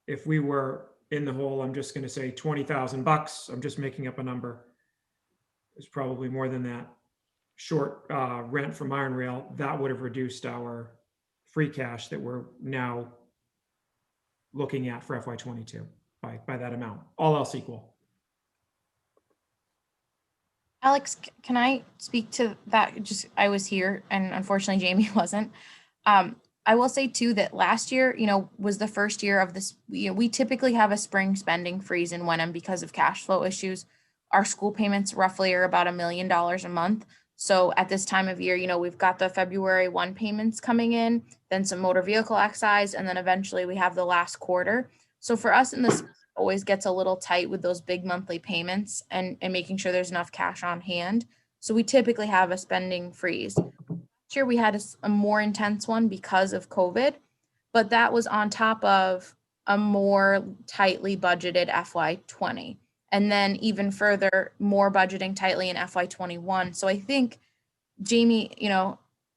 if we were in the hole, I'm just going to say $20,000, I'm just making up a number. It's probably more than that. Short rent from Iron Rail, that would have reduced our free cash that we're now looking at for FY22 by that amount, all else equal. Alex, can I speak to that? I was here and unfortunately Jamie wasn't. I will say too that last year, was the first year of this. We typically have a spring spending freeze in Wenham because of cash flow issues. Our school payments roughly are about $1 million a month. So at this time of year, we've got the February 1 payments coming in, then some motor vehicle excise, and then eventually we have the last quarter. So for us in this always gets a little tight with those big monthly payments and making sure there's enough cash on hand. So we typically have a spending freeze. Last year we had a more intense one because of COVID, but that was on top of a more tightly budgeted FY20. And then even further, more budgeting tightly in FY21. So I think, Jamie,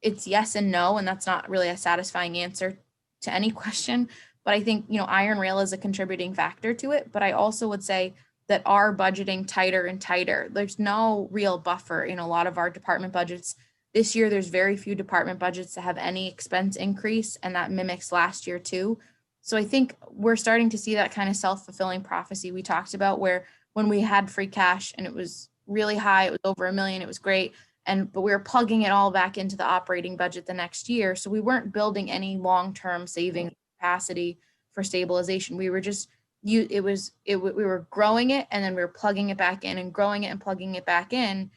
it's yes and no, and that's not really a satisfying answer to any question. But I think, iron rail is a contributing factor to it. But I also would say that our budgeting tighter and tighter, there's no real buffer in a lot of our department budgets. This year, there's very few department budgets that have any expense increase, and that mimics last year too. So I think we're starting to see that kind of self-fulfilling prophecy we talked about, where when we had free cash and it was really high, it was over $1 million, it was great. But we were plugging it all back into the operating budget the next year. So we weren't building any long-term savings capacity for stabilization. We were just, we were growing it, and then we were plugging it back in and growing it and plugging it back in.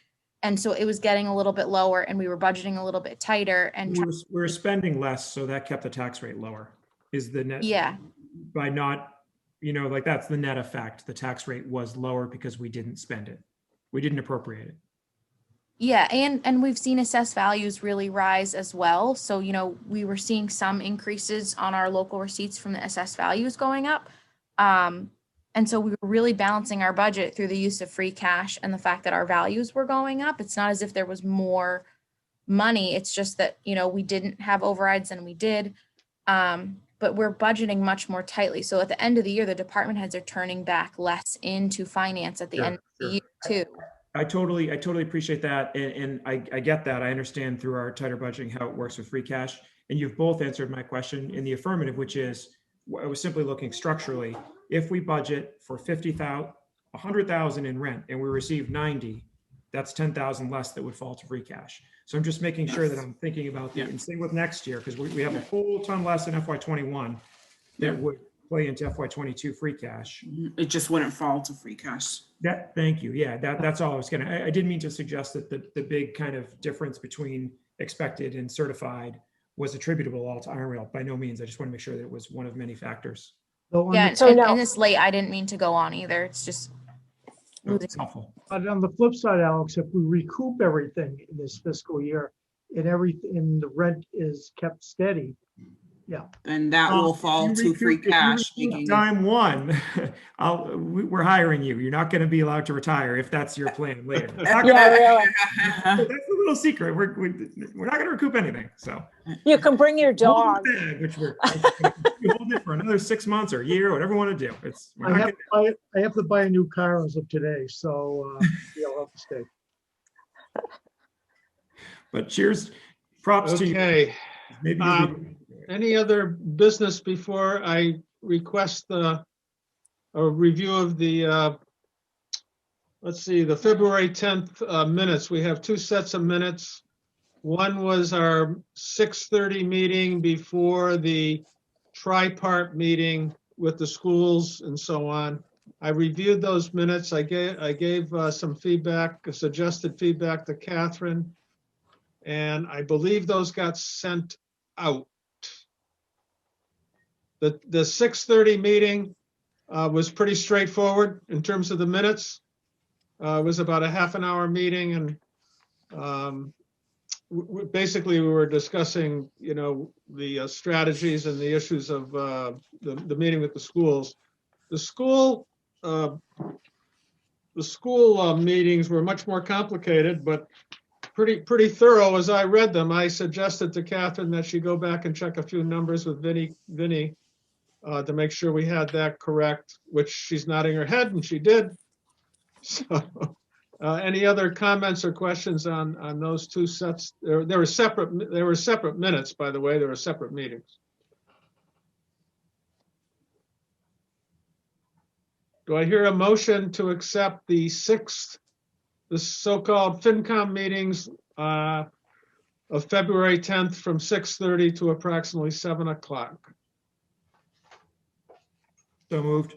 And so it was getting a little bit lower, and we were budgeting a little bit tighter, and We were spending less, so that kept the tax rate lower, is the net. yeah. By not, like that's the net effect. The tax rate was lower because we didn't spend it. We didn't appropriate it. Yeah, and we've seen assessed values really rise as well. So, we were seeing some increases on our local receipts from the assessed values going up. And so we were really balancing our budget through the use of free cash and the fact that our values were going up. It's not as if there was more money. It's just that, we didn't have overrides and we did. But we're budgeting much more tightly. So at the end of the year, the department heads are turning back less into finance at the end of the year too. I totally appreciate that. And I get that. I understand through our tighter budgeting how it works with free cash. And you've both answered my question in the affirmative, which is, I was simply looking structurally. If we budget for 100,000 in rent and we receive 90, that's 10,000 less that would fall to free cash. So I'm just making sure that I'm thinking about and same with next year, because we have a whole ton less in FY21 that would play into FY22 free cash. It just wouldn't fall to free cash. Thank you. Yeah, that's all I was getting. I didn't mean to suggest that the big kind of difference between expected and certified was attributable all to iron rail. By no means. I just want to make sure that it was one of many factors. So on Yeah, the- So and, now- and this late, I didn't mean to go on either. It's just It's helpful. But on the flip side, Alex, if we recoup everything in this fiscal year and the rent is kept steady, Then that will fall to free cash. making- Time one, we're hiring you. You're not going to be allowed to retire if that's your plan later. Yeah, really. That's a little secret. We're not going to recoup anything. So You can bring your dog. hold the bag, which we're hold it for another 6 months or a year, whatever you want to do. We're I not have to buy a new car as of today, so I'll have to stay. But cheers, props to you. Okay. Maybe Any other business before I request a review of the, let's see, the February 10th minutes. We have two sets of minutes. One was our 6:30 meeting before the tri-part meeting with the schools and so on. I reviewed those minutes. I gave some feedback, suggested feedback to Catherine, and I believe those got sent out. The 6:30 meeting was pretty straightforward in terms of the minutes. It was about a half an hour meeting, and basically we were discussing, the strategies and the issues of the meeting with the schools. The school meetings were much more complicated, but pretty thorough as I read them. I suggested to Catherine that she go back and check a few numbers with Vinny to make sure we had that correct, which she's nodding her head, and she did. So, any other comments or questions on those two sets? They were separate minutes, by the way. They were separate meetings. Do I hear a motion to accept the so-called FinCom meetings of February 10th from 6:30 to approximately 7 o'clock? so moved.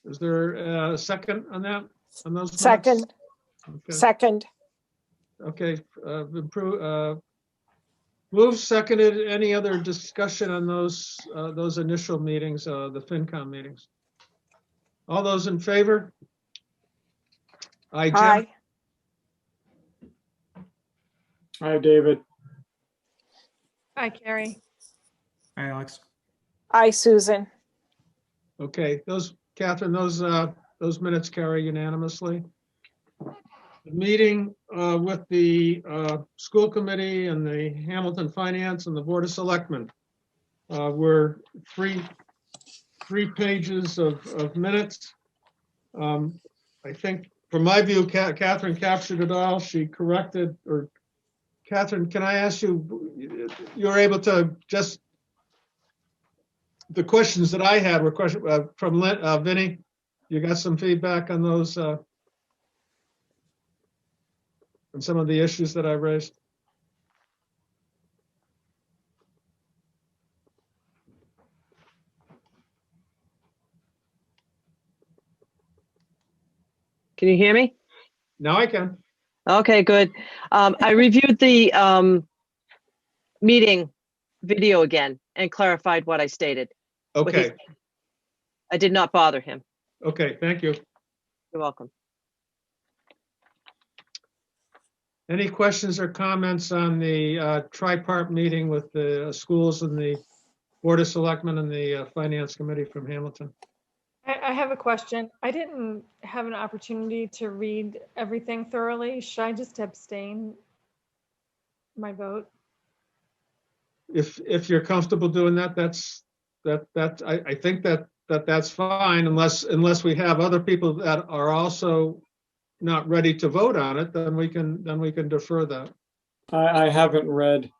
Is there a second on that? On those minutes? Second, Okay. second. Okay, moved, seconded. Any other discussion on those initial meetings, the FinCom meetings? All those in favor? Aye, Jim. Aye. Hi, David. Hi, Carrie. Hi, Alex. Aye, Susan. Okay, Catherine, those minutes carry unanimously. The meeting with the school committee and the Hamilton Finance and the Board of Selectmen. We're three pages of minutes. I think from my view, Catherine captured it all. She corrected, or Catherine, can I ask you, you're able to just, the questions that I had were questions from Vinny. You got some feedback on those, on some of the issues that I raised? Can you hear me? Now I can. Okay, good. I reviewed the meeting video again and clarified what I stated. What he Okay, said. I did not bother him. okay, thank you. You're welcome. Any questions or comments on the tripart meeting with the schools and the Board of Selectmen and the Finance Committee from Hamilton? I have a question. I didn't have an opportunity to read everything thoroughly. Should I just abstain my vote? If you're comfortable doing that, I think that's fine, unless we have other people that are also not ready to vote on it, then we can defer that. I haven't read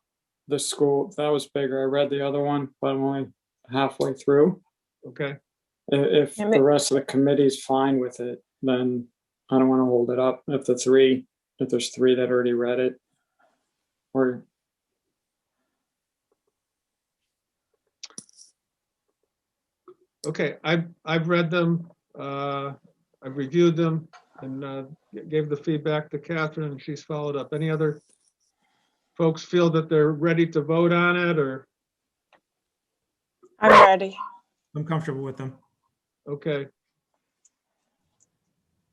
the school, that was bigger. I read the other one, but I'm only halfway through. Okay, If the rest of the committee's fine with it, then I don't want to hold it up. If there's three that already read it, or okay, I've read them, I've reviewed them, and gave the feedback to Catherine, and she's followed up. Any other folks feel that they're ready to vote on it, or? I'm ready. I'm comfortable with them. Okay.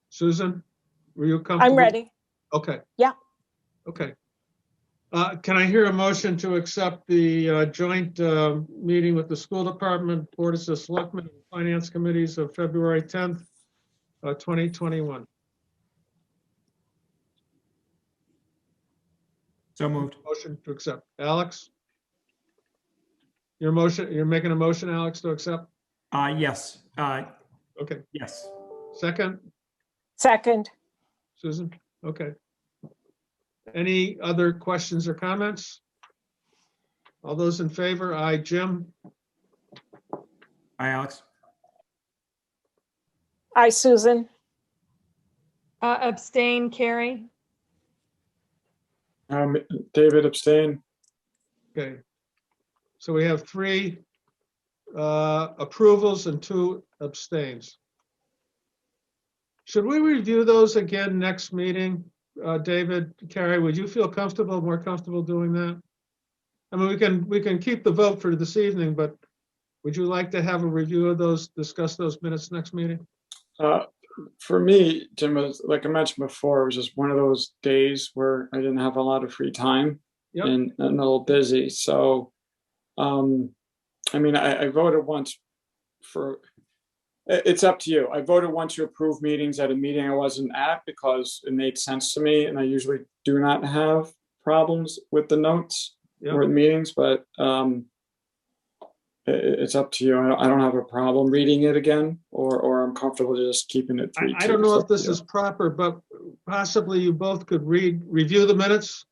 Susan, were you comfortable? I'm ready. Okay. Yeah. Okay. Can I hear a motion to accept the joint meeting with the school department, Board of Selectmen, and Finance Committees of February 10th, 2021? So moved. Motion to accept. Alex? Your motion, you're making a motion, Alex, to accept? Yes. Okay. Yes. Second, Second. Susan? Okay. Any other questions or comments? All those in favor? Aye. Jim? Hi, Alex. Aye, Susan. Abstain, Carrie. David abstain. Okay. So we have 3 approvals and 2 abstains. Should we review those again next meeting? David, Carrie, would you feel more comfortable doing that? I mean, we can keep the vote for this evening, but would you like to have a review of those, discuss those minutes next meeting? For me, Jim, was like I mentioned before, it was just one of those days where I didn't have a lot of free time. Yep. And a little busy. So, I mean, I voted once for. It's up to you. I voted once to approve meetings at a meeting I wasn't at because it made sense to me, and I usually do not have problems with the notes or the meetings. But it's up to you. I don't have a problem reading it again, or I'm comfortable just keeping it 3-2. I don't know if this is proper, but possibly you both could review the minutes.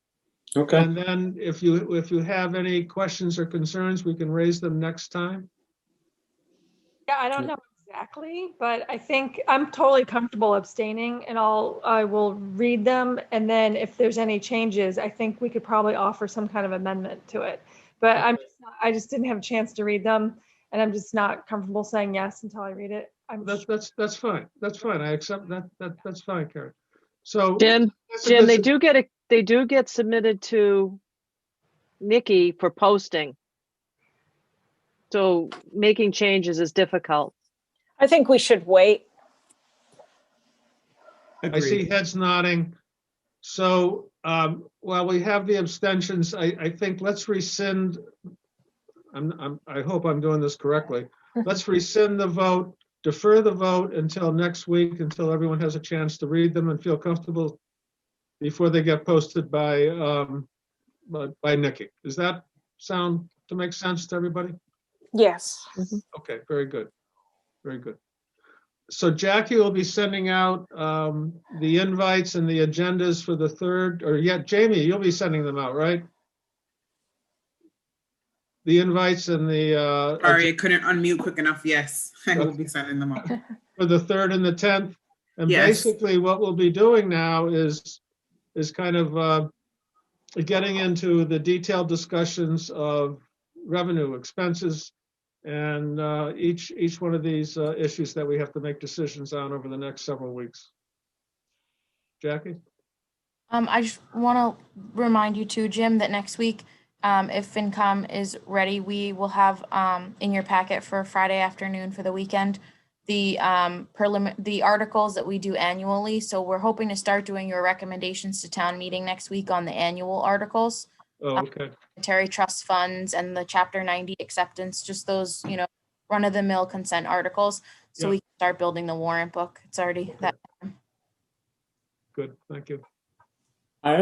Okay. And then if you have any questions or concerns, we can raise them next time. Yeah, I don't know exactly, but I think I'm totally comfortable abstaining, and I will read them. And then if there's any changes, I think we could probably offer some kind of amendment to it. But I just didn't have a chance to read them, and I'm just not comfortable saying yes until I read it. That's fine. That's fine. I accept that. That's fine, Karen. So Jim, they do get submitted to Nikki for posting. So making changes is difficult. I think we should wait. I see heads nodding. So while we have the abstentions, I think let's rescind. I hope I'm doing this correctly. Let's rescind the vote, defer the vote until next week, until everyone has a chance to read them and feel comfortable before they get posted by Nikki. Does that sound to make sense to everybody? Yes. Okay, very good. Very good. So Jackie will be sending out the invites and the agendas for the third, or Jamie, you'll be sending them out, right? The invites and the Sorry, I couldn't unmute quick enough. Yes, I will be sending them out. for the 3rd and the 10th. And Yes. basically what we'll be doing now is kind of getting into the detailed discussions of revenue, expenses, and each one of these issues that we have to make decisions on over the next several weeks. Jackie? I just want to remind you too, Jim, that next week, if FinCom is ready, we will have in your packet for Friday afternoon for the weekend, the the articles that we do annually. So we're hoping to start doing your recommendations to town meeting next week on the annual articles. Oh, okay. Terry trust funds and the Chapter 90 acceptance, just those, run-of-the-mill consent articles. So Yeah. we can start building the warrant book. It's already Okay. that. Good, thank you. I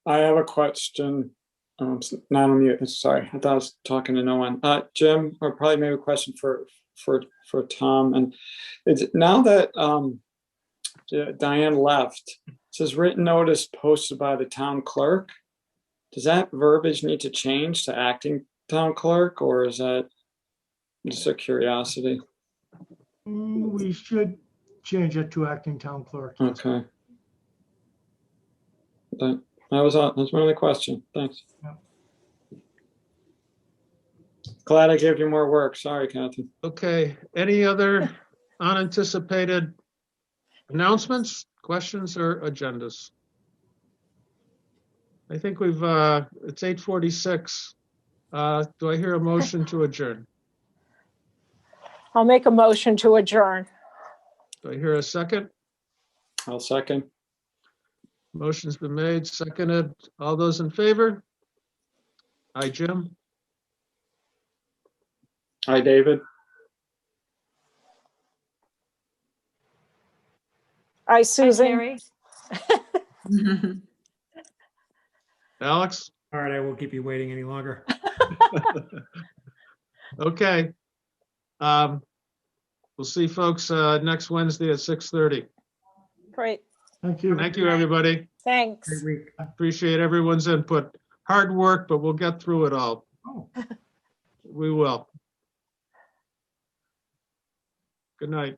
have a question. Not on mute. Sorry, I thought I was talking to no one. Jim, or probably maybe a question for Tom. And it's now that Diane left, it says written notice posted by the town clerk. Does that verbiage need to change to acting town clerk, or is that just a curiosity? We should change it to acting town clerk. yes. Okay. That's my only question. Thanks. Yeah. Glad I gave you more work. Sorry, Kathy. Okay, any other unanticipated announcements, questions, or agendas? I think we've, it's 8:46. Do I hear a motion to adjourn? I'll make a motion to adjourn. Do I hear a second? I'll second. Motion's been made, seconded. All those in favor? Aye, Jim? Hi, David. Aye, Hi, Susan. Terry. Alex? All right, I won't keep you waiting any longer. Okay. We'll see folks next Wednesday at 6:30. Great. Thank you. Thank you, everybody. Thanks. Great week. Appreciate everyone's input. Hard work, but we'll get through it all. Oh. We will. Good night.